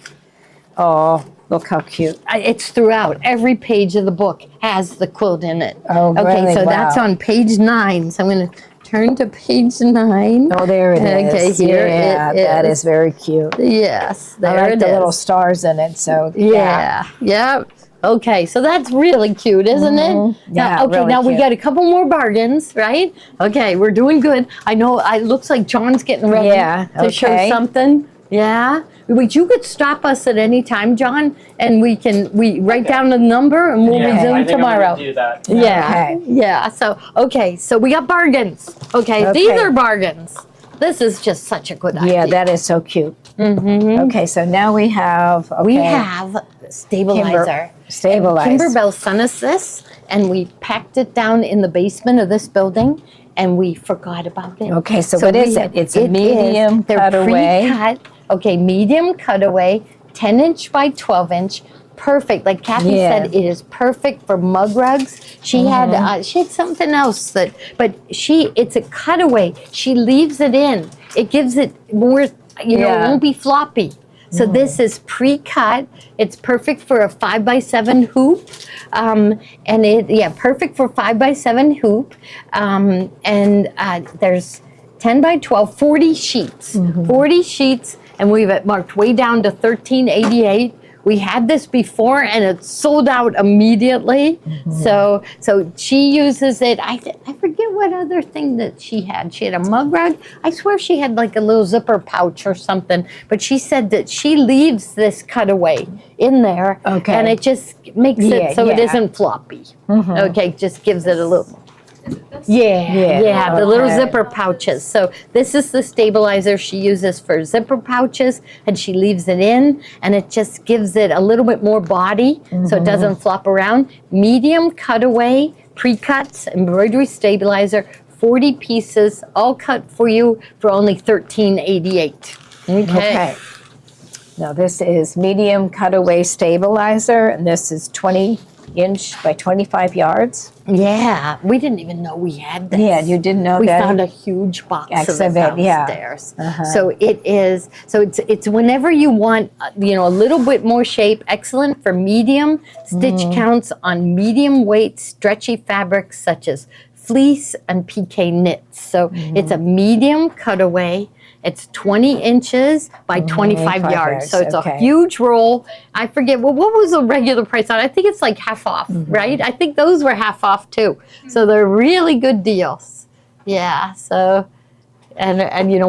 Oh, look how cute. it's throughout. Every page of the book has the quilt in it. Oh, okay, really? so that's Wow. on page 9. So I'm going to turn to page 9. Oh, there it is. Okay, here yeah, it that is. is very cute. Yes, there I like it the is. little stars in it. So Yeah, yep. Okay, so that's really cute, isn't it? Yeah, Now, okay, really now we cute. got a couple more bargains, right? Okay, we're doing good. I know it looks like John's getting ready Yeah, to show okay. something. Yeah. But you could stop us at any time, John, and we write down the number and we'll I resume think tomorrow. I'm gonna do that. Yeah. Okay. Yeah. So we got bargains. Okay, these Okay. are bargains. This is just such a good idea. Yeah, that is so cute. Mm-hmm. Okay, so now we have, okay. We have stabilizer. Stabilize. Kimberbell sent us this, and we packed it down in the basement of this building, and we forgot about it. Okay, so what is it? It's a It medium is. They're cutaway. pre-cut. Okay, medium cutaway, 10-inch by 12-inch. Perfect. Like Kathy Yeah. said, it is perfect for mug rugs. She had something else but it's a cutaway. She leaves it in. It gives it more, it won't be floppy. So this is pre-cut. It's perfect for a 5x7 hoop, perfect for 5x7 hoop. There's 10 by 12, 40 sheets, 40 sheets, and we've marked way down to $13.88. We had this before, and it sold out immediately. So she uses it. I forget what other thing that she had. She had a mug rug. I swear she had like a little zipper pouch or something. But she said that she leaves this cutaway in there, Okay. and it just makes it so it yeah. isn't floppy. Okay, just gives it a little. Yeah, The little okay. zipper pouches. So this is the stabilizer she uses for zipper pouches, and she leaves it in, and it just gives it a little bit more body so it doesn't flop around. Medium cutaway, pre-cuts, embroidery stabilizer, 40 pieces, all cut for you for only $13.88. Okay. Now this is medium cutaway stabilizer, and this is 20-inch by 25 yards. Yeah, we didn't even know we had this. Yeah, you didn't know We that? found a huge box of it Exhibit, yeah. downstairs. So it is. So it's whenever you want, a little bit more shape. Excellent for medium stitch counts on medium weight stretchy fabrics such as fleece and PK knits. So it's a medium cutaway. It's 20 inches by 25 yards. yards, So it's okay. a huge roll. I forget, what was the regular price on it? I think it's like half off, right? I think those were half off too. So they're really good deals. Yeah, so, and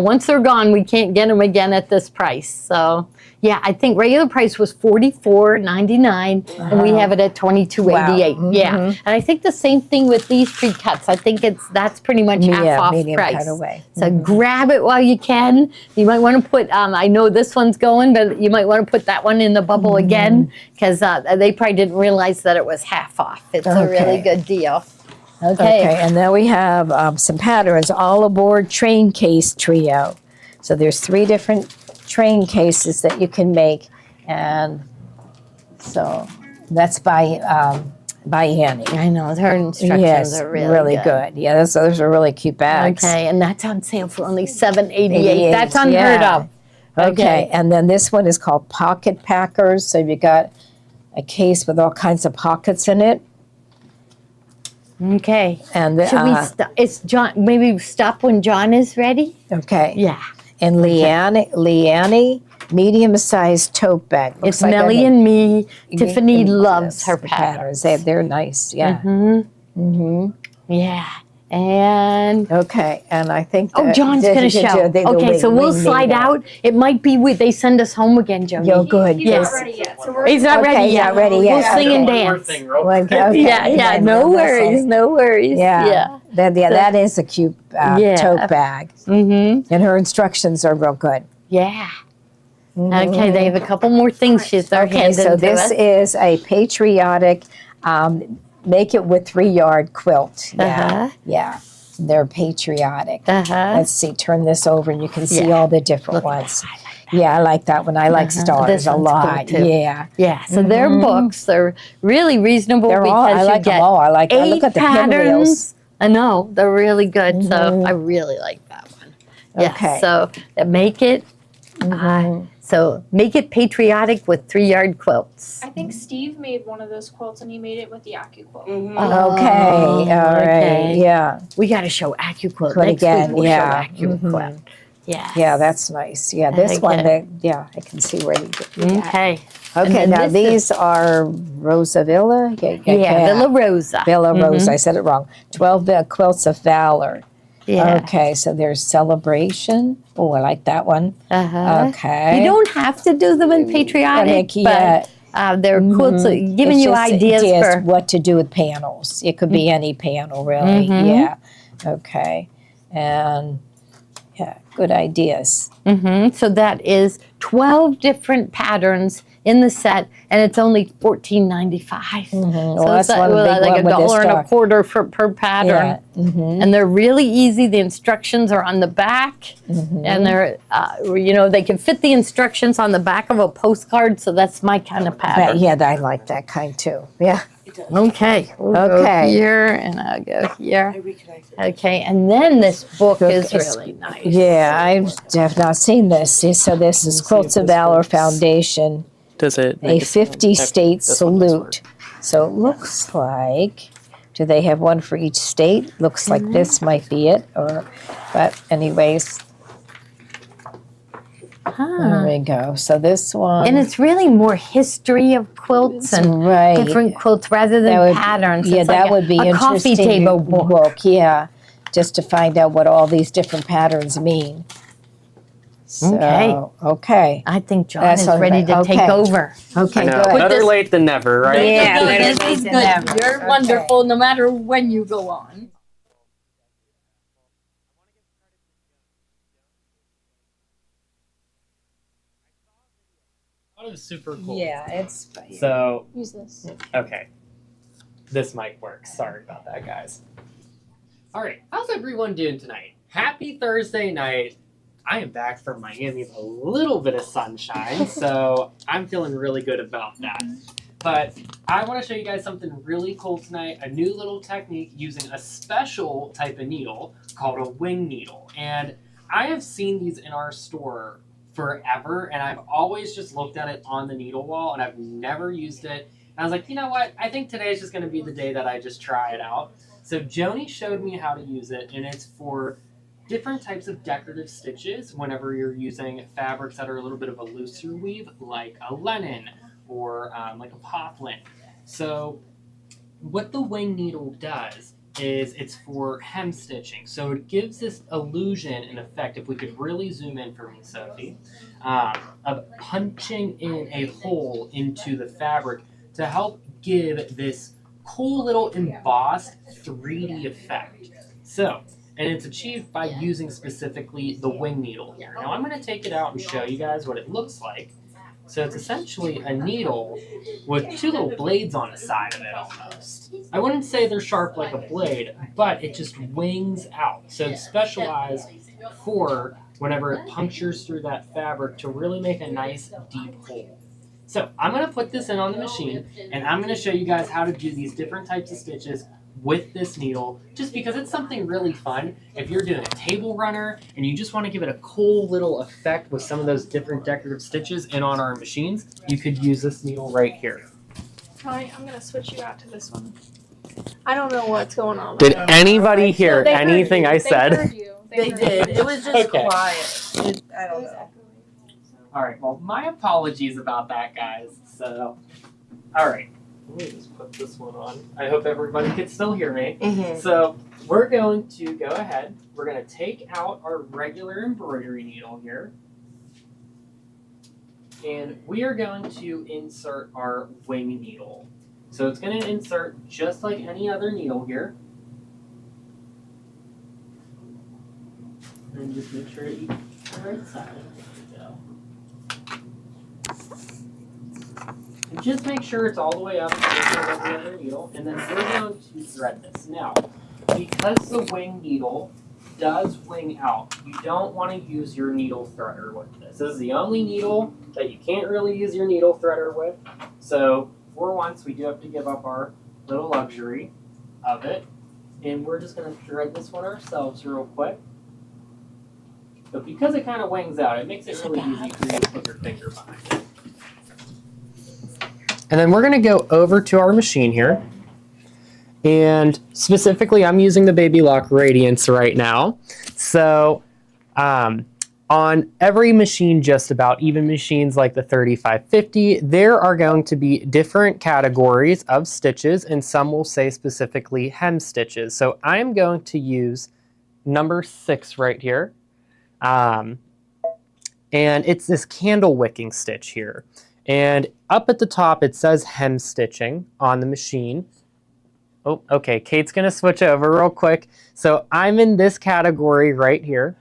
once they're gone, we can't get them again at this price. So, yeah, I think regular price was $44.99, and we have it at $22.88. Wow. Yeah, and I think the same thing with these pre-cuts. I think that's pretty much half off medium price. cutaway. So grab it while you can. You might want to put, I know this one's going, but you might want to put that one in the bubble again, because they probably didn't realize that it was half off. It's a really Okay. good deal. Okay, and then we have some patterns, all aboard train case trio. So there's 3 different train cases that you can make, and so that's by Annie. I know, her instructions Yes, are really good. Yeah, those are really cute bags. Okay, and that's on sale for only $7.88. That's unheard yeah. of. Okay, and then this one is called Pocket Packers. So you got a case with all kinds of pockets in it. Okay. And the, Should we it's John, maybe stop when John is ready? okay. Yeah. And Leanne, medium-sized tote bag. Looks It's like Melly and me. Tiffany Yes, loves her the patterns. They're nice, yeah. Yeah. And Okay, and I think John's going to show. Okay, so we'll slide out. It might be they send us home again, Jody. Yo, good. He's Yes. not ready yet, so we're. He's not Okay, ready he's yet. not ready We'll yet. sing and One more dance. thing real quick. Okay. Yeah, no worries, no worries. Yeah, that is a cute Yeah. tote bag. Mm-hmm. And her instructions are real good. Yeah. Okay, they have a couple more things they're Okay, handing so to this us. is a patriotic make it with 3-yard quilt. Yeah, they're patriotic. Let's see, turn this over and you can see Yeah. all the different ones. Yeah, I like that one. I like stars This a one's cool, lot. too. Yeah. Yeah, so their books, they're really reasonable They're because all, I you like get them all. I like, I 8 look at the patterns. pinwheels. I know, they're really good, so I really like that one. Yeah, Okay. so make it, make it patriotic with 3-yard quilts. I think Steve made one of those quilts, and he made it with the AccuQuilt. Okay, all right, okay. yeah. We got to show AccuQuilt Quilt next again, week. We'll yeah. show AccuQuilt. Yes. Yeah, that's nice. Yeah, this one, Okay. I can see where you did that. Okay. And Okay, then now this is- these are Rosavilla. Yeah, Villa Rosa. Villa Rosa. I said it wrong. 12 Quilts of Valor. Yeah. Okay, so there's Celebration. Oh, I like that one. Uh-huh. Okay. You don't have to do them in patriotic, Yeah. but they're quilts giving It's you just ideas for. what to do with panels. It could be any panel, really. Yeah. Okay. And yeah, good ideas. So that is 12 different patterns in the set, and it's only $14.95. So Well, it's that's one big like one with this $1.25 per pattern. Yeah. And they're really easy. The instructions are on the back, and they're, they can fit the instructions on the back of a postcard. So that's my kind of pattern. Yeah, I like that kind too. Yeah. Okay. We'll Okay. go here, and I'll go here. I reconnected. Okay, and then this book is It's- really nice. Yeah, I have not seen this. See, so this is Quilts of this Valor works. Foundation, Does it a make 50 sound? state This one does work. salute. So it looks like, do they have one for each state? Looks like this might be it, but anyways, there we go. So this one, And it's really more history of quilts and right. different quilts rather than That would- patterns. Yeah, It's that like would be a interesting. coffee table book. Yeah, just to find out what all these different patterns mean. So, Okay. okay. I think John That's is all ready right. to take Okay. over. Okay, I know. good. Better this- late than never, right? Yeah, Good, better this late is than good. never. You're Okay. wonderful no matter when you go on. That was super cool. Yeah, it's So, Use this. okay. This mic works. Sorry about that, guys. All right. How's everyone doing tonight? Happy Thursday night. I am back from Miami with a little bit of sunshine, so I'm feeling really good about that. But I want to show you guys something really cool tonight, a new little technique using a special type of needle called a wing needle. And I have seen these in our store forever, and I've always just looked at it on the needle wall, and I've never used it. And I was like, you know what? I think today is just going to be the day that I just try it out. So Joni showed me how to use it, and it's for different types of decorative stitches whenever you're using fabrics that are a little bit of a looser weave, like a linen or like a poplin. So what the wing needle does is it's for hem stitching. So it gives this illusion and effect, if we could really zoom in for me, Sophie, of punching in a hole into the fabric to help give this cool little embossed 3D effect. So, and it's achieved by using specifically the wing needle here. Now I'm going to take it out and show you guys what it looks like. So it's essentially a needle with two little blades on the side of it almost. I wouldn't say they're sharp like a blade, but it just wings out. So it's specialized for whenever it punctures through that fabric to really make a nice deep hole. So I'm going to put this in on the machine, and I'm going to show you guys how to do these different types of stitches with this needle, just because it's something really fun. If you're doing a table runner and you just want to give it a cool little effect with some of those different decorative stitches in on our machines, you could use this needle right here. Probably, I'm gonna switch you out to this one. I don't know what's going on. Did anybody hear They heard anything you. I They said? heard you. They heard did. you. It was just Okay. quiet. I don't know. All right, well, my apologies about that, guys. So, all right, let me just put this one on. I hope everybody can still hear me. So we're going to go ahead. We're going to take out our regular embroidery needle here. And we are going to insert our wing needle. So it's going to insert just like any other needle here. And just make sure you the right side. There we go. And just make sure it's all the way up just like every other needle. And then we're going to thread this. Now, because the wing needle does wing out, you don't want to use your needle threader with this. This is the only needle that you can't really use your needle threader with. So for once, we do have to give up our little luxury of it. And we're just going to thread this one ourselves real quick. But because it kind of wings out, it makes it really easy for you to put your finger behind it. And then we're going to go over to our machine here. And specifically, I'm using the Baby Lock Radiance right now. So On every machine, just about, even machines like the 3550, there are going to be different categories of stitches, and some will say specifically hem stitches. So I'm going to use number 6 right here. And it's this candle wicking stitch here. And up at the top, it says hem stitching on the machine. Oh, okay, Kate's gonna switch over real quick. So I'm in this category right here.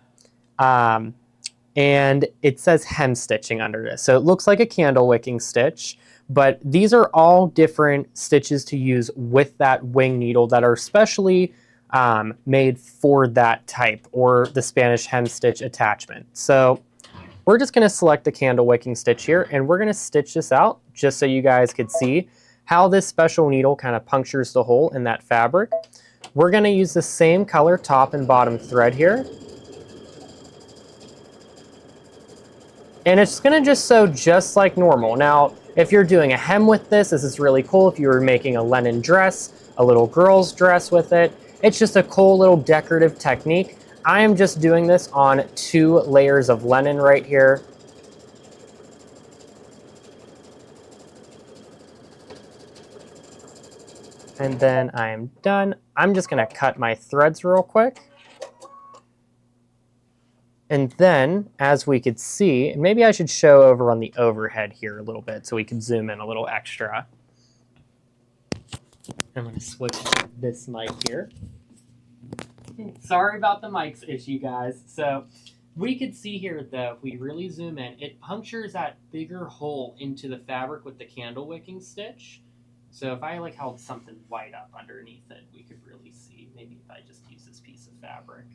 And it says hem stitching under this. So it looks like a candle wicking stitch, but these are all different stitches to use with that wing needle that are specially made for that type, or the Spanish hem stitch attachment. So we're just gonna select the candle wicking stitch here, and we're gonna stitch this out just so you guys could see how this special needle kind of punctures the hole in that fabric. We're gonna use the same color top and bottom thread here. And it's gonna just sew just like normal. Now, if you're doing a hem with this, this is really cool. If you were making a linen dress, a little girl's dress with it, it's just a cool little decorative technique. I am just doing this on 2 layers of linen right here. And then I am done. I'm just gonna cut my threads real quick. And then, as we could see, maybe I should show over on the overhead here a little bit so we can zoom in a little extra. I'm going to switch this mic here. Sorry about the mic's issue, guys. So we could see here, though, if we really zoom in, it punctures that bigger hole into the fabric with the candle wicking stitch. So if I held something white up underneath it, we could really see. Maybe if I just use this piece of fabric.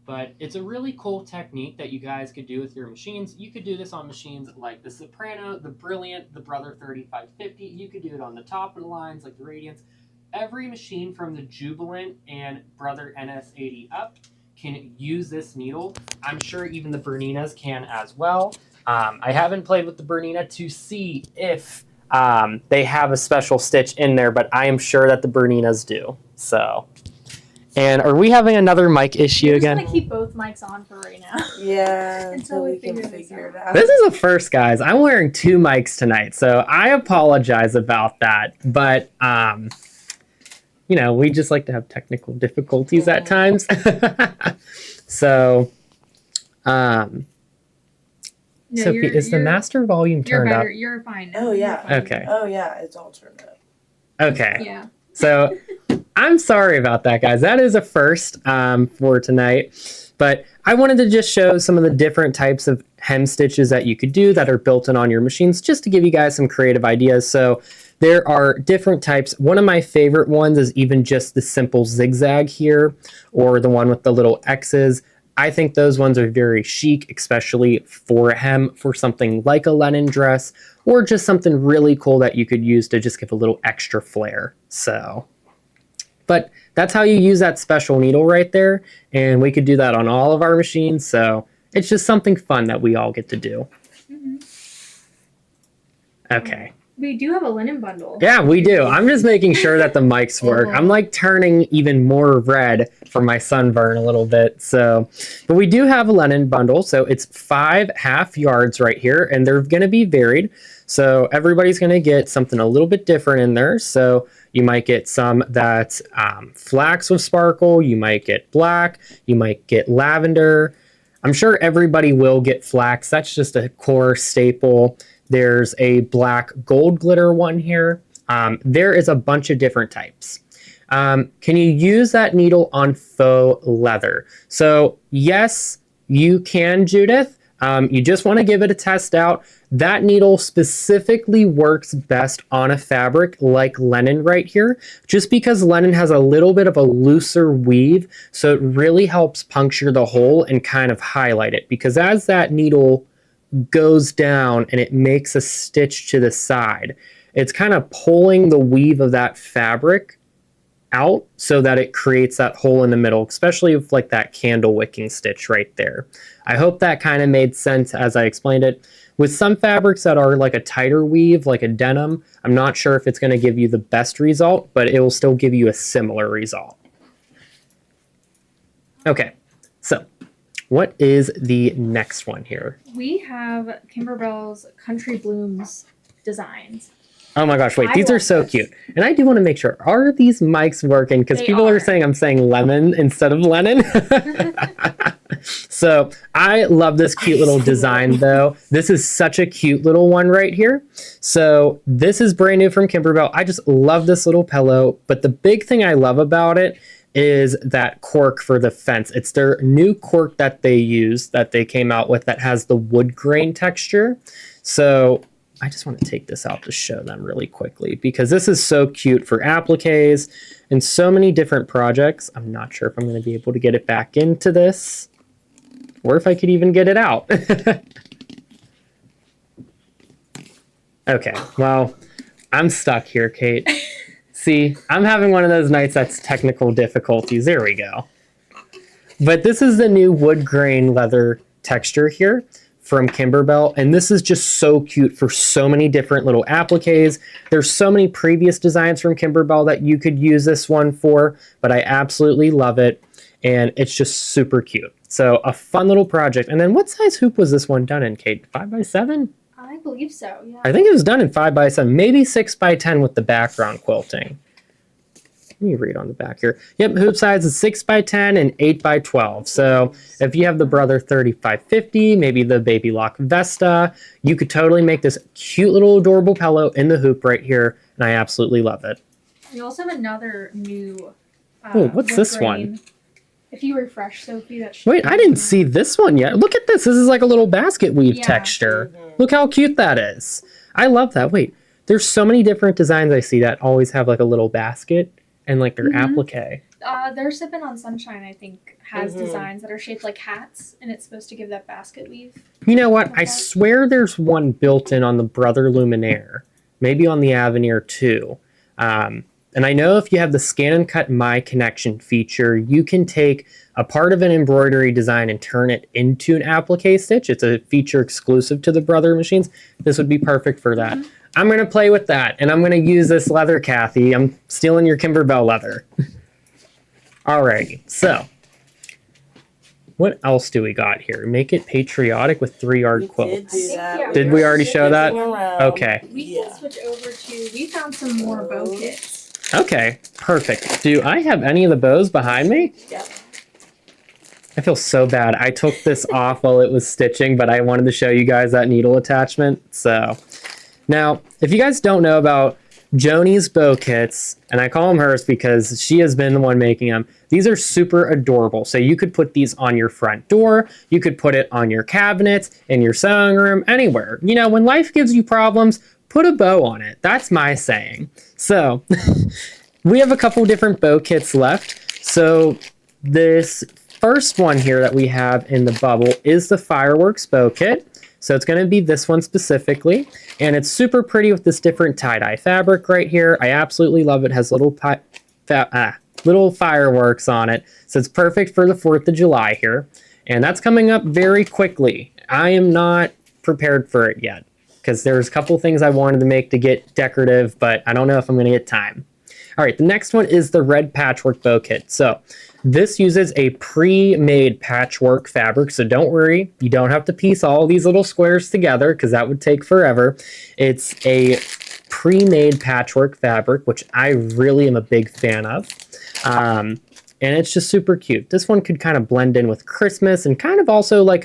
But it's a really cool technique that you guys could do with your machines. You could do this on machines like the Soprano, the Brilliant, the Brother 3550. You could do it on the top of the lines like the Radiance. Every machine from the Jubilant and Brother NS80 up can use this needle. I'm sure even the Berninas can as well. I haven't played with the Bernina to see if they have a special stitch in there, but I am sure that the Berninas do. So. And are we having another mic issue again? I'm just gonna keep both mics on for right now. Yeah, Until we can figure this figure it out. out. This is a first, guys. I'm wearing 2 mics tonight, so I apologize about that. But, you know, we just like to have technical difficulties at times. So, No, Sophie, is the master volume You're turned up? better. You're fine now. Oh, yeah. You're fine. Okay. Oh, yeah, it's all turned up. Okay. Yeah. So I'm sorry about that, guys. That is a first for tonight. But I wanted to just show some of the different types of hem stitches that you could do that are built in on your machines, just to give you guys some creative ideas. So there are different types. One of my favorite ones is even just the simple zigzag here, or the one with the little X's. I think those ones are very chic, especially for a hem, for something like a linen dress, or just something really cool that you could use to just give a little extra flair. So, but that's how you use that special needle right there, and we could do that on all of our machines, so it's just something fun that we all get to do. Mm-hmm. Okay. We do have a linen bundle. Yeah, we do. I'm just making sure that the mics work. I'm like turning even more red from my sunburn a little bit. So, but we do have a linen bundle. So it's 5 half yards right here, and they're going to be varied. So everybody's going to get something a little bit different in there. So you might get some that's flax with sparkle. You might get black. You might get lavender. I'm sure everybody will get flax. That's just a core staple. There's a black gold glitter one here. There is a bunch of different types. Can you use that needle on faux leather? So yes, you can, Judith. You just want to give it a test out. That needle specifically works best on a fabric like linen right here, just because linen has a little bit of a looser weave, so it really helps puncture the hole and kind of highlight it, because as that needle goes down and it makes a stitch to the side, it's kind of pulling the weave of that fabric out so that it creates that hole in the middle, especially with like that candle wicking stitch right there. I hope that kind of made sense as I explained it. With some fabrics that are like a tighter weave, like a denim, I'm not sure if it's going to give you the best result, but it will still give you a similar result. Okay, so What is the next one here? We have Kimberbell's Country Blooms designs. Oh my gosh, wait, I these are love so this. cute. And I do want to make sure, are these mics working? Because They people are are. saying I'm saying lemon instead of Lennon. So I love this cute little design though. This is such a cute little one right here. So this is brand new from Kimberbell. I just love this little pillow. But the big thing I love about it is that cork for the fence. It's their new cork that they use, that they came out with, that has the wood grain texture. So I just want to take this out to show them really quickly because this is so cute for appliques and so many different projects. I'm not sure if I'm going to be able to get it back into this or if I could even get it out. Okay, well, I'm stuck here, Kate. See, I'm having one of those nights that's technical difficulties. There we go. But this is the new wood grain leather texture here from Kimberbell, and this is just so cute for so many different little appliques. There's so many previous designs from Kimberbell that you could use this one for, but I absolutely love it, and it's just super cute. So a fun little project. And then what size hoop was this one done in, Kate? 5x7? I believe so, yeah. I think it was done in 5x7, maybe 6x10 with the background quilting. Let me read on the back here. Yep, hoop size is 6x10 and 8x12. So if you have the Brother 3550, maybe the Baby Lock Vesta, you could totally make this cute little adorable pillow in the hoop right here, and I absolutely love it. We also have another new Oh, what's wood this grain. one? If you refresh, Sophie, that should Wait, I didn't see this one yet. Look at this. This is like a little basket weave Yeah. texture. Look how cute that is. I love that. Wait, there's so many different designs I see that always have like a little basket and like their applique. They're Sippin' on Sunshine, I think, has designs that are shaped like hats, and it's supposed to give that basket weave. You know what? I Okay. swear there's one built in on the Brother Luminaire, maybe on the Avenir too. And I know if you have the Scan and Cut My Connection feature, you can take a part of an embroidery design and turn it into an applique stitch. It's a feature exclusive to the Brother machines. This would be perfect for that. I'm going to play with that, and I'm going to use this leather, Kathy. I'm stealing your Kimberbell leather. Alrighty, so what else do we got here? Make it patriotic with 3-yard quilts. Did do that. Did we already show that? Flipping around. Okay. We can switch over to, we found some more bow kits. Okay, perfect. Do I have any of the bows behind me? Yep. I feel so bad. I took this off while it was stitching, but I wanted to show you guys that needle attachment. So now, if you guys don't know about Joni's bow kits, and I call them hers because she has been the one making them, these are super adorable. So you could put these on your front door, you could put it on your cabinets, in your sewing room, anywhere. You know, when life gives you problems, put a bow on it. That's my saying. So we have a couple different bow kits left. So this first one here that we have in the bubble is the Fireworks bow kit. So it's going to be this one specifically, and it's super pretty with this different tie-dye fabric right here. I absolutely love it. It has little little fireworks on it, so it's perfect for the 4th of July here, and that's coming up very quickly. I am not prepared for it yet because there's a couple things I wanted to make to get decorative, but I don't know if I'm going to get time. All right, the next one is the red patchwork bow kit. So this uses a pre-made patchwork fabric, so don't worry, you don't have to piece all these little squares together because that would take forever. It's a pre-made patchwork fabric, which I really am a big fan of. And it's just super cute. This one could kind of blend in with Christmas and kind of also like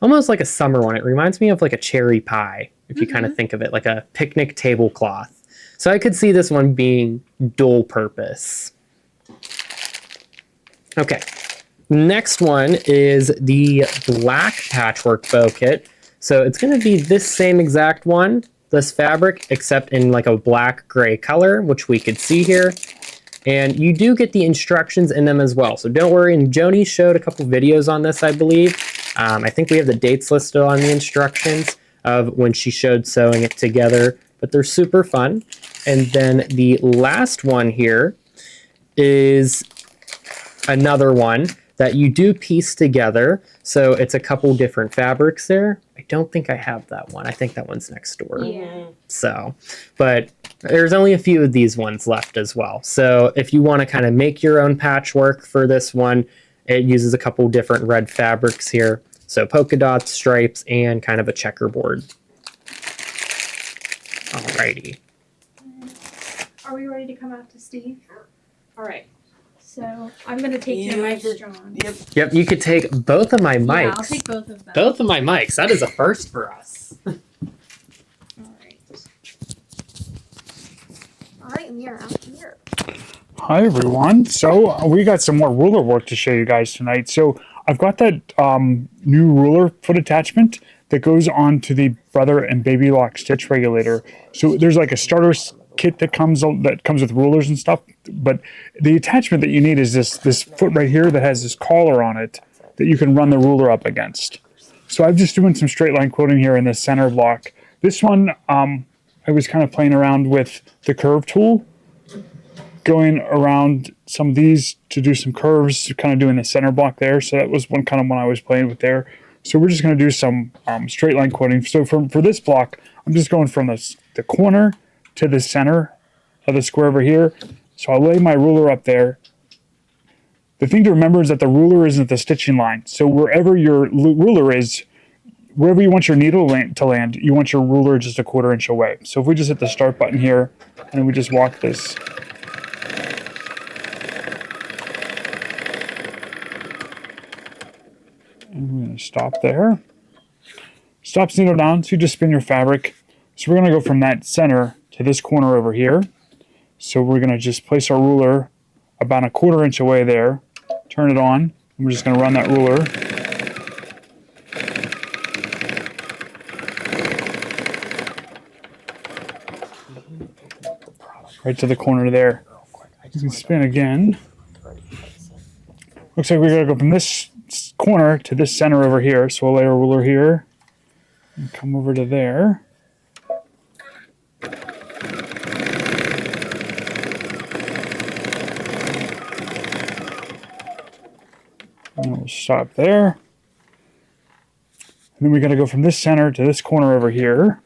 almost like a summer one. It reminds me of like a cherry pie, if you kind of think of it, like a picnic tablecloth. So I could see this one being dual purpose. Okay, next one is the black patchwork bow kit. So it's going to be this same exact one, this fabric, except in like a black gray color, which we could see here. And you do get the instructions in them as well. So don't worry, and Joni showed a couple videos on this, I believe. I think we have the dates listed on the instructions of when she showed sewing it together, but they're super fun. And then the last one here is another one that you do piece together. So it's a couple different fabrics there. I don't think I have that one. I think that one's next door. Yeah. So, but there's only a few of these ones left as well. So if you want to kind of make your own patchwork for this one, It uses a couple different red fabrics here. So polka dots, stripes, and kind of a checkerboard. Alrighty. Are we ready to come out to Steve? All right. So I'm gonna take your mics, John. Yep, you could take both of my mics. Yeah, I'll take both of them. Both of my mics. That is a first for us. All right. All right, Amir, out here. Hi everyone. So we got some more ruler work to show you guys tonight. So I've got that new ruler foot attachment that goes onto the brother and baby lock stitch regulator. So there's like a starter kit that comes with rulers and stuff, but the attachment that you need is this foot right here that has this collar on it that you can run the ruler up against. So I'm just doing some straight line quilting here in the center block. This one I was kind of playing around with the curve tool, going around some of these to do some curves, kind of doing the center block there. So that was one I was playing with there. So we're just going to do some straight line quilting. So for this block, I'm just going from the corner to the center of the square over here. So I'll lay my ruler up there. The thing to remember is that the ruler isn't the stitching line. So wherever your ruler is, wherever you want your needle to land, you want your ruler just a 1/4 inch away. So if we just hit the start button here, and then we just walk this. And we're going to stop there. Stops needle down, so you just spin your fabric. So we're going to go from that center to this corner over here. So we're going to just place our ruler about a 1/4 inch away there, turn it on, and we're just going to run that ruler. Right to the corner there. You can spin again. Looks like we're going to go from this corner to this center over here. So we'll lay our ruler here and come over to there. And we'll stop there. And then we got to go from this center to this corner over here.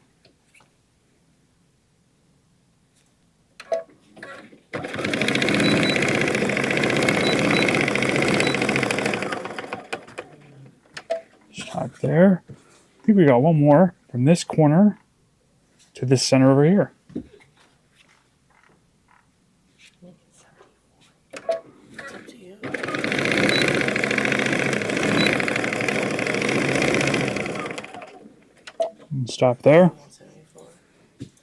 Stop there. I think we got one more from this corner to this center over here. And stop there.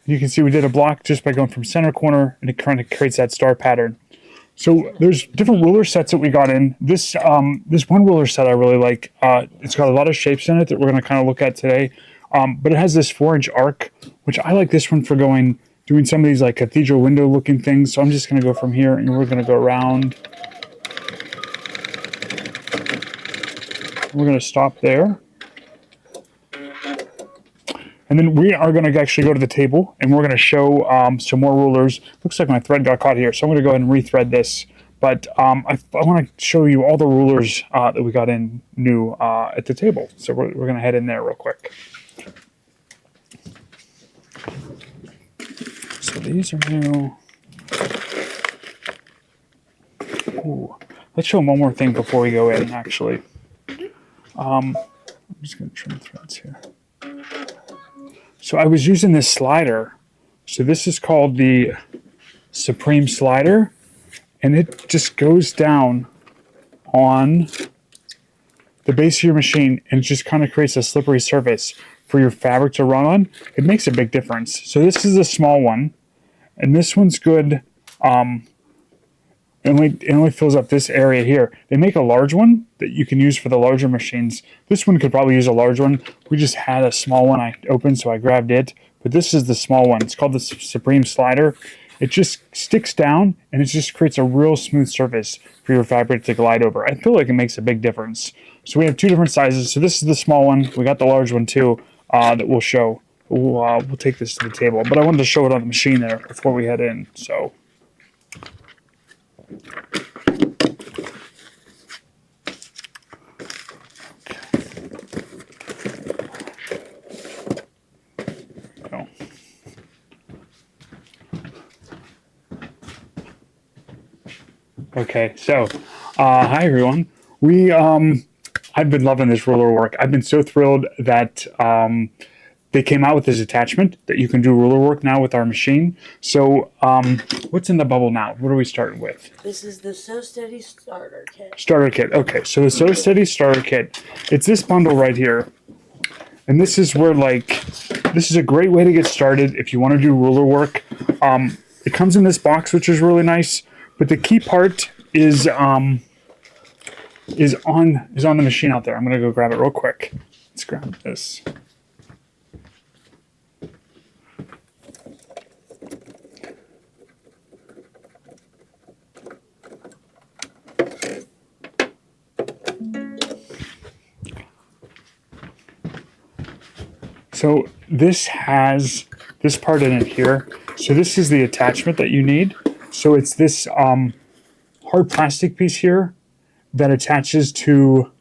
You can see we did a block just by going from center corner, and it kind of creates that star pattern. So there's different ruler sets that we got in. This one ruler set I really like. It's got a lot of shapes in it that we're going to kind of look at today. But it has this 4-inch arc, which I like this one for doing some of these like cathedral window looking things. So I'm just going to go from here and we're going to go around. We're going to stop there. And then we are going to actually go to the table and we're going to show some more rulers. Looks like my thread got caught here, so I'm going to go ahead and rethread this. But I want to show you all the rulers that we got in new at the table. So we're going to head in there real quick. So these are new. Ooh. Let's show them one more thing before we go in, actually. I'm just going to trim threads here. So I was using this slider. So this is called the Supreme Slider, and it just goes down on the base of your machine and it just kind of creates a slippery surface for your fabric to run on. It makes a big difference. So this is a small one, and this one's good. It only fills up this area here. They make a large one that you can use for the larger machines. This one could probably use a large one. We just had a small one I opened, so I grabbed it. But this is the small one. It's called the Supreme Slider. It just sticks down, and it just creates a real smooth surface for your fabric to glide over. I feel like it makes a big difference. So we have two different sizes. So this is the small one. We got the large one too that we'll show. We'll take this to the table. But I wanted to show it on the machine there before we head in. So. Okay, so hi everyone. I've been loving this ruler work. I've been so thrilled that they came out with this attachment that you can do ruler work now with our machine. So what's in the bubble now? What are we starting with? This is the So Steady starter kit. Starter kit. Okay, so the So Steady starter kit. It's this bundle right here. And this is where, like, this is a great way to get started if you want to do ruler work. It comes in this box, which is really nice. But the key part is on the machine out there. I'm gonna go grab it real quick. Let's grab this. So this has this part in it here. So this is the attachment that you need. So it's this hard plastic piece here that attaches to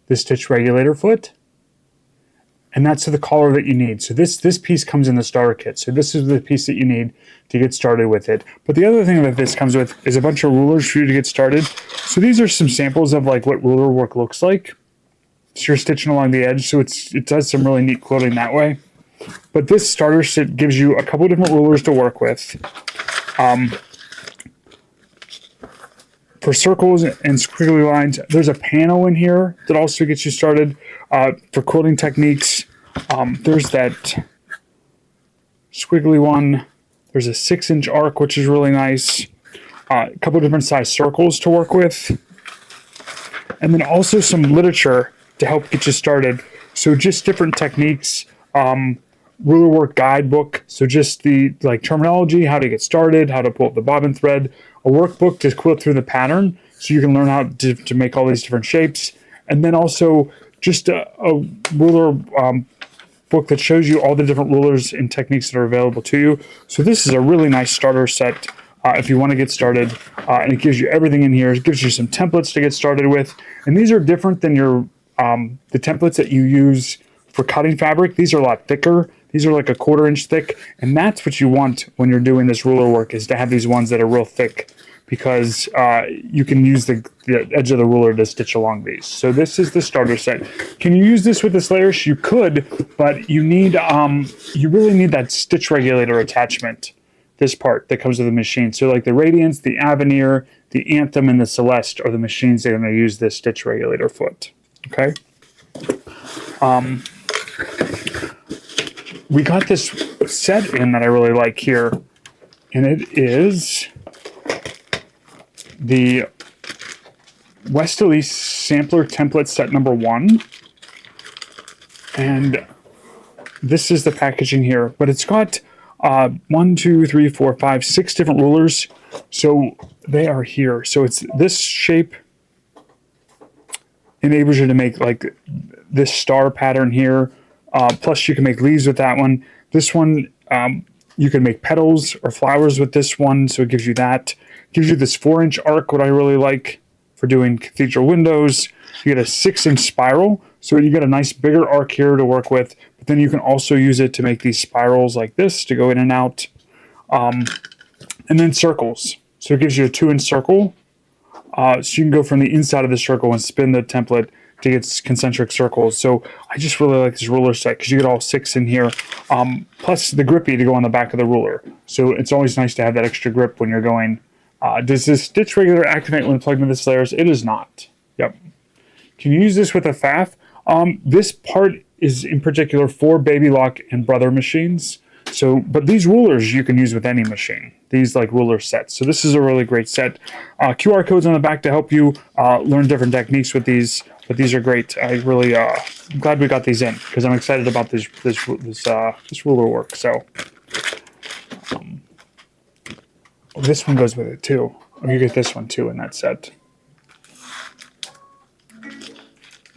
the stitch regulator foot. And that's the collar that you need. So this piece comes in the starter kit. So this is the piece that you need to get started with it. But the other thing that this comes with is a bunch of rulers for you to get started. So these are some samples of like what ruler work looks like. So you're stitching along the edge, so it does some really neat quilting that way. But this starter set gives you a couple different rulers to work with. For circles and squiggly lines, there's a panel in here that also gets you started. For quilting techniques, there's that squiggly one. There's a 6-inch arc, which is really nice. A couple different size circles to work with. And then also some literature to help get you started. So just different techniques, ruler work guidebook. So just the terminology, how to get started, how to pull up the bobbin thread, a workbook to quilt through the pattern so you can learn how to make all these different shapes. And then also just a ruler book that shows you all the different rulers and techniques that are available to you. So this is a really nice starter set if you want to get started. And it gives you everything in here. It gives you some templates to get started with. And these are different than your the templates that you use for cutting fabric. These are a lot thicker. These are like a 1/4 inch thick. And that's what you want when you're doing this ruler work, is to have these ones that are real thick, because you can use the edge of the ruler to stitch along these. So this is the starter set. Can you use this with the slayers? You could, but you need you really need that stitch regulator attachment, this part that comes with the machine. So like the Radiance, the Avenir, the Anthem, and the Celeste are the machines that are going to use this stitch regulator foot. Okay. We got this set in that I really like here, and it is the Westerly Sampler Template Set number 1. And this is the packaging here, but it's got 1, 2, 3, 4, 5, 6 different rulers. So they are here. So it's this shape enables you to make like this star pattern here. Plus you can make leaves with that one. This one, you can make petals or flowers with this one. So it gives you that. Gives you this 4-inch arc, what I really like for doing cathedral windows. You get a 6-inch spiral. So you get a nice bigger arc here to work with, but then you can also use it to make these spirals like this to go in and out. And then circles. So it gives you a 2-inch circle. So you can go from the inside of the circle and spin the template to get concentric circles. So I just really like this ruler set because you get all 6 in here. Plus the grippy to go on the back of the ruler. So it's always nice to have that extra grip when you're going. Does this stitch regulator activate when plugged into the slayers? It is not. Yep. Can you use this with a FAF? This part is in particular for Baby Lock and Brother machines. So, but these rulers you can use with any machine. These like ruler sets. So this is a really great set. QR codes on the back to help you learn different techniques with these. But these are great. I really, I'm glad we got these in because I'm excited about this ruler work. So this one goes with it too. Or you get this one too in that set.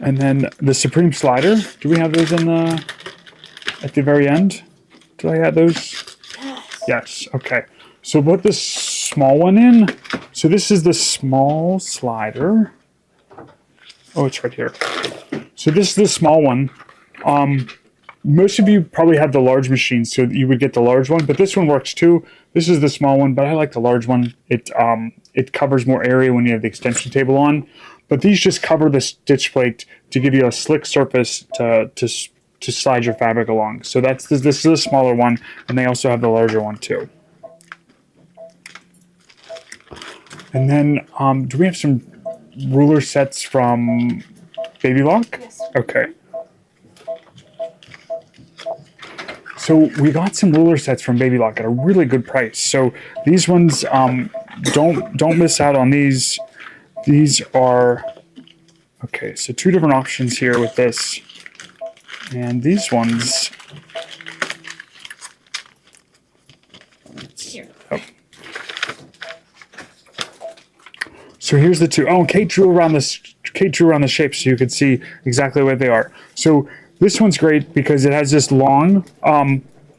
And then the Supreme Slider. Do we have those in the at the very end? Did I add those? Yes. Okay. So put this small one in. So this is the small slider. Oh, it's right here. So this is the small one. Most of you probably have the large machine, so you would get the large one. But this one works too. This is the small one, but I like the large one. It covers more area when you have the extension table on. but these just cover the stitch plate to give you a slick surface to slide your fabric along. So this is a smaller one, and they also have the larger one too. And then, do we have some ruler sets from Baby Lock? Yes. Okay. So we got some ruler sets from Baby Lock at a really good price. So these ones, don't miss out on these. These are, okay, so 2 different options here with this. And these ones, Here. oh. So here's the 2. Oh, Kate drew around the shape so you could see exactly what they are. So this one's great because it has this long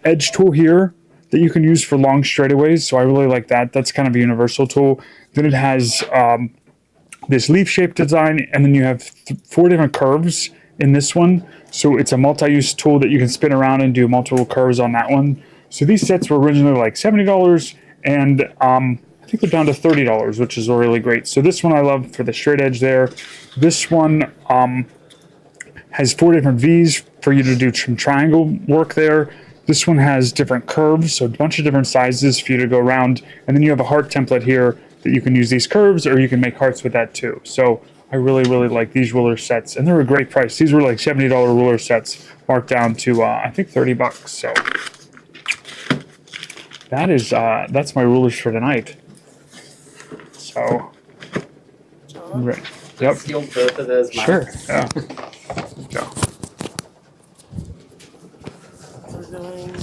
edge tool here that you can use for long straightaways. So I really like that. That's kind of a universal tool. Then it has this leaf shape design, and then you have 4 different curves in this one. So it's a multi-use tool that you can spin around and do multiple curves on that one. So these sets were originally like $70, and I think they're down to $30, which is really great. So this one I love for the straight edge there. This one has 4 different V's for you to do some triangle work there. This one has different curves, so a bunch of different sizes for you to go around. And then you have a heart template here that you can use these curves, or you can make hearts with that too. So I really, really like these ruler sets, and they're a great price. These were like $70 ruler sets, marked down to I think $30. So that is that's my rulers for tonight. So, right. Yep. Steal both of those. Sure. mics. Yeah. Yeah. We're doing.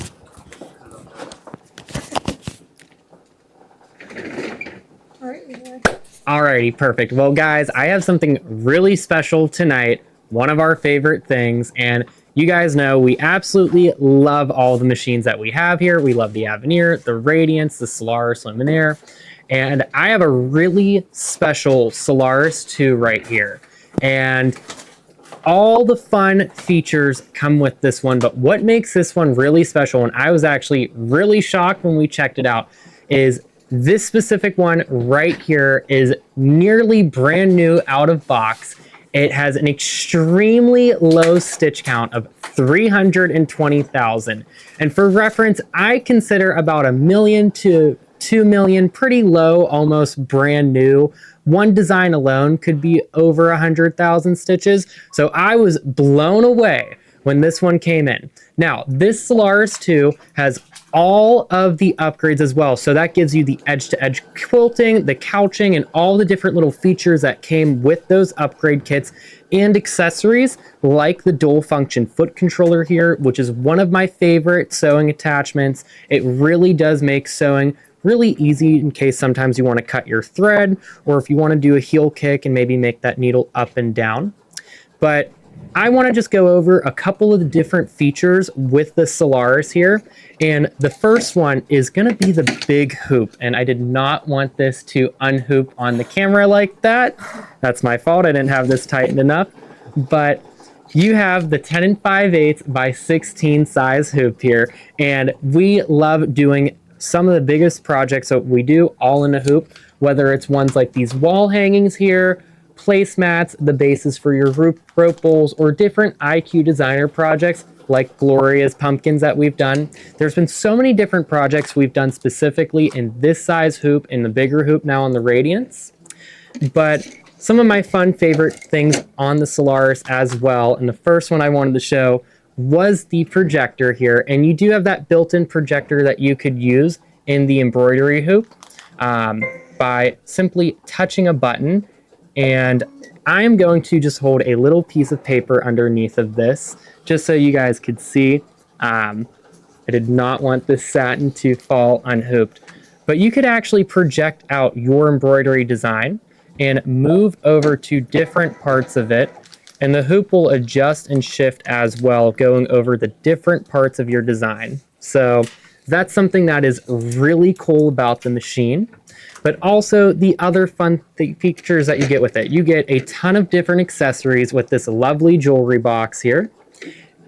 All right. Alrighty, perfect. Well, guys, I have something really special tonight. One of our favorite things, and you guys know we absolutely love all the machines that we have here. We love the Avenir, the Radiance, the Solaris Luminaire, and I have a really special Solaris 2 right here. And all the fun features come with this one, but what makes this one really special, and I was actually really shocked when we checked it out, is this specific one right here is nearly brand new out of box. It has an extremely low stitch count of 320,000. And for reference, I consider about 1 million to 2 million pretty low, almost brand new. One design alone could be over 100,000 stitches. So I was blown away when this one came in. Now, this Solaris 2 has all of the upgrades as well. So that gives you the edge-to-edge quilting, the couching, and all the different little features that came with those upgrade kits, and accessories like the dual function foot controller here, which is one of my favorite sewing attachments. It really does make sewing really easy in case sometimes you want to cut your thread, or if you want to do a heel kick and maybe make that needle up and down. But I want to just go over a couple of the different features with the Solaris here. And the first one is going to be the big hoop. And I did not want this to unhoop on the camera like that. That's my fault. I didn't have this tightened enough. But you have the 10 5/8 by 16 size hoop here. And we love doing some of the biggest projects that we do all in a hoop, whether it's ones like these wall hangings here, placemats, the bases for your rope bowls, or different IQ designer projects like Gloria's pumpkins that we've done. There's been so many different projects we've done specifically in this size hoop, in the bigger hoop now on the Radiance. But some of my fun favorite things on the Solaris as well, and the first one I wanted to show was the projector here. And you do have that built-in projector that you could use in the embroidery hoop by simply touching a button. And I'm going to just hold a little piece of paper underneath of this, just so you guys could see. I did not want this satin to fall unhooped. But you could actually project out your embroidery design and move over to different parts of it. And the hoop will adjust and shift as well, going over the different parts of your design. So that's something that is really cool about the machine. But also the other fun features that you get with it. You get a ton of different accessories with this lovely jewelry box here.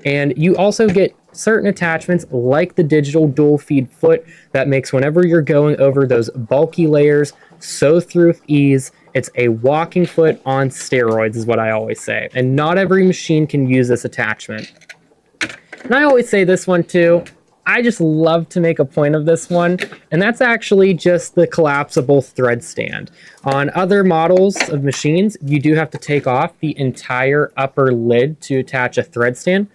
And you also get certain attachments like the digital dual feed foot that makes whenever you're going over those bulky layers, sew through with ease, It's a walking foot on steroids is what I always say. And not every machine can use this attachment. And I always say this one too. I just love to make a point of this one, and that's actually just the collapsible thread stand. On other models of machines, you do have to take off the entire upper lid to attach a thread stand.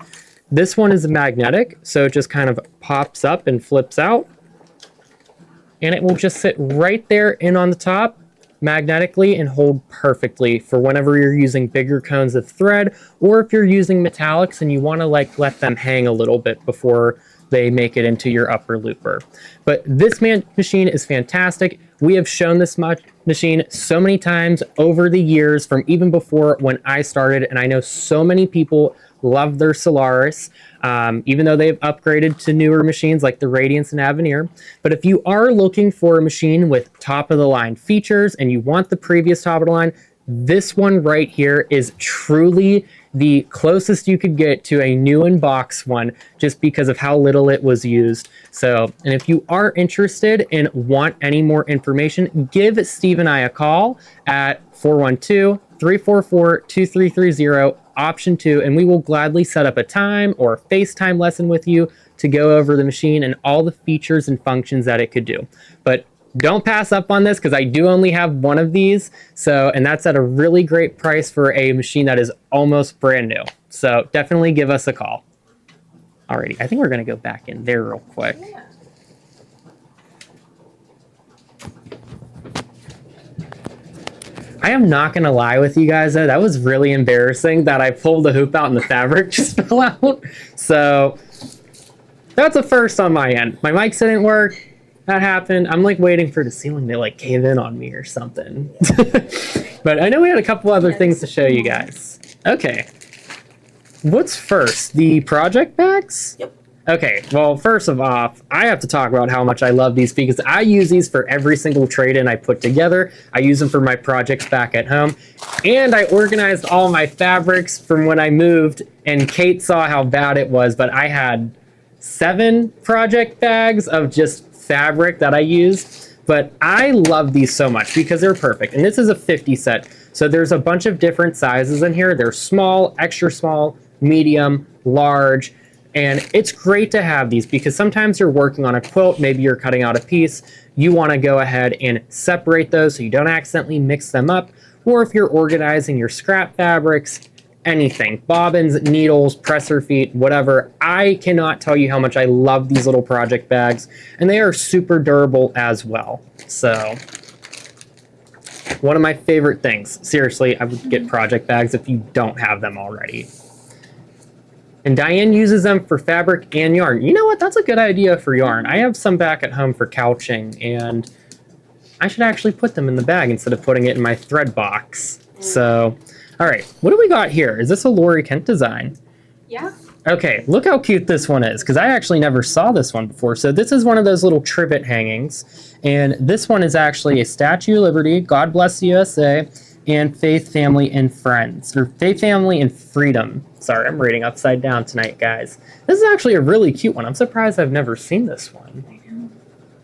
This one is magnetic, so it just kind of pops up and flips out, and it will just sit right there in on the top magnetically and hold perfectly for whenever you're using bigger cones of thread, or if you're using metallics and you want to like let them hang a little bit before they make it into your upper looper. But this machine is fantastic. We have shown this machine so many times over the years, from even before when I started, and I know so many people love their Solaris, even though they've upgraded to newer machines like the Radiance and Avenir. But if you are looking for a machine with top of the line features and you want the previous top of the line, this one right here is truly the closest you could get to a new in box one, just because of how little it was used. So, and if you are interested and want any more information, give Steve and I a call at 412-344-2330, option 2, and we will gladly set up a time or a FaceTime lesson with you to go over the machine and all the features and functions that it could do. But don't pass up on this, because I do only have one of these. So, and that's at a really great price for a machine that is almost brand new. So definitely give us a call. Alrighty, I think we're gonna go back in there real quick. Yeah. I am not gonna lie with you guys though, that was really embarrassing that I pulled the hoop out and the fabric just fell out. So that's a first on my end. My mics didn't work. That happened. I'm like waiting for the ceiling to like cave in on me or something. But I know we had a couple other things to show you guys. Okay. What's first? The project bags? Yep. Okay, well, first of all, I have to talk about how much I love these, because I use these for every single trade-in I put together. I use them for my projects back at home. And I organized all my fabrics from when I moved, and Kate saw how bad it was, but I had 7 project bags of just fabric that I used. But I love these so much because they're perfect. And this is a 50 set. So there's a bunch of different sizes in here. They're small, extra small, medium, large. And it's great to have these because sometimes you're working on a quilt, maybe you're cutting out a piece, you want to go ahead and separate those so you don't accidentally mix them up. Or if you're organizing your scrap fabrics, anything, bobbins, needles, presser feet, whatever. I cannot tell you how much I love these little project bags, and they are super durable as well. So one of my favorite things. Seriously, I would get project bags if you don't have them already. And Diane uses them for fabric and yarn. You know what? That's a good idea for yarn. I have some back at home for couching, and I should actually put them in the bag instead of putting it in my thread box. So, all right, what do we got here? Is this a Lori Kent design? Yeah. Okay, look how cute this one is, because I actually never saw this one before. So this is one of those little trivet hangings, and this one is actually a Statue of Liberty, God Bless the USA, and Faith, Family, and Friends, or Faith, Family, and Freedom. Sorry, I'm reading upside down tonight, guys. This is actually a really cute one. I'm surprised I've never seen this one.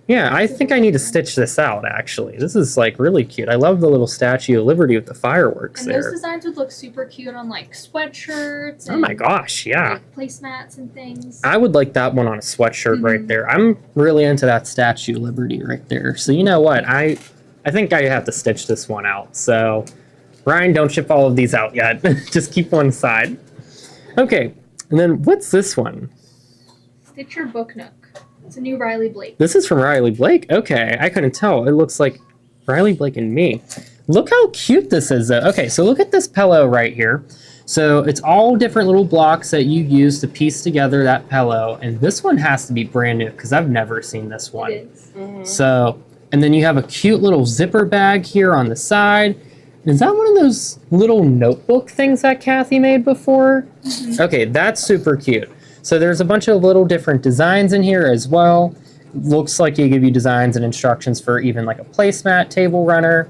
Yeah, I think I need to stitch this out, actually. This is, like, really cute. I love the little Statue of Liberty with the fireworks And there. those designs would look super cute on like sweatshirts and Oh my gosh, yeah. like placemats and things. I would like that one on a sweatshirt right there. I'm really into that Statue of Liberty right there. So you know what? I think I have to stitch this one out. So Ryan, don't ship all of these out yet. Just keep one aside. Okay, and then what's this one? Stitch Your Book Nook. It's a new Riley Blake. This is from Riley Blake? Okay, I couldn't tell. It looks like Riley Blake and me. Look how cute this is though. Okay, so look at this pillow right here. So it's all different little blocks that you use to piece together that pillow. And this one has to be brand new because I've never seen this one. It is. So, and then you have a cute little zipper bag here on the side. Is that one of those little notebook things that Kathy made before? Okay, that's super cute. So there's a bunch of little different designs in here as well. Looks like they give you designs and instructions for even like a placemat, table runner.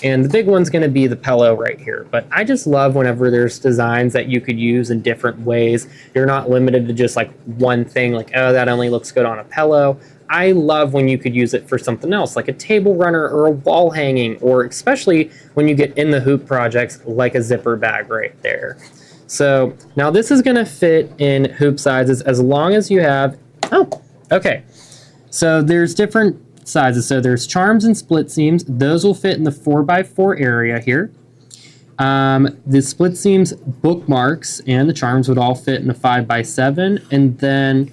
And the big one's gonna be the pillow right here. But I just love whenever there's designs that you could use in different ways. You're not limited to just like one thing, like, oh, that only looks good on a pillow. I love when you could use it for something else, like a table runner or a wall hanging, or especially when you get in the hoop projects, like a zipper bag right there. So now this is going to fit in hoop sizes as long as you have, oh, okay. So there's different sizes. So there's charms and split seams. Those will fit in the 4x4 area here. The split seams bookmarks and the charms would all fit in the 5x7. And then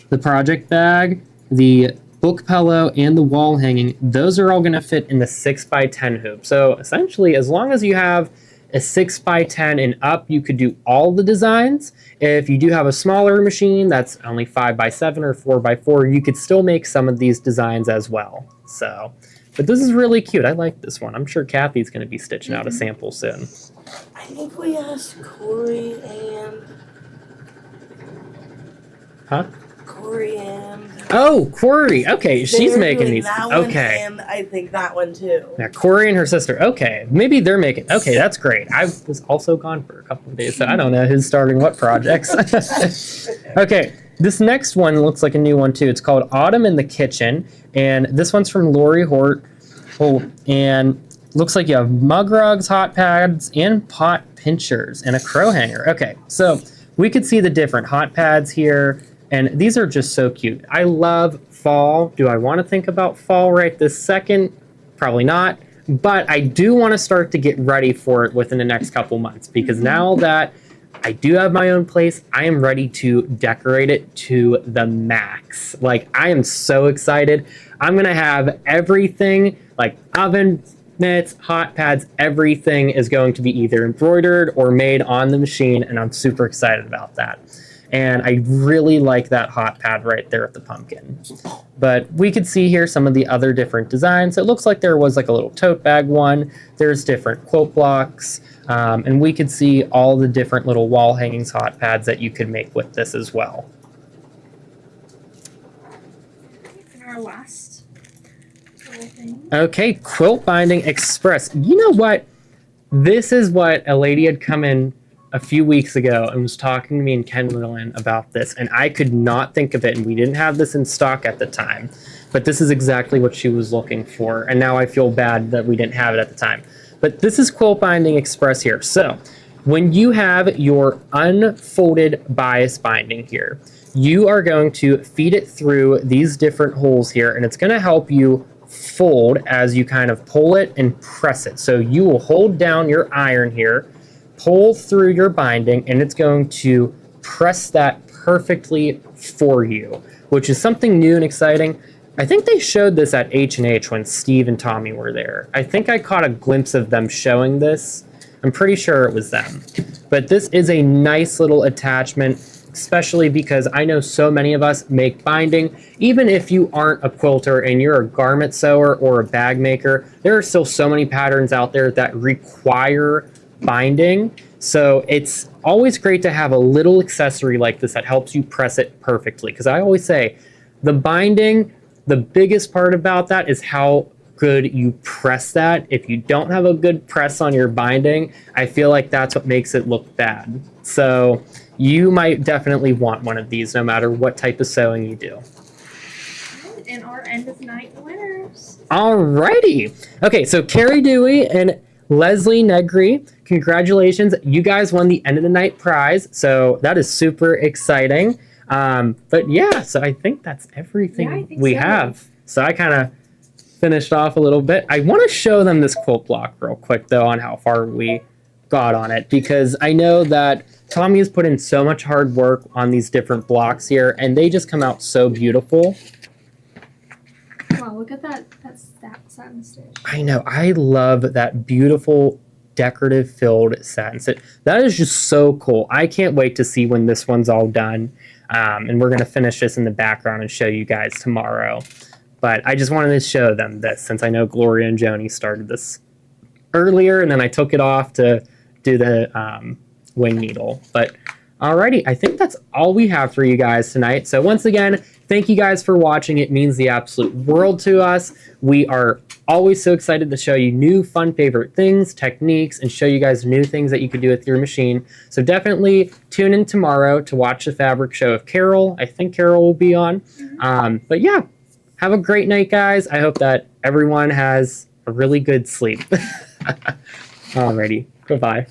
the project bag, the book pillow, and the wall hanging, those are all going to fit in the 6x10 hoop. So essentially, as long as you have a 6x10 and up, you could do all the designs. If you do have a smaller machine that's only 5x7 or 4x4, you could still make some of these designs as well. So, but this is really cute. I like this one. I'm sure Kathy's going to be stitching out a sample soon. I think we asked Corey and Oh, Corey. Okay, she's they're making doing these. that one, Okay. and I think that one too. Yeah, Corey and her sister. Okay, maybe they're making. Okay, that's great. I was also gone for a couple of days, so I don't know who's starting what projects. Okay, this next one looks like a new one too. It's called Autumn in the Kitchen, and this one's from Lori Hort. Oh, and looks like you have mug rugs, hot pads, and pot pinchers, and a crow hanger. Okay, so we could see the different hot pads here. And these are just so cute. I love fall. Do I want to think about fall right this second? Probably not. But I do want to start to get ready for it within the next couple months, because now that I do have my own place, I am ready to decorate it to the max. Like, I am so excited. I'm going to have everything, like oven mitts, hot pads, everything is going to be either embroidered or made on the machine, and I'm super excited about that. And I really like that hot pad right there with the pumpkin. But we could see here some of the other different designs. It looks like there was like a little tote bag one. There's different quilt blocks. And we could see all the different little wall hangings hot pads that you could make with this as well. And our last little thing. Okay, Quilt Binding Express. You know what? This is what a lady had come in a few weeks ago and was talking to me and Kendallin about this, and I could not think of it, and we didn't have this in stock at the time, but this is exactly what she was looking for, and now I feel bad that we didn't have it at the time. But this is Quilt Binding Express here. So when you have your unfolded bias binding here, you are going to feed it through these different holes here, and it's going to help you fold as you kind of pull it and press it. So you will hold down your iron here, pull through your binding, and it's going to press that perfectly for you, which is something new and exciting. I think they showed this at H&H when Steve and Tommy were there. I think I caught a glimpse of them showing this. I'm pretty sure it was them. But this is a nice little attachment, especially because I know so many of us make binding. Even if you aren't a quilter and you're a garment sewer or a bag maker, there are still so many patterns out there that require binding. So it's always great to have a little accessory like this that helps you press it perfectly. Because I always say the binding, the biggest part about that is how good you press that. If you don't have a good press on your binding, I feel like that's what makes it look bad. So you might definitely want one of these no matter what type of sewing you do. And our end of night winners. Alrighty. Okay, so Carrie Dewey and Leslie Negri, congratulations. You guys won the end of the night prize. So that is super exciting. But yeah, so I think that's everything we have. So I kind of finished off a little bit. I want to show them this quilt block real quick though on how far we got on it, because I know that Tommy has put in so much hard work on these different blocks here, and they just come out so beautiful. Wow, look at that satin stitch. I know. I love that beautiful decorative filled satin stitch. That is just so cool. I can't wait to see when this one's all done. And we're going to finish this in the background and show you guys tomorrow. But I just wanted to show them this since I know Gloria and Joni started this earlier, and then I took it off to do the wing needle. But alrighty, I think that's all we have for you guys tonight. So once again, thank you guys for watching. It means the absolute world to us. We are always so excited to show you new fun favorite things, techniques, and show you guys new things that you could do with your machine. So definitely tune in tomorrow to watch the fabric show of Carol. I think Carol will be on. But yeah, have a great night, guys. I hope that everyone has a really good sleep. Alrighty. Goodbye.